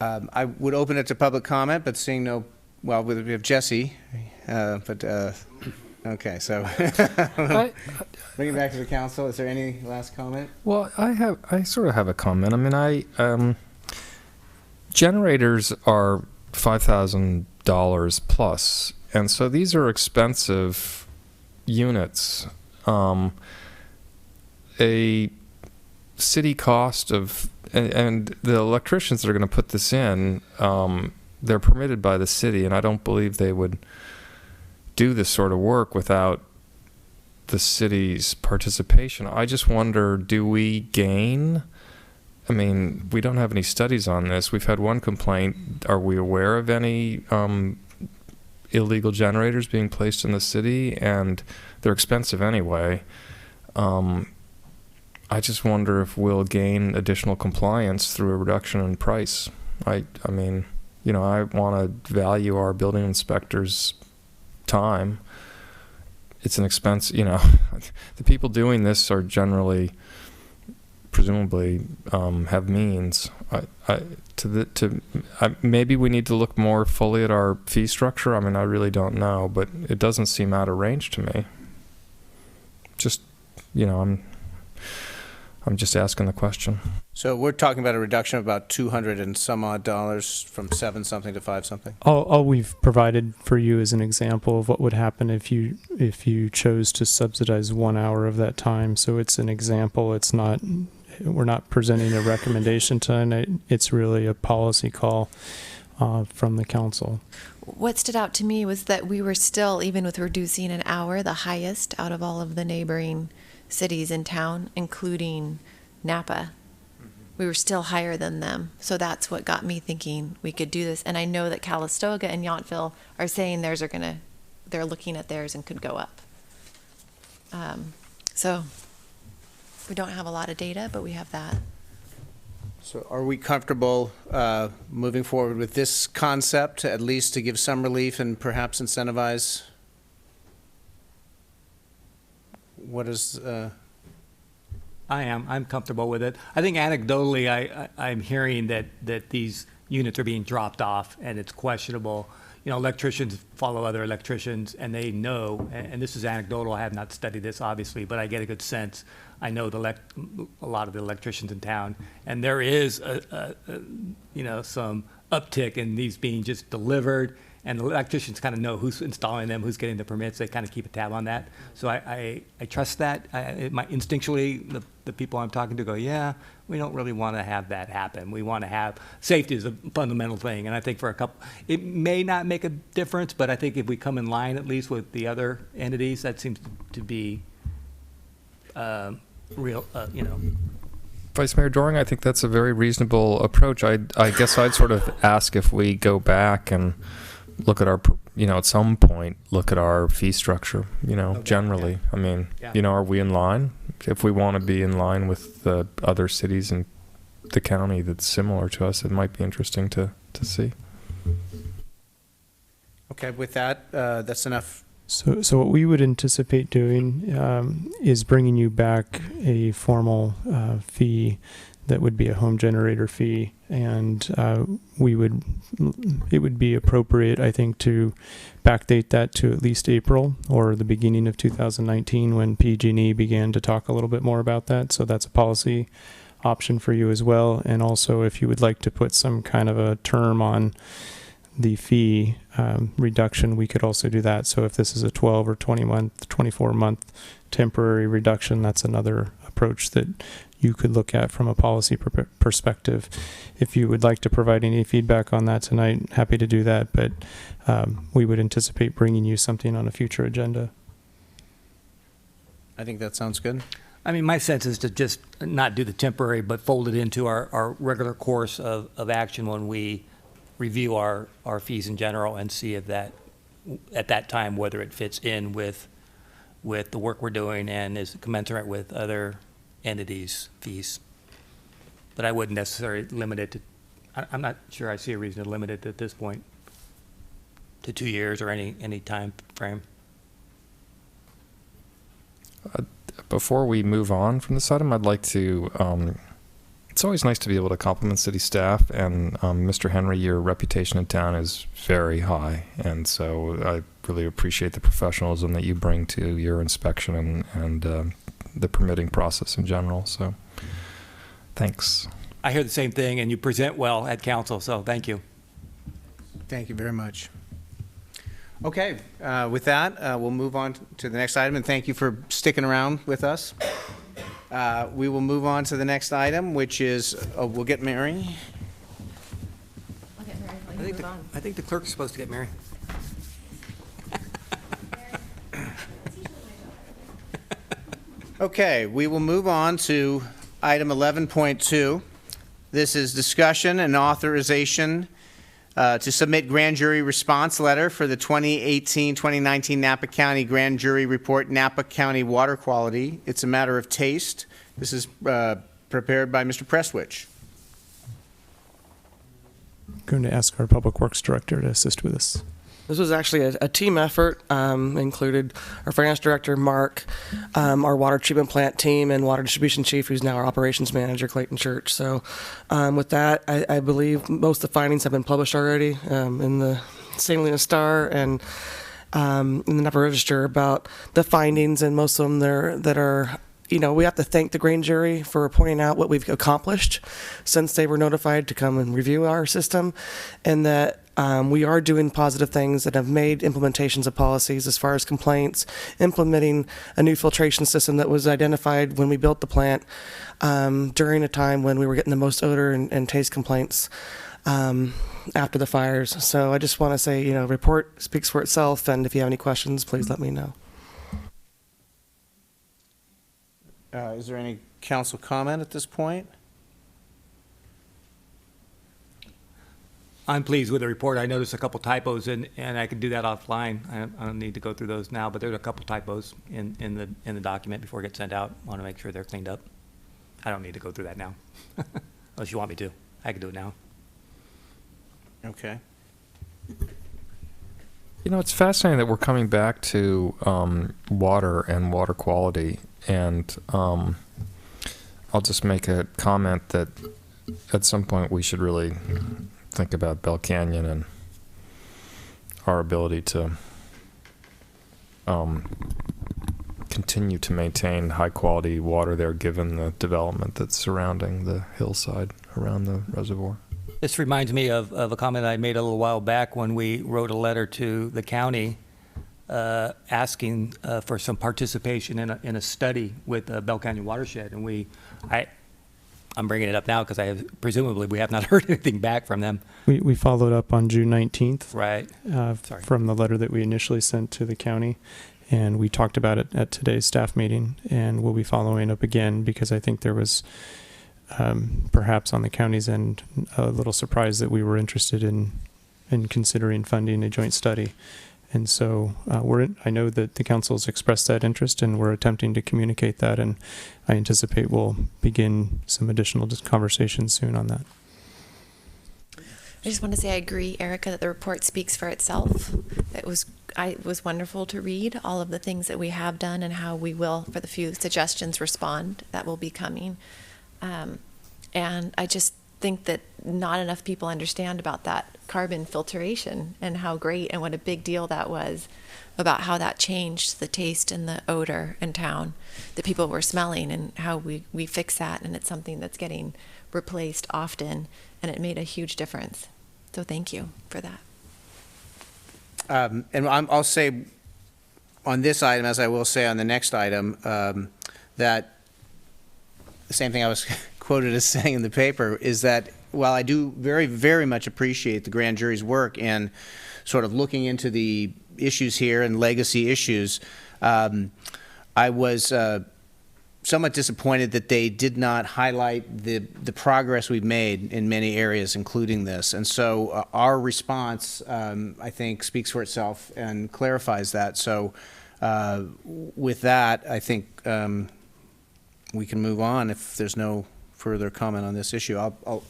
I would open it to public comment, but seeing no, well, we have Jesse, okay, so bring it back to the council. Is there any last comment? Well, I sort of have a comment. I mean, generators are $5,000 plus, and so these are expensive units. A city cost of, and the electricians that are going to put this in, they're permitted by the city, and I don't believe they would do this sort of work without the city's participation. I just wonder, do we gain? I mean, we don't have any studies on this. We've had one complaint. Are we aware of any illegal generators being placed in the city? And they're expensive anyway. I just wonder if we'll gain additional compliance through a reduction in price. I mean, you know, I want to value our building inspectors' time. It's an expense, you know. The people doing this are generally, presumably, have means. Maybe we need to look more fully at our fee structure. I mean, I really don't know, but it doesn't seem out of range to me. Just, you know, I'm just asking the question. So we're talking about a reduction of about $200 and some odd from 7 something to 5 something. All we've provided for you is an example of what would happen if you chose to subsidize 1 hour of that time. So it's an example. It's not. We're not presenting a recommendation tonight. It's really a policy call from the council. What stood out to me was that we were still, even with reducing an hour, the highest out of all of the neighboring cities in town, including Napa. We were still higher than them. So that's what got me thinking we could do this. And I know that Calistoga and Yountville are saying they're looking at theirs and could go up. So we don't have a lot of data, but we have that. So are we comfortable moving forward with this concept, at least to give some relief and perhaps incentivize? What is... I'm comfortable with it. I think anecdotally, I'm hearing that these units are being dropped off, and it's questionable. You know, electricians follow other electricians, and they know, and this is anecdotal, I have not studied this, obviously, but I get a good sense. I know a lot of the electricians in town, and there is, some uptick in these being just delivered, and the electricians kind of know who's installing them, who's getting the permits. They kind of keep a tab on that. So I trust that. Instinctually, the people I'm talking to go, yeah, we don't really want to have that happen. We want to have, safety is a fundamental thing. And I think for a couple, it may not make a difference, but I think if we come in line at least with the other entities, that seems to be real, Vice Mayor Doring, I think that's a very reasonable approach. I guess I'd sort of ask if we go back and look at our, at some point, look at our fee structure, generally. Yeah. I mean, are we in line? If we want to be in line with the other cities in the county that's similar to us, it might be interesting to see. Okay, with that, that's enough. So what we would anticipate doing is bringing you back a formal fee that would be a home generator fee, and it would be appropriate, I think, to backdate that to at least April or the beginning of 2019 when PG&E began to talk a little bit more about that. So that's a policy option for you as well. And also, if you would like to put some kind of a term on the fee reduction, we could also do that. So if this is a 12 or 24 month temporary reduction, that's another approach that you could look at from a policy perspective. If you would like to provide any feedback on that tonight, happy to do that, but we would anticipate bringing you something on a future agenda. I think that sounds good. I mean, my sense is to just not do the temporary, but fold it into our regular course of action when we review our fees in general and see if that, at that time, whether it fits in with the work we're doing and is commensurate with other entities' fees. But I wouldn't necessarily limit it to, I'm not sure I see a reason to limit it at this point to 2 years or any time frame. Before we move on from this item, I'd like to, it's always nice to be able to compliment city staff, and Mr. Henry, your reputation in town is very high, and so I really appreciate the professionalism that you bring to your inspection and the permitting process in general, so thanks. I hear the same thing, and you present well at council, so thank you. Thank you very much. Okay, with that, we'll move on to the next item, and thank you for sticking around with us. We will move on to the next item, which is, we'll get Mary. I'll get Mary. I think the clerk's supposed to get Mary. Okay, we will move on to item 11.2. This is discussion and authorization to submit grand jury response letter for the 2018-2019 Napa County Grand Jury Report, Napa County Water Quality. It's a matter of taste. This is prepared by Mr. Prestwich. I'm going to ask our Public Works Director to assist with this. This was actually a team effort, included our finance director, Mark, our water treatment plant team, and water distribution chief, who's now our operations manager, Clayton Church. So with that, I believe most of the findings have been published already in the St. Helena Star and in the Napa Register about the findings, and most of them that are, we have to thank the grand jury for pointing out what we've accomplished since they were notified to come and review our system, and that we are doing positive things that have made implementations of policies as far as complaints, implementing a new filtration system that was identified when we built the plant during a time when we were getting the most odor and taste complaints after the fires. So I just want to say, report speaks for itself, and if you have any questions, please let me know. Is there any council comment at this point? I'm pleased with the report. I noticed a couple typos, and I can do that offline. I don't need to go through those now, but there's a couple typos in the document before it gets sent out. I want to make sure they're cleaned up. I don't need to go through that now. unless you want me to. I can do it now. Okay. You know, it's fascinating that we're coming back to water and water quality, and I'll just make a comment that at some point we should really think about Beall Canyon and our ability to continue to maintain high quality water there given the development that's surrounding the hillside around the reservoir. This reminds me of a comment I made a little while back when we wrote a letter to the county asking for some participation in a study with the Beall Canyon watershed. And I'm bringing it up now because presumably we have not heard anything back from them. We followed up on June 19th. Right. From the letter that we initially sent to the county. And we talked about it at today's staff meeting, and we'll be following up again because I think there was perhaps on the county's end a little surprise that we were interested in considering funding a joint study. And so I know that the council's expressed that interest, and we're attempting to communicate that, and I anticipate we'll begin some additional conversations soon on that. I just want to say I agree, Erica, that the report speaks for itself. It was wonderful to read all of the things that we have done and how we will, for the few suggestions, respond that will be coming. And I just think that not enough people understand about that carbon filtration and how great and what a big deal that was, about how that changed the taste and the odor in town that people were smelling, and how we fix that, and it's something that's getting replaced often, and it made a huge difference. So thank you for that. And I'll say on this item, as I will say on the next item, that the same thing I was quoted as saying in the paper is that while I do very, very much appreciate the grand jury's work and sort of looking into the issues here and legacy issues, I was somewhat disappointed that they did not highlight the progress we've made in many areas, including this. And so our response, I think, speaks for itself and clarifies that. So with that, I think we can move on if there's no further comment on this issue. I'll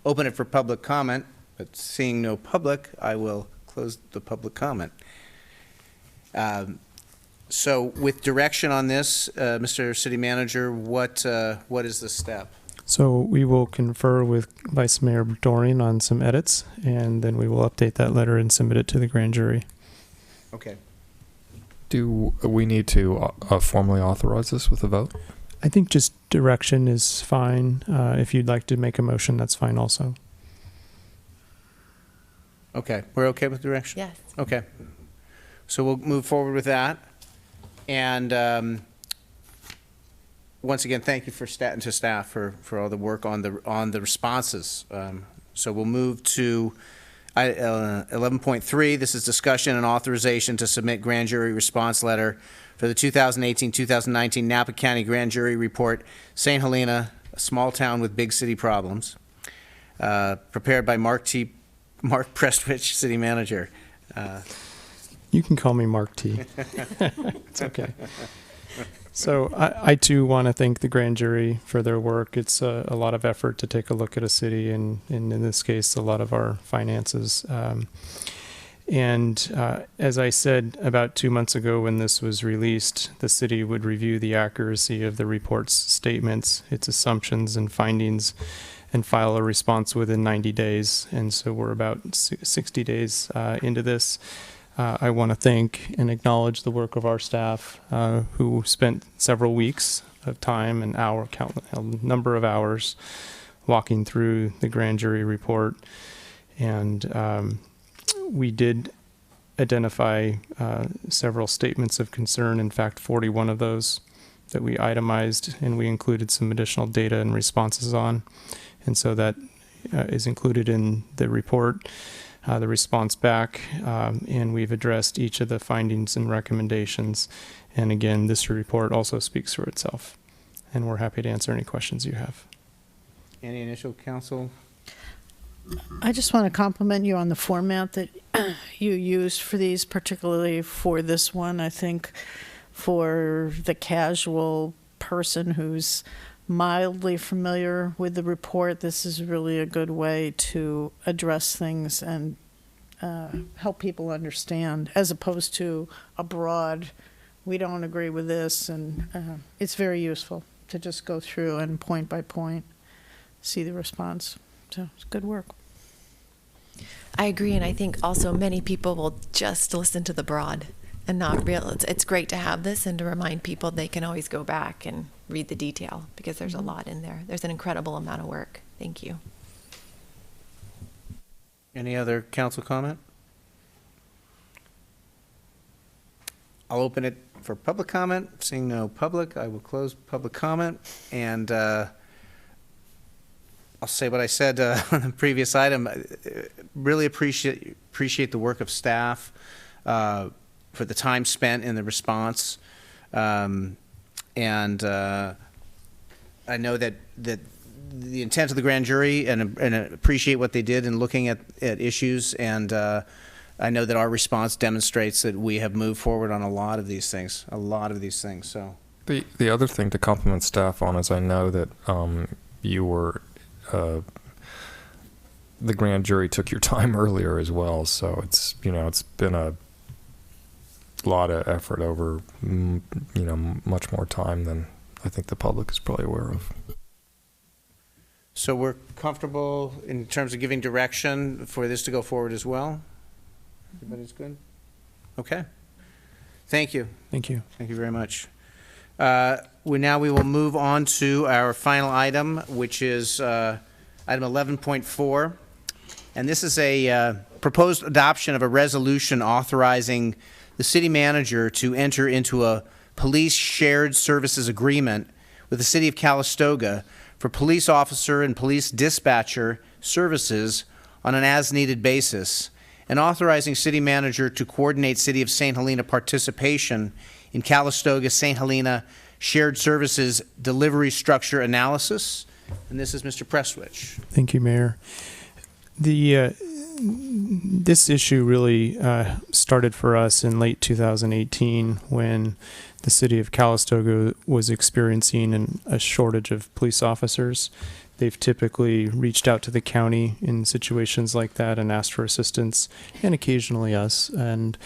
open it for public comment, but seeing no public, I will close the public comment. So with direction on this, Mr. City Manager, what is the step? So we will confer with Vice Mayor Doring on some edits, and then we will update that letter and submit it to the grand jury. Okay. Do we need to formally authorize this with a vote? I think just direction is fine. If you'd like to make a motion, that's fine also. Okay, we're okay with direction? Yes. Okay. So we'll move forward with that. And once again, thank you to staff for all the work on the responses. So we'll move to 11.3. This is discussion and authorization to submit grand jury response letter for the 2018-2019 Napa County Grand Jury Report, St. Helena, a small town with big city problems, prepared by Mark Prestwich, City Manager. You can call me Mark T. It's okay. So I too want to thank the grand jury for their work. It's a lot of effort to take a look at a city, and in this case, a lot of our finances. As I said about 2 months ago when this was released, the city would review the accuracy of the report's statements, its assumptions and findings, and file a response within 90 days. And so we're about 60 days into this. I want to thank and acknowledge the work of our staff who spent several weeks of time and a number of hours walking through the grand jury report. And we did identify several statements of concern, in fact 41 of those that we itemized, and we included some additional data and responses on. And so that is included in the report. The response back, and we've addressed each of the findings and recommendations. And again, this report also speaks for itself, and we're happy to answer any questions you have. Any initial counsel? I just want to compliment you on the format that you used for these, particularly for this one. I think for the casual person who's mildly familiar with the report, this is really a good way to address things and help people understand, as opposed to a broad, we don't agree with this, and it's very useful to just go through and point by point see the response. So it's good work. I agree, and I think also many people will just listen to the broad and not realize it's great to have this and to remind people they can always go back and read the detail, because there's a lot in there. There's an incredible amount of work. Thank you. Any other council comment? I'll open it for public comment. Seeing no public, I will close public comment, and I'll say what I said on the previous item. Really appreciate the work of staff for the time spent in the response, and I know that the intent of the grand jury, and appreciate what they did in looking at issues, and I know that our response demonstrates that we have moved forward on a lot of these things. So The other thing to compliment staff on is I know that you were the grand jury took your time earlier as well, so it's been a lot of effort over much more time than I think the public is probably aware of. So we're comfortable in terms of giving direction for this to go forward as well? Everybody's good? Okay. Thank you. Thank you. Thank you very much. We will move on to our final item, which is item 11.4. And this is a proposed adoption of a resolution authorizing the city manager to enter into a police shared services agreement with the city of Calistoga for police officer and police dispatcher services on an as-needed basis, and authorizing city manager to coordinate City of St. Helena participation in Calistoga St. Helena shared services delivery structure analysis. And this is Mr. Prestwich. Thank you, Mayor. This issue really started for us in late 2018 when the city of Calistoga was experiencing a shortage of police officers. They've typically reached out to the county in situations like that and asked for assistance, and occasionally us. And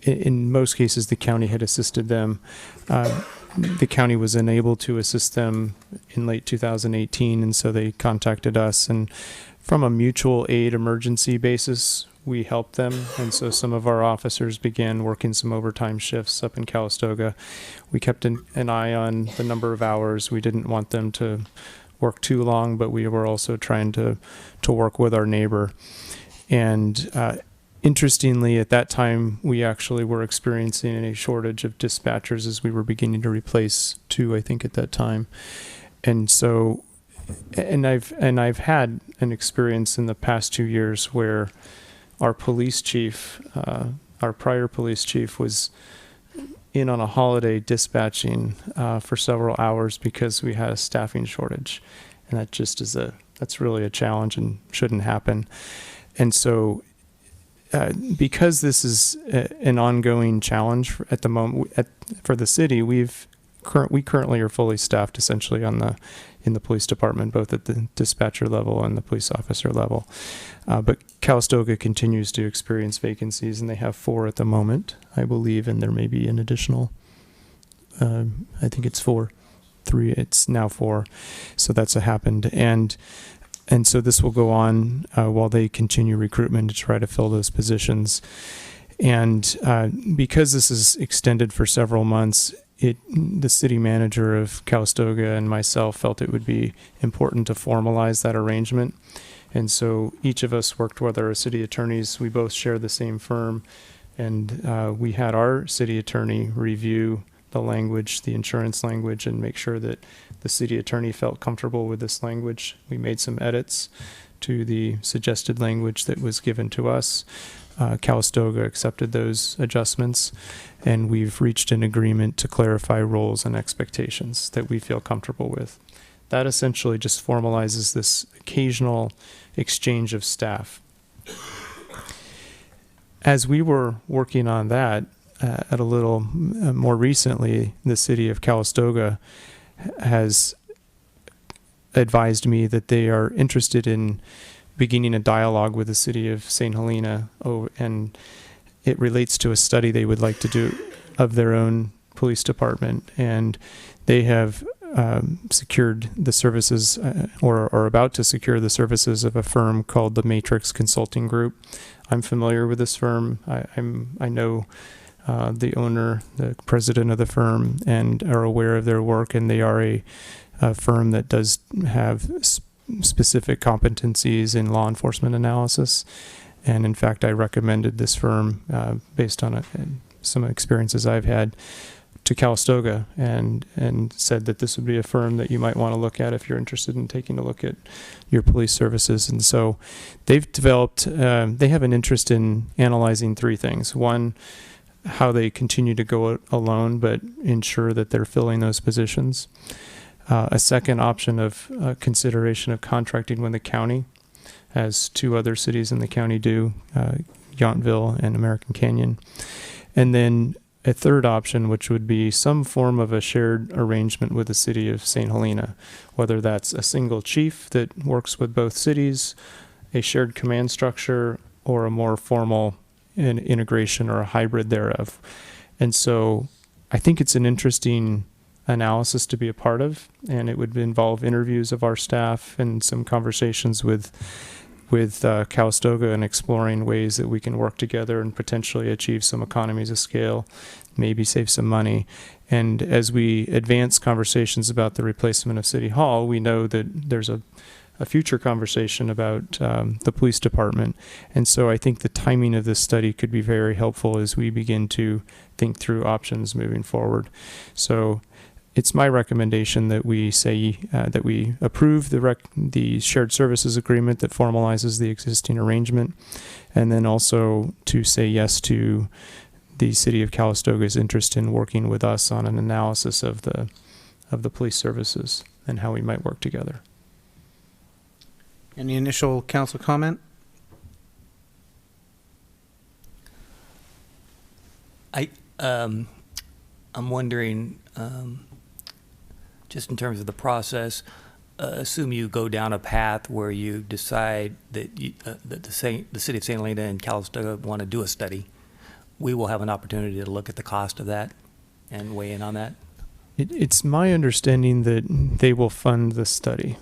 in most cases, the county had assisted them. The county was unable to assist them in late 2018, and so they contacted us. And from a mutual aid emergency basis, we helped them. And so some of our officers began working some overtime shifts up in Calistoga. We kept an eye on the number of hours. We didn't want them to work too long, but we were also trying to work with our neighbor. And interestingly, at that time, we actually were experiencing a shortage of dispatchers as we were beginning to replace 2, I think, at that time. And so, and I've had an experience in the past 2 years where our police chief, our prior police chief, was in on a holiday dispatching for several hours because we had a staffing shortage, and that just is that's really a challenge and shouldn't happen. And so, because this is an ongoing challenge at the moment for the city, we currently are fully staffed essentially in the police department, both at the dispatcher level and the police officer level. But Calistoga continues to experience vacancies, and they have 4 at the moment, I believe, and there may be an additional, I think it's 4. 3, it's now 4. So that's happened. And so this will go on while they continue recruitment to try to fill those positions. And because this is extended for several months, the city manager of Calistoga and myself felt it would be important to formalize that arrangement. And so each of us worked with our city attorneys. We both share the same firm. And we had our city attorney review the language, the insurance language, and make sure that the city attorney felt comfortable with this language. We made some edits to the suggested language that was given to us. Calistoga accepted those adjustments, and we've reached an agreement to clarify roles and expectations that we feel comfortable with. That essentially just formalizes this occasional exchange of staff. As we were working on that, at a little more recently, the city of Calistoga has advised me that they are interested in beginning a dialogue with the city of St. Helena, and it relates to a study they would like to do of their own police department. And they have secured the services or are about to secure the services of a firm called the Matrix Consulting Group. I'm familiar with this firm. I know the owner, the president of the firm, and are aware of their work, and they are a firm that does have specific competencies in law enforcement analysis. And in fact, I recommended this firm based on some experiences I've had to Calistoga, and said that this would be a firm that you might want to look at if you're interested in taking a look at your police services. And so they've developed, they have an interest in analyzing three things. One, how they continue to go alone, but ensure that they're filling those positions. A second option of consideration of contracting with the county, as two other cities in the county do, Yountville and American Canyon. And then a third option, which would be some form of a shared arrangement with the city of St. Helena, whether that's a single chief that works with both cities, a shared command structure, or a more formal integration or a hybrid thereof. And so I think it's an interesting analysis to be a part of, and it would involve interviews of our staff and some conversations with Calistoga and exploring ways that we can work together and potentially achieve some economies of scale, maybe save some money. And as we advance conversations about the replacement of City Hall, we know that there's a future conversation about the police department. And so I think the timing of this study could be very helpful as we begin to think through options moving forward. So it's my recommendation that we say that we approve the shared services agreement that formalizes the existing arrangement, and then also to say yes to the City of Calistoga's interest in working with us on an analysis of the police services and how we might work together. Any initial council comment? I'm wondering, just in terms of the process, assume you go down a path where you decide that, that the city of St. Helena and Calistoga want to do a study. We will have an opportunity to look at the cost of that and weigh in on that. It's my understanding that they will fund the study,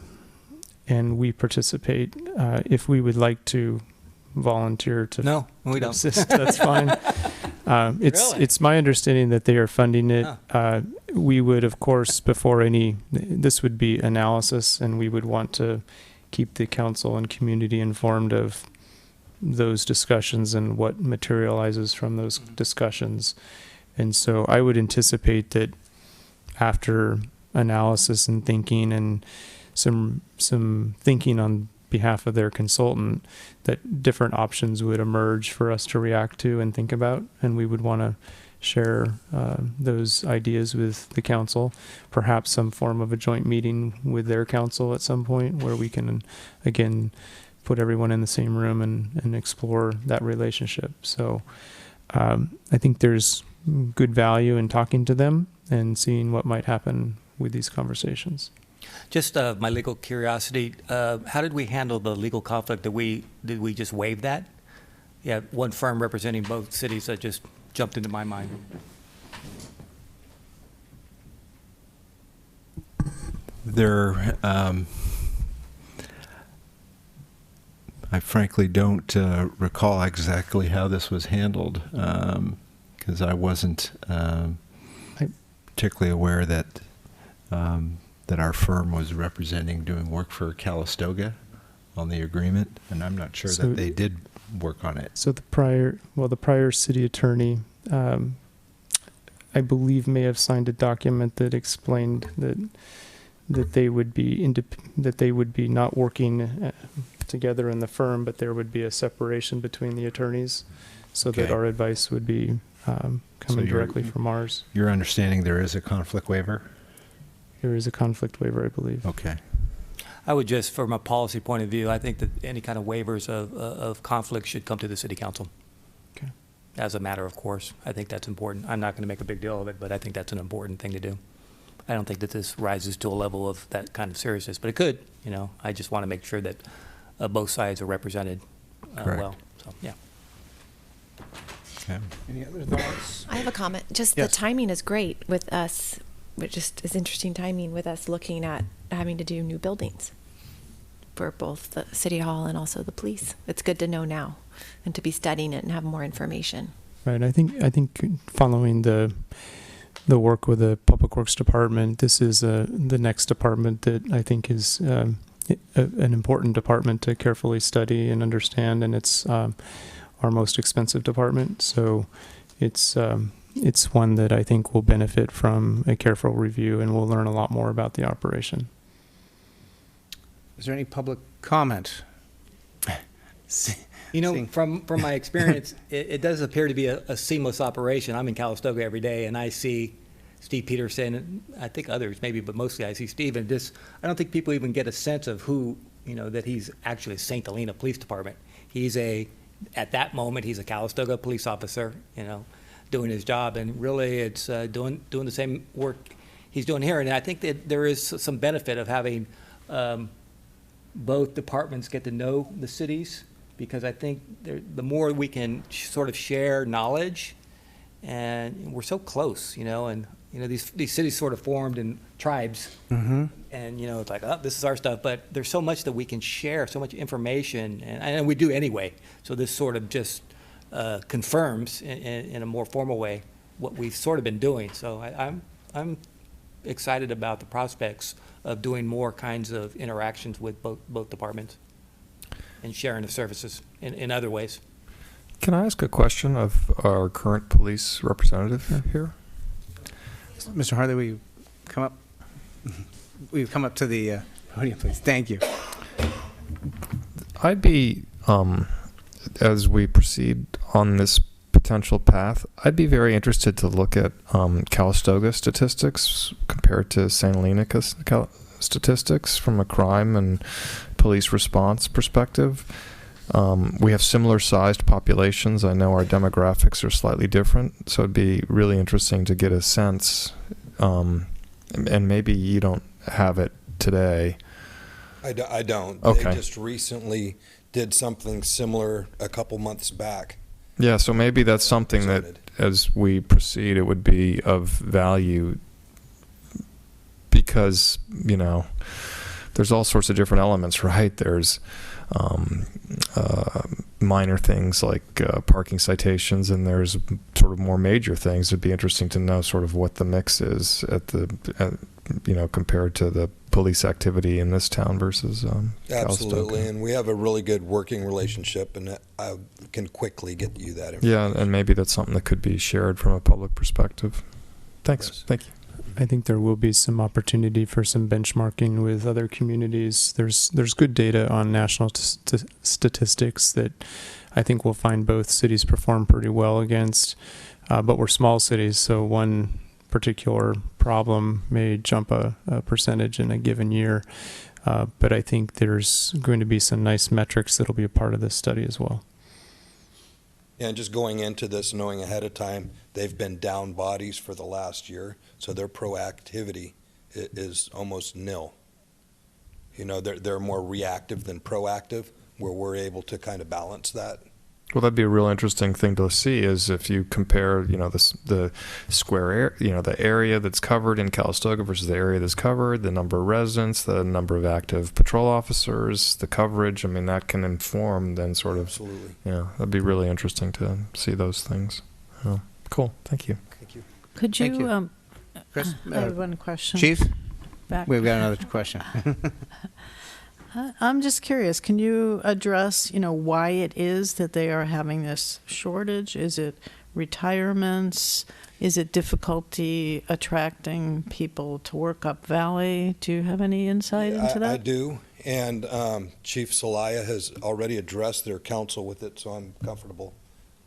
and we participate. If we would like to volunteer to no, we don't. assist, that's fine. It's my understanding that they are funding it. We would, of course, this would be analysis, and we would want to keep the council and community informed of those discussions and what materializes from those discussions. And so I would anticipate that after analysis and thinking and some thinking on behalf of their consultant, that different options would emerge for us to react to and think about, and we would want to share those ideas with the council, perhaps some form of a joint meeting with their council at some point where we can again put everyone in the same room and explore that relationship. So I think there's good value in talking to them and seeing what might happen with these conversations. Just my legal curiosity, how did we handle the legal conflict? Did we just waive that? Yeah, one firm representing both cities that just jumped into my mind. There, I frankly don't recall exactly how this was handled, because I wasn't particularly aware that that our firm was representing doing work for Calistoga on the agreement, and I'm not sure that they did work on it. So the prior city attorney, I believe, may have signed a document that explained that they would be not working together in the firm, but there would be a separation between the attorneys, so that our advice would be coming directly from ours. Your understanding there is a conflict waiver? There is a conflict waiver, I believe. Okay. I would just, from a policy point of view, I think that any kind of waivers of conflict should come to the city council. Okay. As a matter of course. I think that's important. I'm not going to make a big deal of it, but I think that's an important thing to do. I don't think that this rises to a level of that kind of seriousness, but it could. I just want to make sure that both sides are represented well. So, yeah. Okay. Any other thoughts? I have a comment. Just Yes. the timing is great with us. It just is interesting timing with us looking at having to do new buildings for both the city hall and also the police. It's good to know now and to be studying it and have more information. Right. I think following the work with the Public Works Department, this is the next department that I think is an important department to carefully study and understand, and it's our most expensive department. So it's one that I think will benefit from a careful review, and we'll learn a lot more about the operation. Is there any public comment? From my experience, it does appear to be a seamless operation. I'm in Calistoga every day, and I see Steve Peterson, and I think others maybe, but mostly I see Steve. And I don't think people even get a sense of who, that he's actually a St. Helena Police Department. At that moment, he's a Calistoga police officer, doing his job, and really it's doing the same work he's doing here. And I think that there is some benefit of having both departments get to know the cities, because I think the more we can sort of share knowledge, and we're so close, and these cities sort of formed in tribes, and it's like, oh, this is our stuff, but there's so much that we can share, so much information, and we do anyway. So this sort of just confirms in a more formal way what we've sort of been doing. So I'm excited about the prospects of doing more kinds of interactions with both departments and sharing of services in other ways. Can I ask a question of our current police representative here? Mr. Harley, will you come up? Will you come up to the podium, please? Thank you. I'd be, as we proceed on this potential path, I'd be very interested to look at Calistoga statistics compared to St. Helena statistics from a crime and police response perspective. We have similar sized populations. I know our demographics are slightly different, so it'd be really interesting to get a sense, and maybe you don't have it today. I don't. Okay. They just recently did something similar a couple months back. Yeah, so maybe that's something that as we proceed, it would be of value, because, there's all sorts of different elements, right? There's minor things like parking citations, and there's sort of more major things. It'd be interesting to know sort of what the mix is compared to the police activity in this town versus Absolutely, Calistoga. and we have a really good working relationship, and I can quickly get you that information. Yeah, and maybe that's something that could be shared from a public perspective. Thanks. Yes. Thank you. I think there will be some opportunity for some benchmarking with other communities. There's good data on national statistics that I think we'll find both cities perform pretty well against, but we're small cities, so one particular problem may jump a percentage in a given year, but I think there's going to be some nice metrics that'll be a part of this study as well. And just going into this, knowing ahead of time, they've been down bodies for the last year, so their proactivity is almost nil. They're more reactive than proactive, where we're able to kind of balance that. Well, that'd be a real interesting thing to see, is if you compare, the square the area that's covered in Calistoga versus the area that's covered, the number of residents, the number of active patrol officers, the coverage. I mean, that can inform then sort of. Absolutely. Yeah, that'd be really interesting to see those things. Oh, cool. Thank you. Thank you. Could Thank you, you. Chris, I have one question. Chief, Back. we've got another question. I'm just curious, can you address, why it is that they are having this shortage? Is it retirements? Is it difficulty attracting people to work up Valley? Do you have any insight into that? I do, and Chief Celaya has already addressed their council with it, so I'm comfortable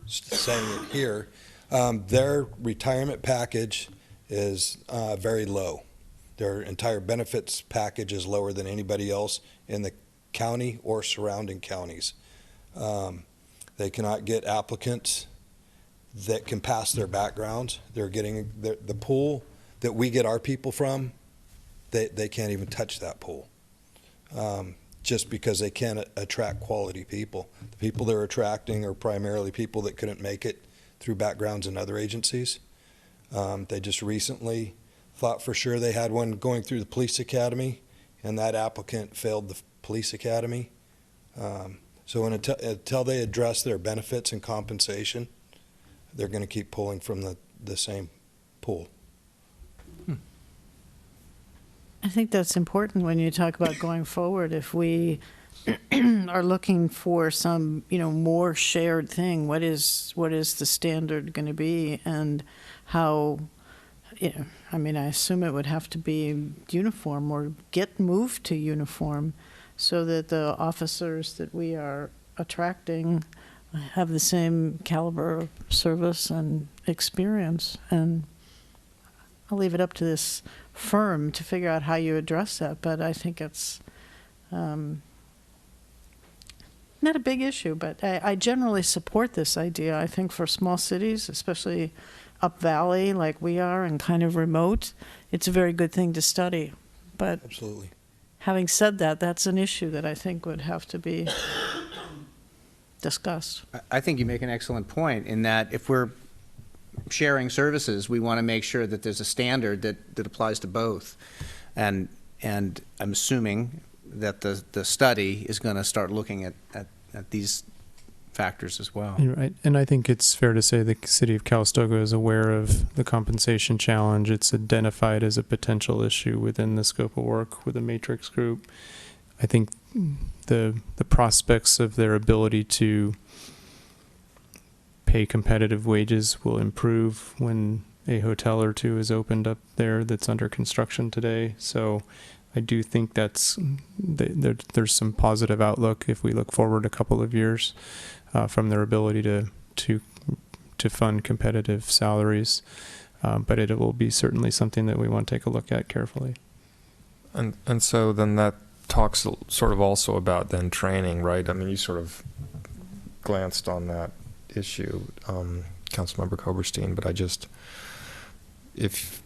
saying it here. Their retirement package is very low. Their entire benefits package is lower than anybody else in the county or surrounding counties. They cannot get applicants that can pass their backgrounds. They're getting the pool that we get our people from, they can't even touch that pool. Just because they can't attract quality people. The people they're attracting are primarily people that couldn't make it through backgrounds in other agencies. They just recently thought for sure they had one going through the police academy, and that applicant failed the police academy. So until they address their benefits and compensation, they're going to keep pulling from the same pool. I think that's important when you talk about going forward. If we are looking for some, more shared thing, what is the standard going to be, and how? I assume it would have to be uniform or get moved to uniform, so that the officers that we are attracting have the same caliber of service and experience. And I'll leave it up to this firm to figure out how you address that, but I think it's not a big issue, but I generally support this idea. I think for small cities, especially up valley like we are and kind of remote, it's a very good thing to study. But absolutely. Having said that, that's an issue that I think would have to be discussed. I think you make an excellent point in that if we're sharing services, we want to make sure that there's a standard that applies to both. And I'm assuming that the study is going to start looking at these factors as well. Right, and I think it's fair to say the city of Calistoga is aware of the compensation challenge. It's identified as a potential issue within the scope of work with the matrix group. I think the prospects of their ability to pay competitive wages will improve when a hotel or two is opened up there that's under construction today. So I do think there's some positive outlook if we look forward a couple of years from their ability to fund competitive salaries. But it will be certainly something that we want to take a look at carefully. And so then that talks sort of also about then training, right? I mean, you sort of glanced on that issue, Councilmember Koberstein, but if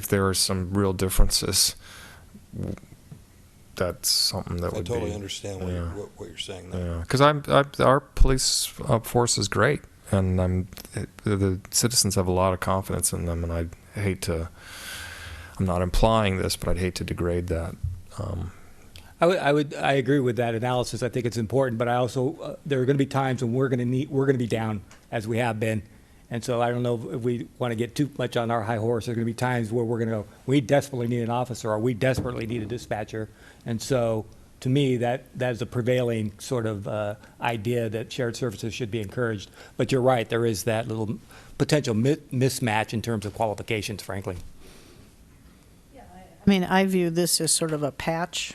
there are some real differences, that's something that I would totally be, understand what you're saying there. Yeah, because our police force is great, and the citizens have a lot of confidence in them, and I'm not implying this, but I'd hate to degrade that. I agree with that analysis. I think it's important, but I also there are going to be times when we're going to be down as we have been, and so I don't know if we want to get too much on our high horse. There are going to be times where we're going to go, we desperately need an officer, or we desperately need a dispatcher, and so to me that is a prevailing sort of idea that shared services should be encouraged. But you're right, there is that little potential mismatch in terms of qualifications, frankly. I view this as sort of a patch,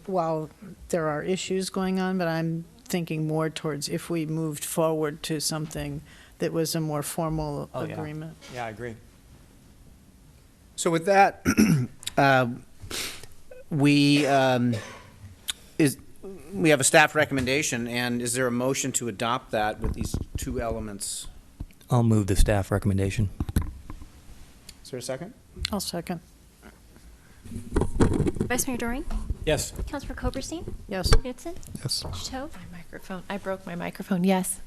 while there are issues going on, but I'm thinking more towards if we moved forward to something that was a more formal agreement. Yeah, I agree. So with that, we have a staff recommendation, and is there a motion to adopt that with these two elements? I'll move the staff recommendation. Is there a second? I'll second. Vice Mayor Doring? Yes. Councilor Koberstein? Yes. Knudsen? Yes. Chateau? My microphone. I broke my microphone. Yes.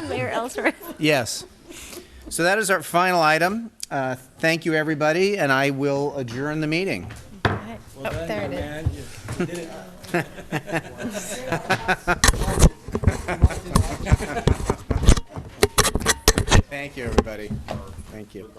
Mayor Ellsworth? Yes. So that is our final item. Thank you, everybody, and I will adjourn the meeting. Well done, there it is. Thank you, everybody. Thank you.